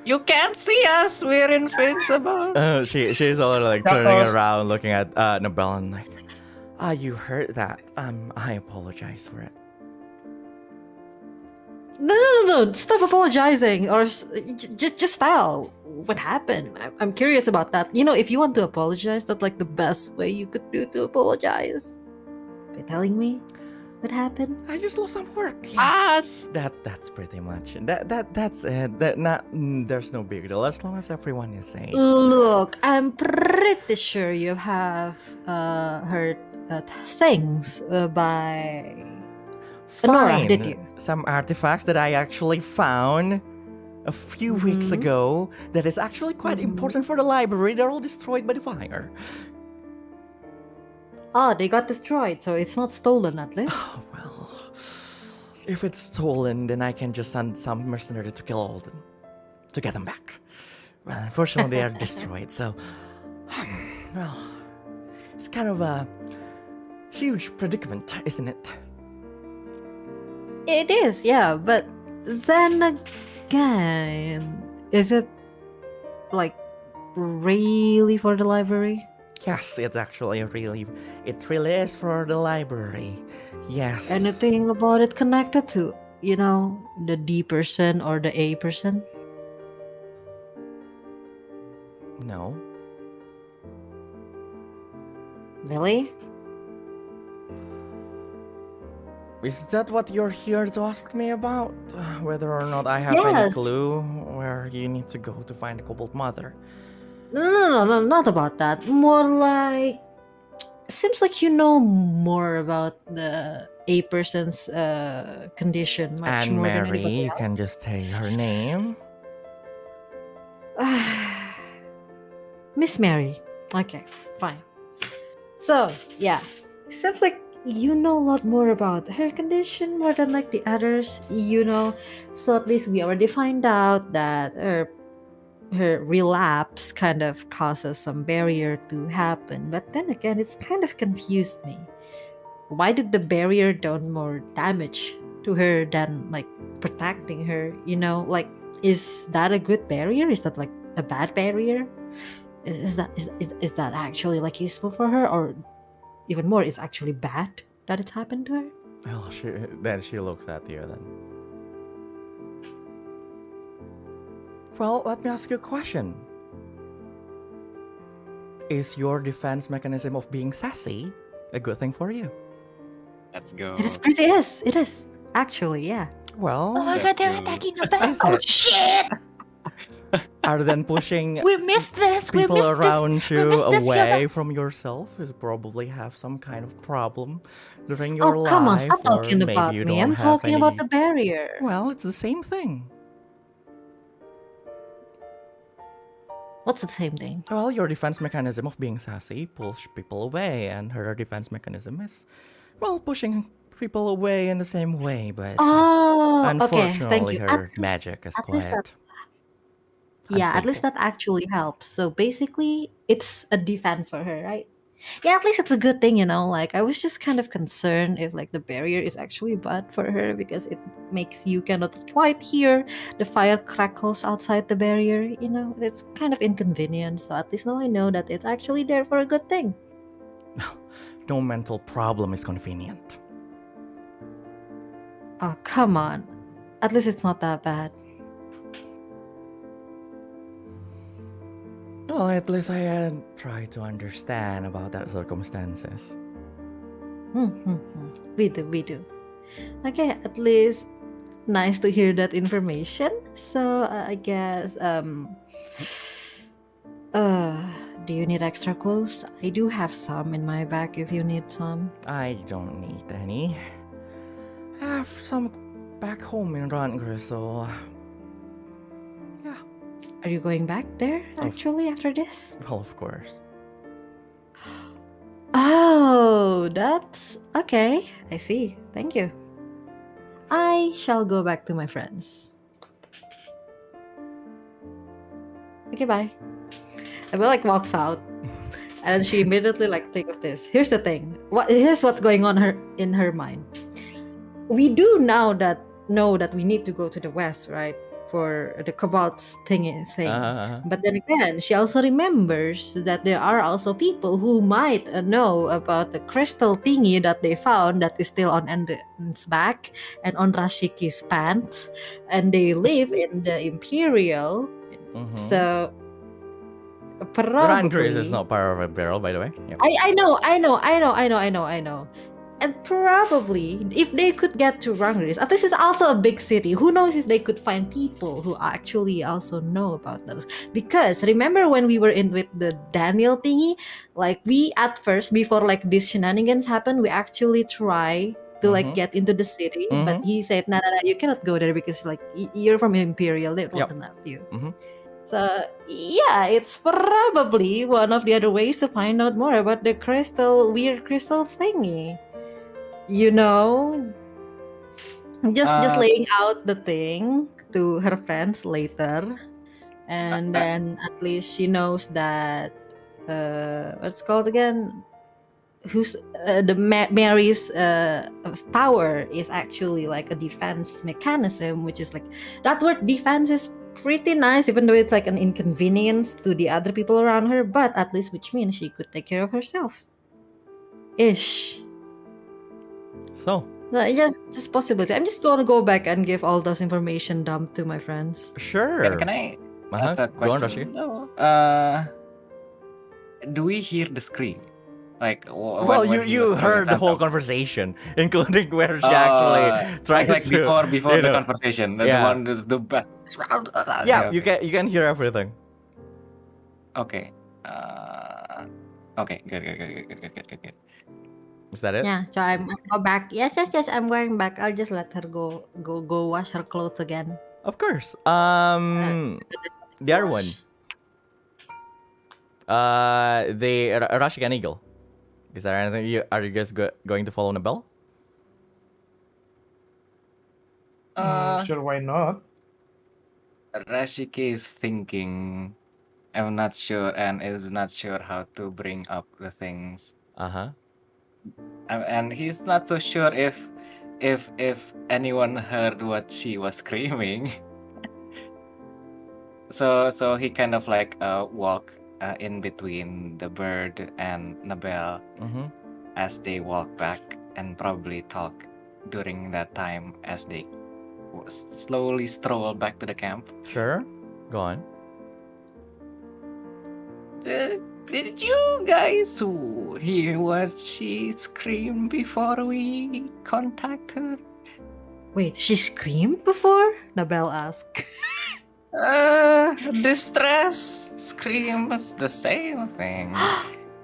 You can't see us. We're invincible. She's all like turning around, looking at Nabel and like, you heard that. I apologize for it. No. Stop apologizing, or just tell what happened. I'm curious about that. If you want to apologize, that's like the best way you could do to apologize. By telling me what happened. I just lost some work. Yeah. Us. That's pretty much. That's it. There's no big deal as long as everyone is safe. Look, I'm pretty sure you have heard things by Nora, Fine. did you? Some artifacts that I actually found a few weeks ago that is actually quite important for the library. They're all destroyed by the fire. Oh, they got destroyed, so it's not stolen at least. Oh, well, if it's stolen, then I can just send some mercenary to kill all of them, to get them back. Well, unfortunately, they are destroyed, so... Well, it's kind of a huge predicament, isn't it? It is, yeah, but then again, is it like really for the library? Yes, it's actually it really is for the library. Yes. Anything about it connected to, the D person or the A person? No. Really? Is that what you're here to ask me about? Whether or not I have any Yes. clue where you need to go to find the Cobalt Mother? No, not about that. More like, seems like you know more about the A person's condition much And more than Mary, anybody you can just say her name. else. Miss Mary. Okay, fine. So, yeah. Seems like you know a lot more about her condition more than like the others, So at least we already find out that her relapse kind of causes some barrier to happen. But then again, it's kind of confused me. Why did the barrier do more damage to her than like protecting her? Like, is that a good barrier? Is that like a bad barrier? Is that actually like useful for her, or even more, it's actually bad that it happened to her? Well, then she looks at you then. Well, let me ask you a question. Is your defense mechanism of being sassy a good thing for you? Let's go. It is actually, yeah. Well, Oh my god, Let's they're go. attacking the back. Is Oh it? shit! other than pushing We missed this. We people missed around this. We you missed this, away Hyuna. from yourself, you probably have some kind of problem during your Oh, life. come on, stop or talking maybe about you me. don't I'm have talking about any- the barrier. Well, it's the same thing. What's the same thing? Well, your defense mechanism of being sassy pulls people away, and her defense mechanism is, well, pushing people away in the same way, but Oh, okay. unfortunately Thank you. her magic is at least quite at least that actually helps. So basically, it's a defense for her, right? Yeah, at least it's a good thing, Like, I was just kind of concerned if, like, the barrier is actually bad for her because it makes you cannot quite hear the fire crackles outside the barrier, It's kind of inconvenient. So at least now I know that it's actually there for a good thing. no mental problem is convenient. Oh, come on. At least it's not that bad. Well, at least I had tried to understand about that circumstances. We do. Okay, at least Nice to hear that information. So I guess do you need extra clothes? I do have some in my bag if you need some. I don't need any. I have some back home in Rangre, so yeah. Are you going back there actually after this? Well, of course. Oh, that's okay. I see. Thank you. I shall go back to my friends. Okay, bye. Abel like walks out, and she immediately like think of this. Here's the thing. Here's what's going on in her mind. We do now know that we need to go to the west, right? For the Cobalt thing. But then again, she also remembers that there are also people who might know about the crystal thingy that they found that is still on Ender's back and on Rashiki's pants, and they live in the Imperial. So probably is not part of Imperial, by the way. Yep. I know. And probably, if they could get to Rangris, this is also a big city. Who knows if they could find people who actually also know about those? Because remember when we were in with the Daniel thingy, like we at first, before like these shenanigans happened, we actually try to like get into the city, but he said, "No, you cannot go there because like you're from Imperial, they won't let you." So yeah, it's probably one of the other ways to find out more about the weird crystal thingy. You know, just laying out the thing to her friends later, and then at least she knows that what's it called again? Who's Mary's power is actually like a defense mechanism, which is like that word defense is pretty nice, even though it's like an inconvenience to the other people around her. But at least, which means she could take care of herself, ish. So just possibility. I'm just gonna go back and give all those information dump to my friends. Sure. Can I ask a Go on, question? Rashi. Do we hear the scream? Like, well, you heard the whole conversation, including where she actually tried like to before the conversation, the one the best. Yeah, you can hear everything. Okay. Okay. Good. Is that it? Yeah, so I'm go back. Yes. I'm going back. I'll just let her go wash her clothes again. Of course. The other one. The Rashik and Eagle. Is there anything? Are you guys going to follow Nabel? Sure, why not? Rashiki is thinking. I'm not sure, and is not sure how to bring up the things. And he's not so sure if anyone heard what she was screaming. so he kind of like walk in between the bird and Nabel as they walk back, and probably talk during that time as they slowly stroll back to the camp. Sure. Go on. Did you guys hear what she screamed before we contact her? Wait, she screamed before? Nabel asked. Distress screams the same thing.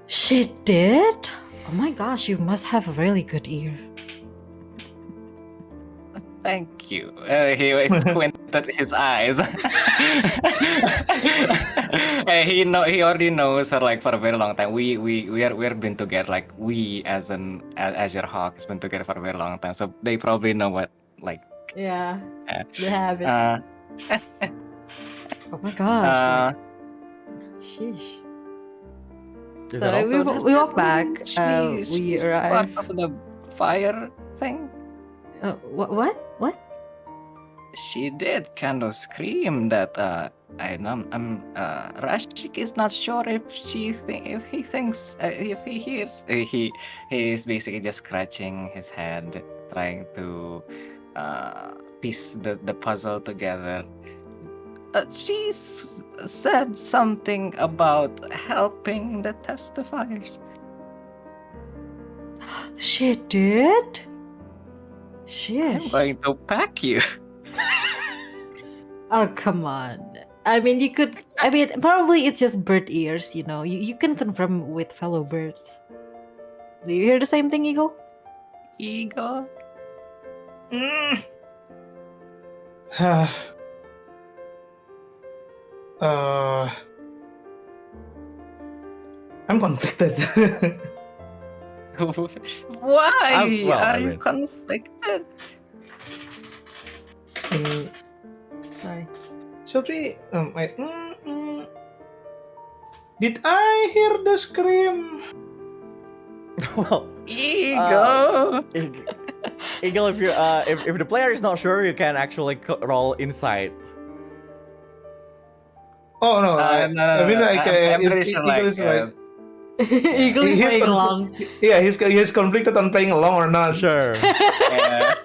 She did? Oh my gosh, you must have a really good ear. Thank you. He squinted his eyes. He already knows her like for a very long time. We're been together, like we as your Hawk has been together for a very long time. So they probably know what like. Yeah, they have it. Oh my gosh. Sheesh. So we walk back. We arrive. Part of the fire thing. What? She did kind of scream that Rashik is not sure if he hears. He is basically just scratching his head, trying to piece the puzzle together. She said something about helping the testifiers. She did? Shit. I'm going to pack you. Oh, come on. I mean, you could. I mean, probably it's just bird ears. You know, you can confirm with fellow birds. Do you hear the same thing, Eagle? Eagle. Mm. I'm conflicted. Why well, are I you mean- conflicted? Sorry. Should we? Wait. Did I hear the scream? Well, Eagle. Eagle, if the player is not sure, you can actually roll insight. Oh no! I mean, like, I'm pretty sure, Eagle like, is like, Eagle is He's playing conf- along. yeah, he's conflicted on playing along or not. Sure. yeah.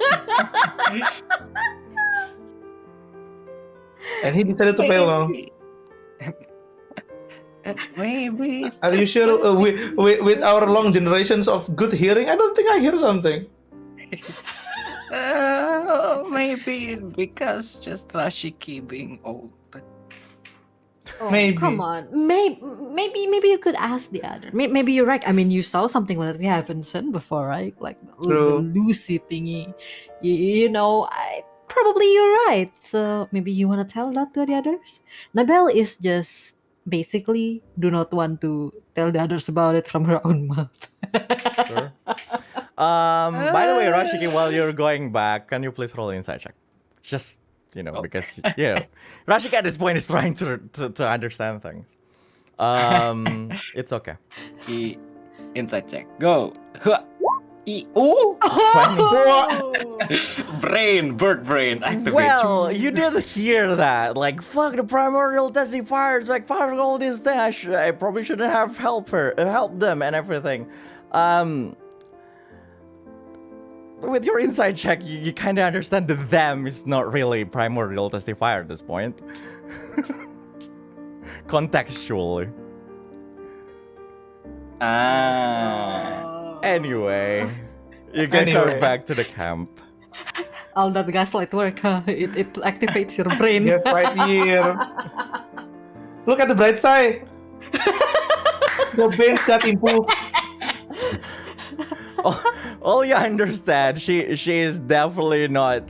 And he decided to play along. Maybe. it's Are you just sure like- with our long generations of good hearing? I don't think I hear something. Maybe because just Rashiki being old. Oh, Maybe. come on. Maybe you could ask the other. Maybe you're right. I mean, you saw something that we haven't seen before, right? Like the True. Lucy thingy. You know, probably you're right. So maybe you want to tell that to the others. Nabel is just basically do not want to tell the others about it from her own mouth. Sure. By the way, Rashiki, while you're going back, can you please roll an insight check? Just, because, Rashiki at this point is trying to understand things. It's okay. Inside check. Go. Ooh. Bird brain activate. Well, you did hear that. Like, fuck the primordial testifiers. Like, fuck all this thing. I probably shouldn't have helped them and everything. With your inside check, you kind of understand that them is not really primordial testifier at this point. Contextually. Anyway, you guys are back to the camp. All that gaslight work, huh? It activates your brain. Yes, right here. Look at the bright side. The brains got improved. All you understand, she is definitely not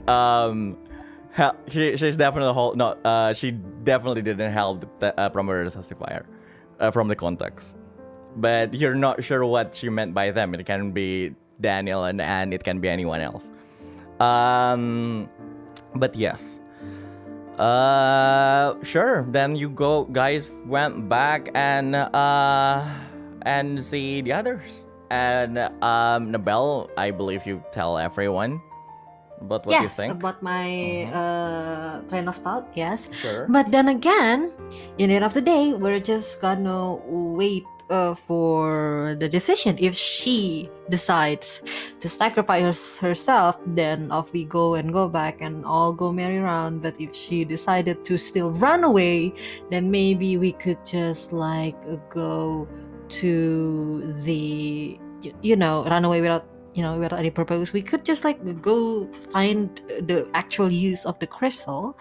she's definitely not she definitely didn't help the primordial testifier from the context. But you're not sure what she meant by them. It can be Daniel and it can be anyone else. But yes. Sure. Then you guys went back and see the others. And Nabel, I believe you tell everyone about what you think. Yes, about my train of thought, yes. Sure. But then again, in the end of the day, we're just gonna wait for the decision. If she decides to sacrifice herself, then off we go and go back and all go merry round. But if she decided to still run away, then maybe we could just like go to the run away without without any purpose. We could just like go find the actual use of the crystal,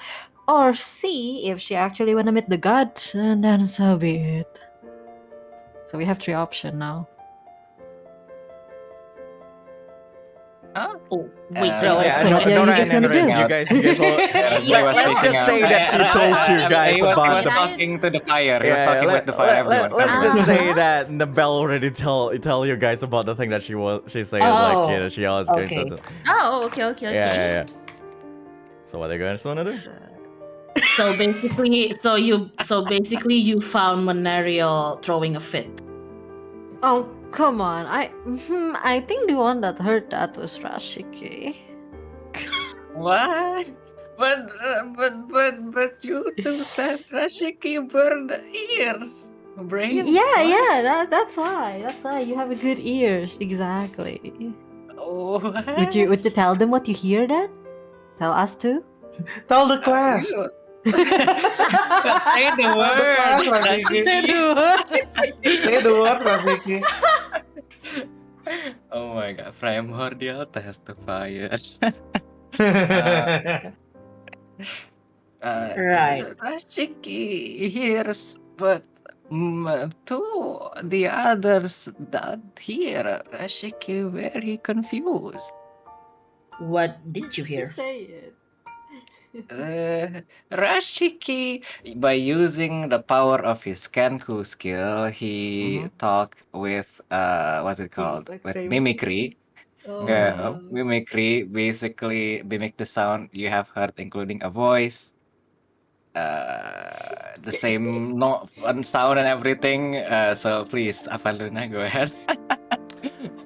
or see if she actually want to meet the god, and then so be it. So we have 3 options now. Oh, wait. So what are you guys gonna do? You guys all, let's just say that she told you guys He was about the. talking to the fire. He was talking with the fire. Let's just say that Nabel already tell you guys about the thing that she said like she was going to. Oh, okay. Yeah. So what are you guys want to do? So basically, you found Manariel throwing a fit. Oh, come on. I think the one that heard that was Rashiki. What? But you two said Rashiki burned ears. Brain. Yeah, that's why you have a good ears. Exactly. Oh. Would you tell them what you hear then? Tell us too? Tell the class. Say the word. Say the word, Rafiki. Oh my god, primordial testifiers. Right. Rashiki hears, but to the others that hear, Rashiki very confused. What did you hear? Say it. Rashiki, by using the power of his Kenku skill, he talked with what's it called? Exact With same. mimicry. Oh. Mimicry basically mimic the sound you have heard, including a voice, the same sound and everything. So please, Avanluna, go ahead.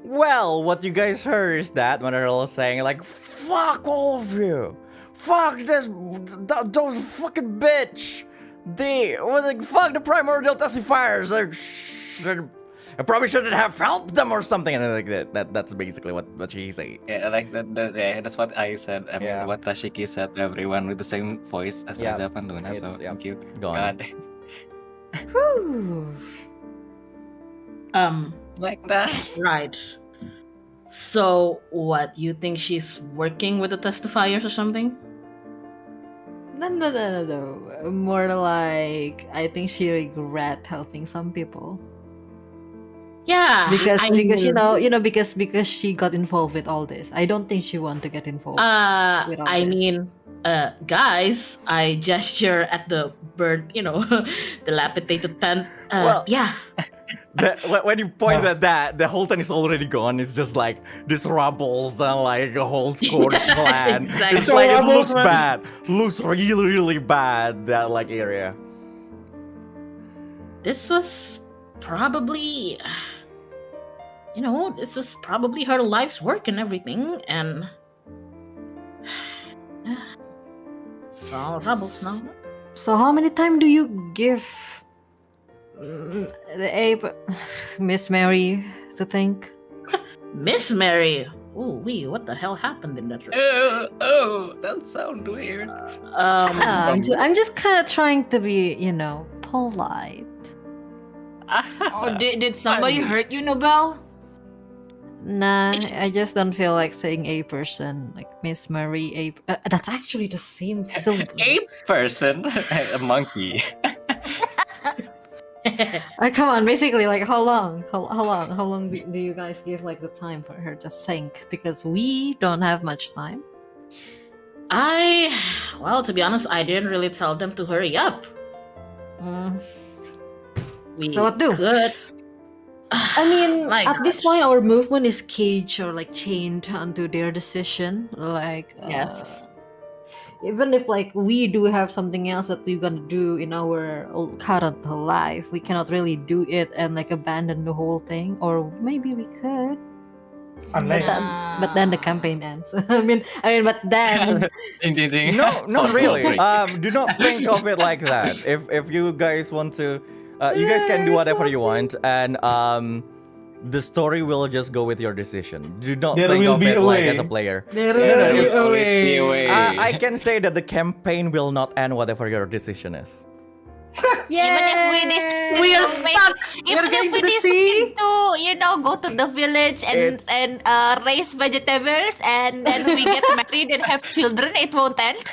Well, what you guys heard is that when they're all saying like, "Fuck all of you, fuck those fucking bitch, fuck the primordial testifiers. I probably shouldn't have helped them or something." And like that's basically what she said. Yeah, like that's what I said. I mean, Yeah. what Rashiki said to everyone with the same voice as Yeah. Avanluna. So It's- yeah. thank you. Go on. God, Whew. like that. Right. So, what, you think she's working with the testifiers or something? No. More like I think she regret helping some people Yeah. because I because you mean, know because she got involved with all this. I don't think she want to get involved. with all I this. mean, guys, I gesture at the burnt, dilapidated tent. Well- Yeah. When you point at that, the whole thing is already gone. It's just like this rubbles and like a whole scorched land. Exactly. It's like it Rubbles, looks man. bad, looks really bad. That like area. This was probably, this was probably her life's work and everything, and it's all rubbles now. So how many time do you give the ape Miss Mary to think? Miss Mary. Oh, what the hell happened in that room? That sounds weird. I'm just kind of trying to be, polite. Oh, did somebody hurt you, Nobel? Nah, I just don't feel like saying a person like Miss Marie. That's actually the same syllable. A person, a monkey. Come on, basically, like how long? How long do you guys give like the time for her to think? Because we don't have much time. Well, to be honest, I didn't really tell them to hurry up. Mm. We So what do? could. I mean, My at this point, our movement is caged or like chained onto their decision. Like, Yes. even if like we do have something else that we're gonna do in our current life, we cannot really do it and like abandon the whole thing. Or maybe we could, Unless but then the campaign ends. I mean, but then Ding, ding, ding. No, not really. Break. Do not think of it like that. If you guys want to, you guys can do whatever you want, and the story will just go with your decision. Do not There think will of be it a like way. as a player. there No, no, will no. be a Always be a way. way. I can say that the campaign will not end whatever your decision is. Even if we decide We are to make- stuck. even We're going if we to the decide sea. to, go to the village and raise vegetables, and then we get married and have children, it won't end.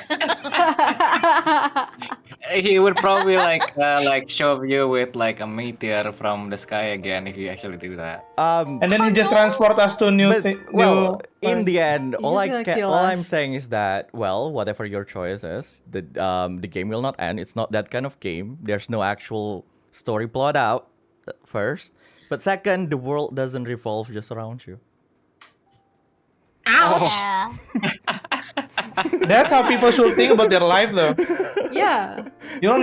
He would probably like shove you with like a meteor from the sky again if you actually do that. and then he just transport us to new But, thing. well, in the end, He's all just gonna kill all I'm us. saying is that, well, whatever your choice is, the game will not end. It's not that kind of game. There's no actual story plot out. First, but second, the world doesn't revolve just around you. Yeah. That's how people should think about their life, though. Yeah. You'll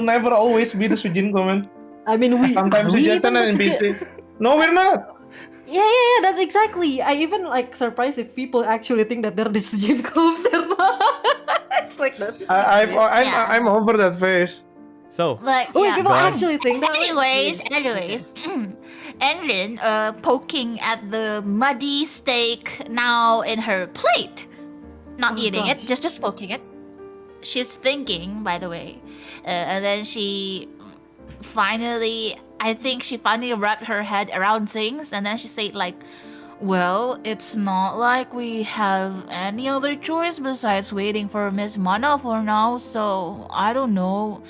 never always be the Sujinko, man. I mean, we Sometimes we you just even an NPC. No, we're not. Yeah, that's exactly. I even like surprised if people actually think that they're the Sujinko. They're not. It's like that's. I'm over that phase. So, But Oh, wait, yeah. people Go on. actually think that. Anyways, and then poking at the muddy steak now in her plate, not Oh, eating gosh. it, just poking it. She's thinking, by the way, and then I think she finally wrapped her head around things, and then she said like, Well, it's not like we have any other choice besides waiting for Miss Mana for now, so I don't know.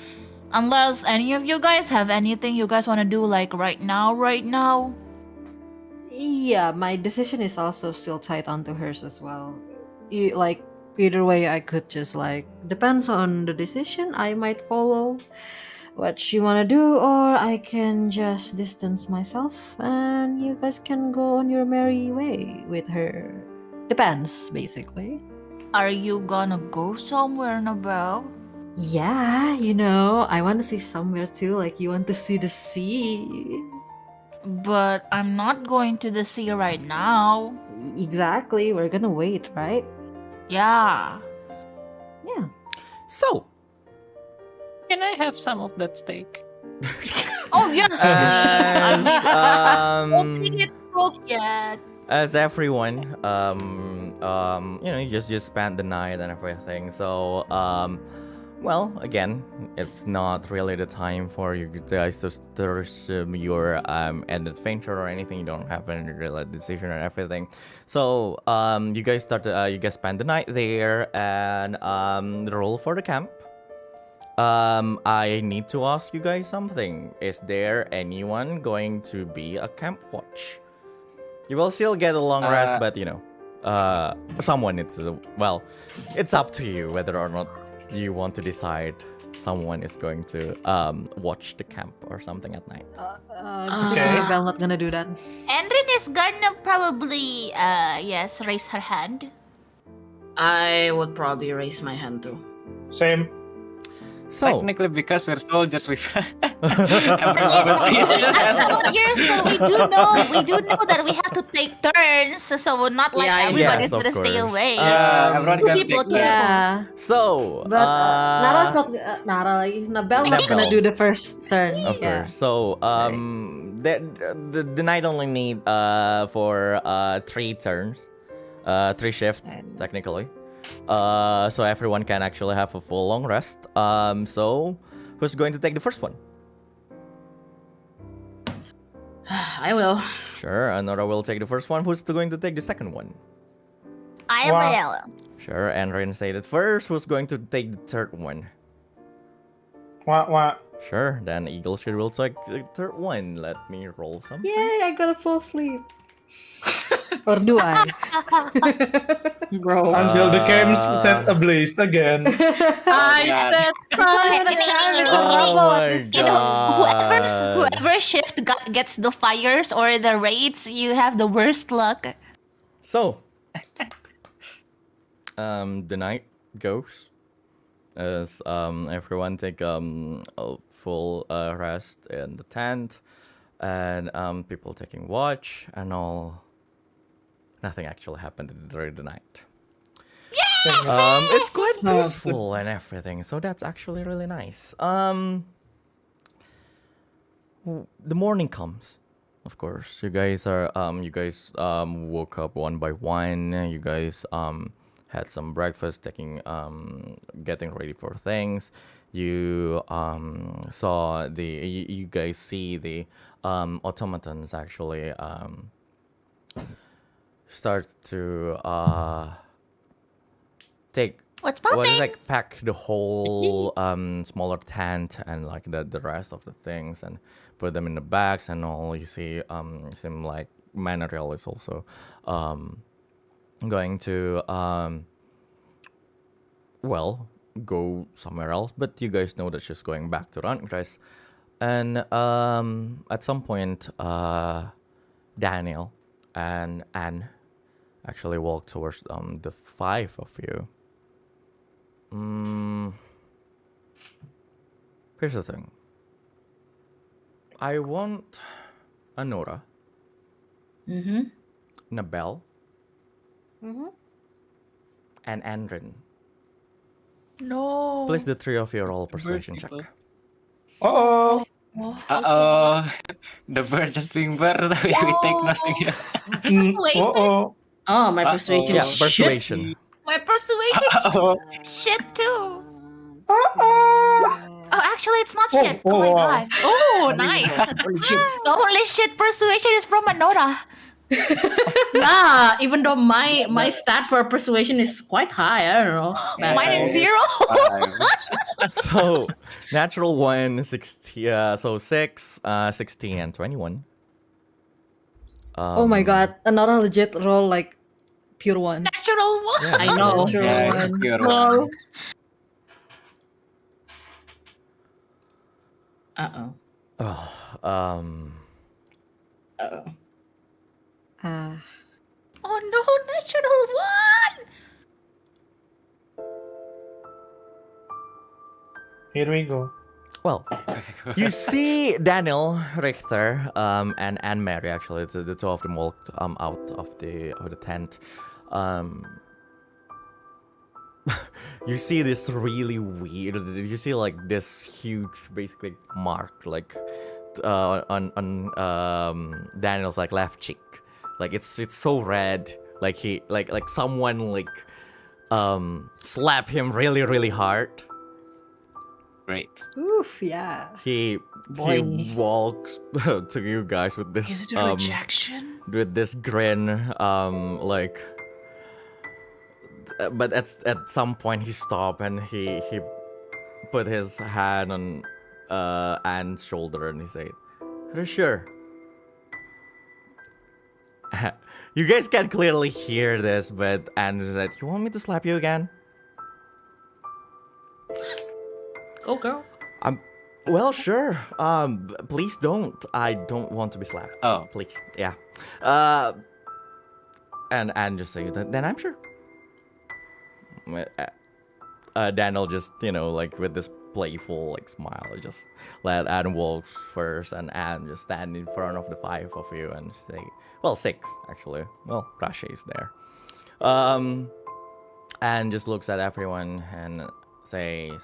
Unless any of you guys have anything you guys want to do like right now. Yeah, my decision is also still tied onto hers as well. Like either way, I could just like depends on the decision. I might follow what she wanna do, or I can just distance myself, and you guys can go on your merry way with her. Depends, basically. Are you gonna go somewhere, Nabel? Yeah, I want to see somewhere too. Like you want to see the sea. But I'm not going to the sea right now. Exactly. We're gonna wait, right? Yeah. Yeah. So, Can I have some of that steak? Oh yes, as, please. Don't think um, it's cooked yet. as everyone, you just spent the night and everything. So, well, again, it's not really the time for you guys to start your end adventure or anything. You don't have any real decision or everything. So, you guys spend the night there and roll for the camp. I need to ask you guys something. Is there anyone going to be a camp watch? You will still get a long rest, but someone needs to. Well, it's up to you whether or not you want to decide someone is going to watch the camp or something at night. Okay. Belle not gonna do that. Andrin is gonna probably raise her hand. I would probably raise my hand too. Same. So, Technically, because we're soldiers, we Soldiers, so we do know that we have to take turns. So not like Yeah, everybody's yes, of gonna stay course. away. everyone Two can people, take two turns. Yeah. so But Nara's not Nara. Nabel not gonna Nabel. do the first turn. Of Yeah. course. So, the night only need for 3 turns, 3 shifts technically. So everyone can actually have a full long rest. So who's going to take the first one? I will. Sure, Nora will take the first one. Who's going to take the second one? I Wow. will. Sure, Andrin said it first. Who's going to take the third one? Wah. Sure, then Eagle Shade will take the third one. Let me roll some. Yay! I got a full sleep. Or do I? Bro. Until the camps set ablaze again. I said Oh my You know, god. whoever shift gets the fires or the raids, you have the worst luck. So, the night goes as everyone take a full rest in the tent, and people taking watch and all. Nothing actually happened during the night. It's quite peaceful and everything, so that's actually really nice. The morning comes. Of course, you guys woke up one by one. You guys had some breakfast, getting ready for things. You you guys see the automatons actually start to take What's popping? pack the whole smaller tent and like the rest of the things and put them in the bags and all. You see seem like Manariel is also going to go somewhere else, but you guys know that she's going back to Rundgres. And at some point Daniel and Anne actually walk towards the 5 of you. Here's the thing. I want Anora, Nabel, and Andrin. No. Please, the 3 of you roll persuasion check. Uh-oh. The bird just being bird. We take nothing. Persuasion? Uh-oh. Oh, my persuasion. Yeah, is persuasion. My persuasion Uh-oh. shit too. Uh-oh. Oh, actually, it's not Oh, shit. oh, Oh my wow. god. Oh, nice. The only shit persuasion is from Anora. Yeah, even though my stat for persuasion is quite high, I don't know. Mine is 0. So natural 1, 60, so 6, 16, and 21. Oh my god, another legit roll like pure one. Natural 1. Yeah, I know. Natural Yeah, one. it's pure Well, one. uh-oh. Oh, Uh-oh. Oh no, natural 1. Here we go. well, you see Daniel, Richter, and Anne Mary. Actually, the two of them walked out of the tent. You see this really weird. You see like this huge, basically mark, like on Daniel's like left cheek. Like it's so red. Like he like someone like slap him really hard. Great. Oof, yeah. He Boing. walks to you guys with this Is it a rejection? with this grin, like. But at some point he stopped and he put his hand on Anne's shoulder and he said, "Are you sure?" You guys can clearly hear this, but Anne said, "You want me to slap you again?" Go, girl. Well, sure. Please don't. I don't want to be slapped. Oh. Please. Yeah. And Anne just said, "Then I'm sure." Daniel just, like with this playful like smile, just let Anne walk first, and Anne just stand in front of the 5 of you and say, well, 6 actually. Well, Rasha is there. Anne just looks at everyone and says,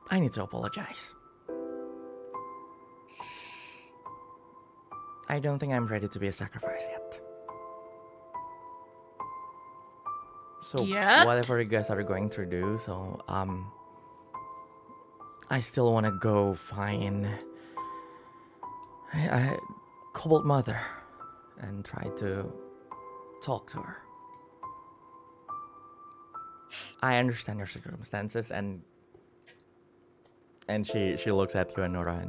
"I need to apologize. I don't think I'm ready to be a sacrifice yet. So Yet? whatever you guys are going to do, so I still want to go find Cobalt Mother and try to talk to her. I understand your circumstances," and she looks at you and Nora,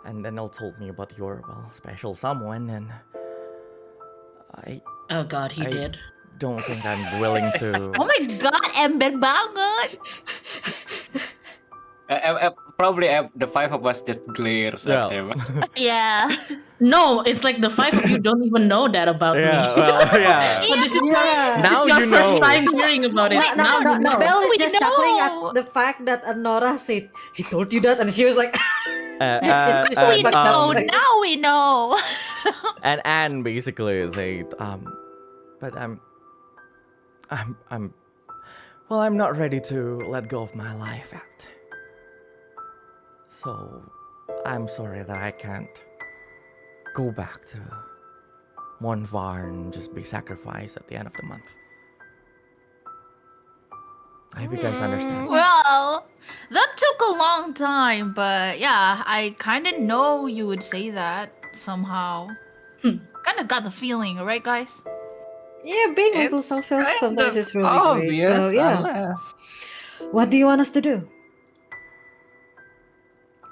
and Daniel told me about your special someone, and Oh god, he I- did. don't think I'm willing to. Oh my god, ember banget. Probably the 5 of us just glares Yeah. at him. Yeah. No, it's like the 5 of you don't even know that about Yeah, me. well, yeah. So this is Yeah. Now your you first know. time hearing about it. Now you know. Belle is We just chuckling know. at the fact that Nora said, "He told you that," and she was like, We And, know. Now we know. and Anne basically said, but I'm not ready to let go of my life yet. So, I'm sorry that I can't go back to Monvar and just be sacrificed at the end of the month. I hope you guys understand. Well, that took a long time, but yeah, I kind of know you would say that somehow. Kind of got the feeling, right, guys? "Yeah, being little It's selfish kind sometimes of is really great." obvious, So yeah, unless- what do you want us to do?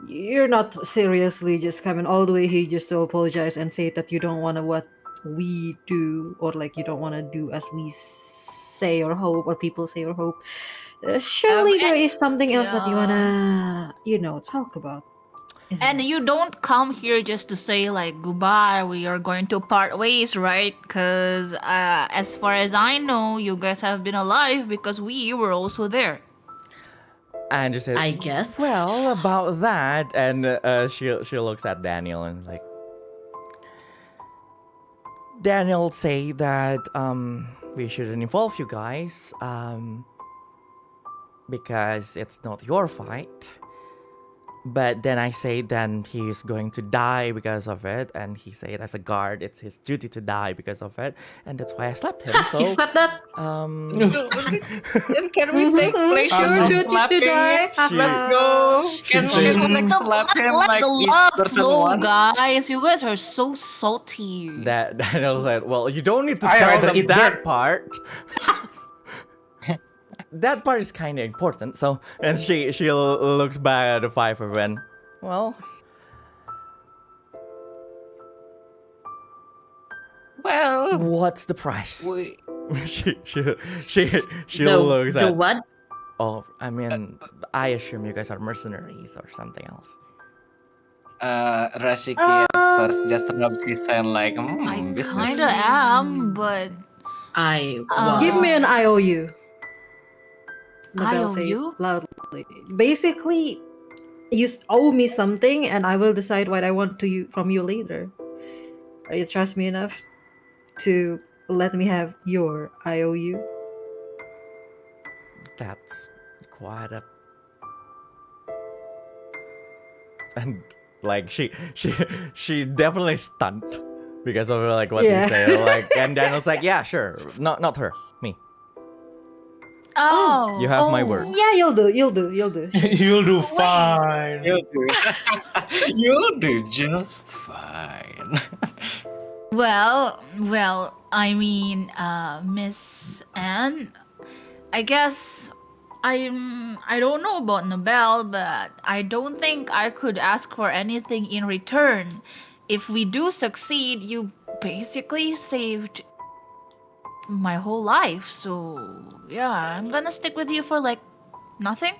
You're not seriously just coming all the way here just to apologize and say that you don't want to what we do, or like you don't want to do as we say or hope, or people say or hope. Surely there is something else that you wanna, talk about. isn't And it? you don't come here just to say like goodbye, we are going to part ways, right? Because as far as I know, you guys have been alive because we were also there. And just said, I guess. well, about that, and she looks at Daniel and is like, Daniel say that we shouldn't involve you guys because it's not your fight. But then I say then he's going to die because of it, and he said as a guard it's his duty to die because of it, and that's why I slapped him. So He said that. Can we take places Your of duty to slapping? die. Let's go. Can said- we like slap him Let like the each love person flow, one? guys. You guys are so salty. that Daniel said, well, you don't need to I tell rather them eat that dirt. part. That part is kind of important. So, and she looks back at the five of them. Well, Well, what's the price? we she The, looks the at. what? Oh, I mean, I assume you guys are mercenaries or something else. Rashiki at first just rubs his hand like, I business. kinda am, but I Give me an IOU. Nabel said IOU? loudly. Basically, you owe me something, and I will decide what I want from you later. You trust me enough to let me have your IOU? That's quite a. And like she definitely stunned because of like what Yeah. you say. Like, and Daniel's like, yeah, sure, not her, me. oh, You have my oh. word. Yeah, you'll do. You'll do. You'll do fine. You'll do. You'll do just fine. Well, I mean, Miss Anne, I guess I don't know about Nobel, but I don't think I could ask for anything in return. If we do succeed, you basically saved my whole life. So, yeah, I'm gonna stick with you for like nothing.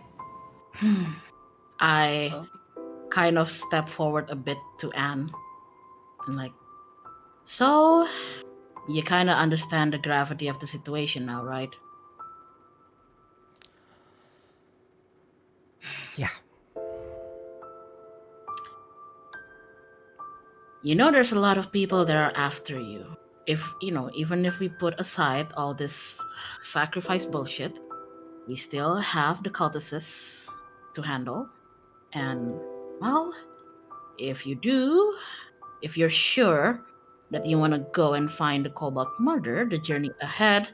I kind of step forward a bit to Anne. I'm like, so you kind of understand the gravity of the situation now, right? Yeah. You know, there's a lot of people that are after you. If, even if we put aside all this sacrifice bullshit, we still have the cultists to handle. And, well, if you're sure that you want to go and find the Cobalt murder, the journey ahead,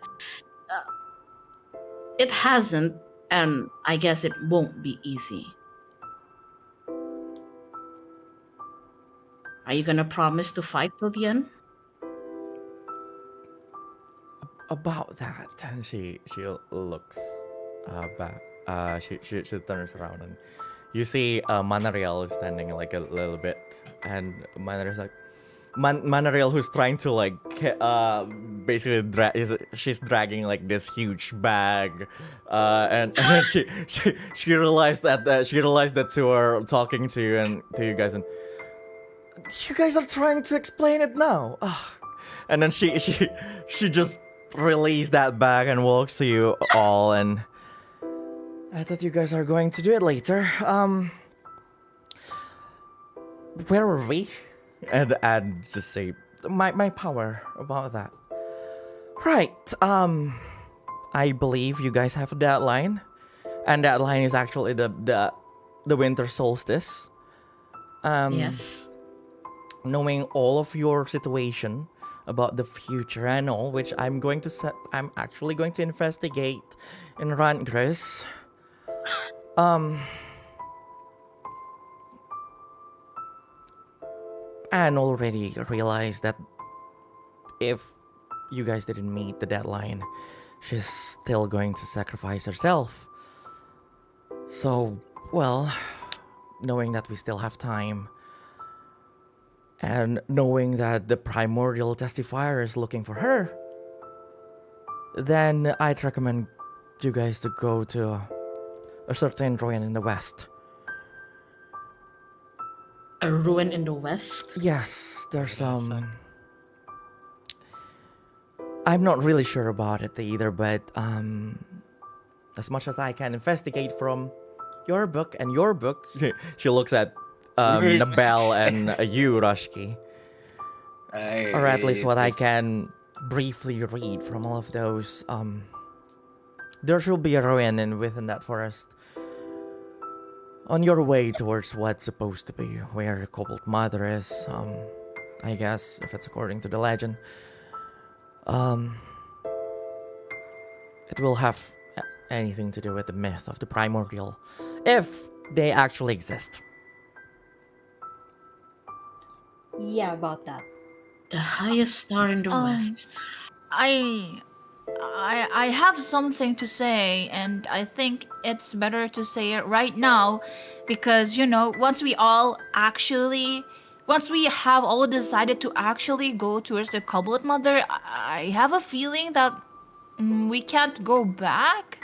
it hasn't, and I guess it won't be easy. Are you gonna promise to fight till the end? About that, and she looks back. She turns around and you see Manariel is standing like a little bit, and Manariel's like Manariel who's trying to like basically she's dragging like this huge bag, and then she realized that two are talking to you and to you guys, and you guys are trying to explain it now. And then she just released that bag and walks to you all, and I thought you guys are going to do it later. Where were we? And I'd just say my power about that. Right. I believe you guys have a deadline, and that line is actually the Winter Solstice. Yes. Knowing all of your situation about the future and all, which I'm actually going to investigate in Rantgris. And already realized that if you guys didn't meet the deadline, she's still going to sacrifice herself. So, well, knowing that we still have time, and knowing that the primordial testifier is looking for her, then I'd recommend you guys to go to a certain ruin in the west. A ruin in the west? Yes, there's I'm not really sure about it either, but as much as I can investigate from your book and your book, she looks at Nabel and you, Rashki, or at least what I can briefly read from all of those. There should be a ruin within that forest. on your way towards what's supposed to be where the Cobalt Mother is, I guess, if it's according to the legend, it will have anything to do with the myth of the primordial, if they actually exist. Yeah, about that. The highest star in the west. I have something to say, and I think it's better to say it right now, because once we have all decided to actually go towards the Cobalt Mother, I have a feeling that we can't go back.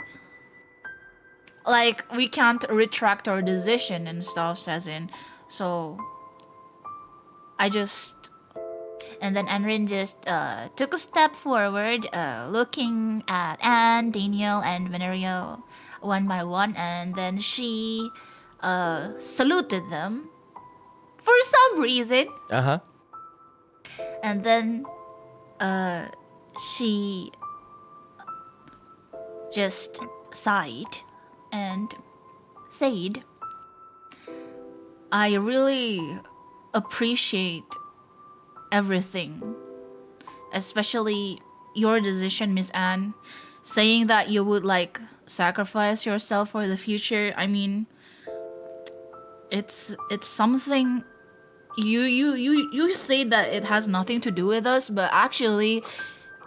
Like, we can't retract our decision and stuff, as in. So and then Anrin just took a step forward, looking at Anne, Daniel, and Venerio one by one, and then she saluted them for some reason. Uh-huh. And then she just sighed and said, I really appreciate everything, especially your decision, Miss Anne, saying that you would sacrifice yourself for the future. I mean, it's something you say that it has nothing to do with us, but actually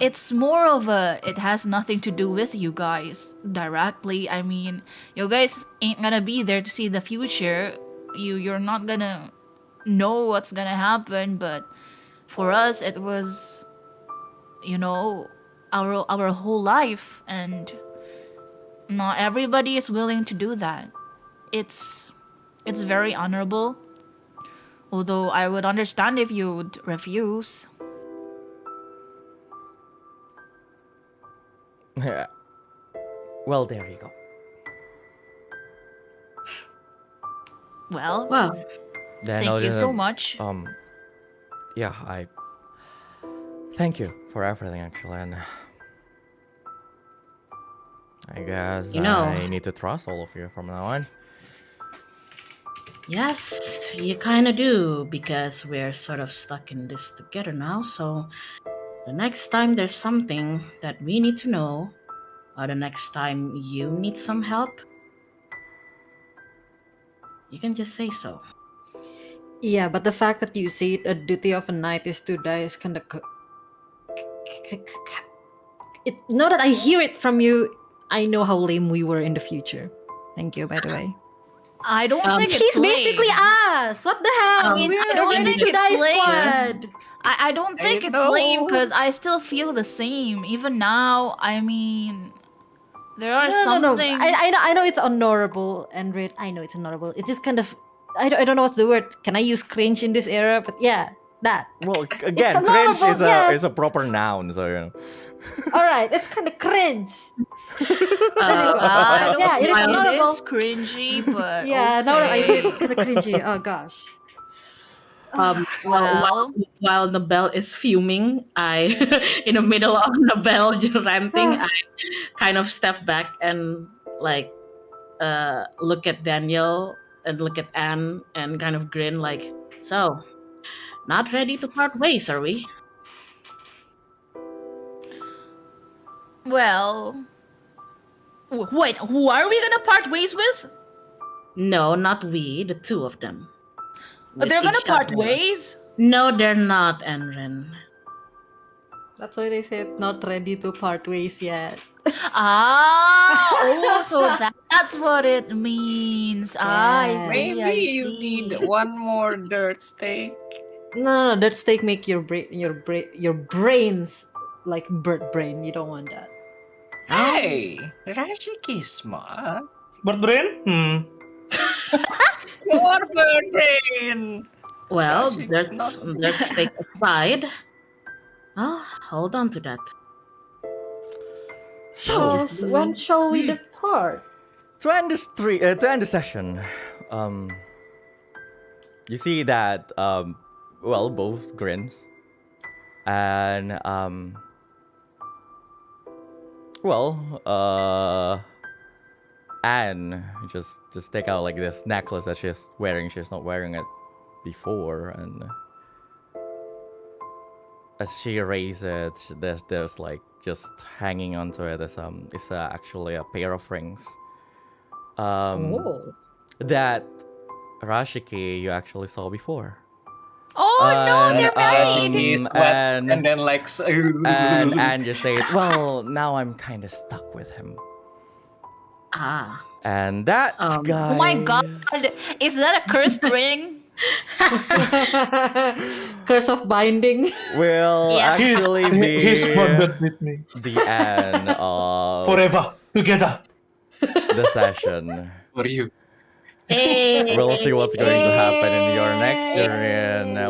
it's more of it has nothing to do with you guys directly. I mean, you guys ain't gonna be there to see the future. You're not gonna know what's gonna happen, but for us, it was, our whole life, and not everybody is willing to do that. It's very honorable, although I would understand if you would refuse. Well, there you go. Well, Then thank you so much. Yeah, I thank you for everything, actually, and I guess I need to trust all of you from now on. Yes, you kind of do, because we're sort of stuck in this together now. So the next time there's something that we need to know, or the next time you need some help, you can just say so. Yeah, but the fact that you say it, a duty of a knight is to die is kind of. Now that I hear it from you, I know how lame we were in the future. Thank you, by the way. I don't think it's He's lame. basically us. What the hell? I We're don't a think to it's die lame. squad. I don't think it's lame, because I still feel the same even now. I mean, there are some things. I know it's honorable, and I know it's honorable. It's just kind of, I don't know what's the word. Can I use cringe in this era? But yeah, that. Well, again, honorable, cringe yes. is a proper noun, so All right, it's kind of cringe. I don't Yeah, think it is honorable. it is cringy, but Yeah, now that I hear it, okay. it's kind of cringy. Oh gosh. While Nabel is fuming, I, in the middle of Nabel ranting, I kind of step back and look at Daniel and look at Anne and kind of grin like, so, not ready to part ways, are we? Well, wait, who are we gonna part ways with? No, not we, the two of them. With They're gonna each part other. ways? No, they're not, Enrin. That's why they said not ready to part ways yet. So that's what it means. I Yeah. see. Maybe I you see. need one more dirt steak. No, that steak make your brains like bird brain. You don't want that. Hey, Rashik is smart. Bird brain? More bird brain. Well, Gosh, let's take aside. Oh, hold on to that. So, When shall we depart? to end the session, you see that both grins, and Anne just take out like this necklace that she's wearing. She's not wearing it before, and as she raises it, there's like just hanging onto it is it's actually a pair of rings. Oh. That Rashiki you actually saw before. Oh no, they're married. He sweats and then like and you say, well, now I'm kind of stuck with him. Ah. And that's guys. Oh my god, is that a cursed ring? Curse of binding. Will Yeah. actually be He's bonded with me the end of forever together. the session. for you. Hey. We'll see what's going to happen in your next journey, and the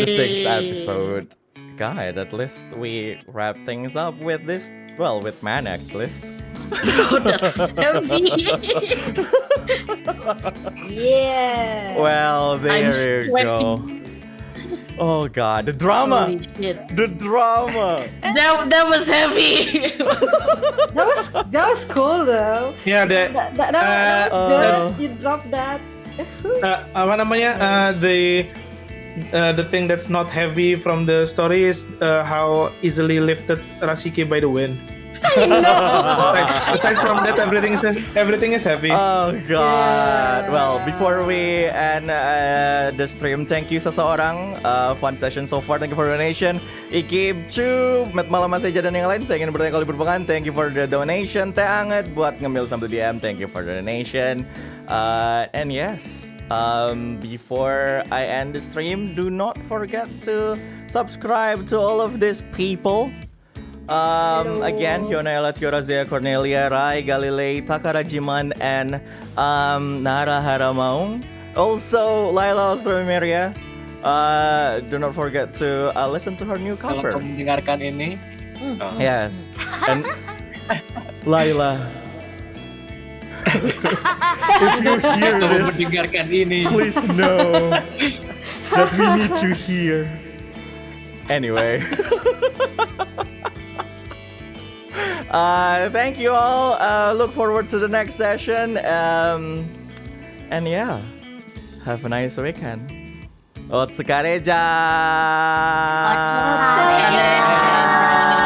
6th episode. God, at least we wrap things up with this. Well, with Maniac list. Oh, that was heavy. Yeah. Well, there you go. Oh God, the drama! Holy shit. The drama! That was heavy. That was cool though. Yeah, That was good. You dropped that. apa namanya? The thing that's not heavy from the story is how easily lifted Rashiki by the wind. Aside from that, everything is heavy. Oh God! Yeah. Well, before we end the stream, thank you seseorang. Fun session so far. Thank you for the donation. Ikib Chu, Met Malam Masih dan yang lain. Saya ingin bertanya kali berpekan. Thank you for the donation. Teh Anget buat ngemil sambil DM. Thank you for the donation. And yes. Before I end the stream, do not forget to subscribe to all of these people. Again, Hyona Elatiora, Zea Cornelia, Rai Galilei, Takarajiman, and Nara Haramaung. Also, Laila Ostromeria. Do not forget to listen to her new Kalau cover. kamu mendengarkan ini, Yes. And Laila. If you hear kamu this, mendengarkan ini, please know that we need you here. Anyway. Thank you all. Look forward to the next session. And yeah, have a nice weekend. Otsukareja. Otsukareja.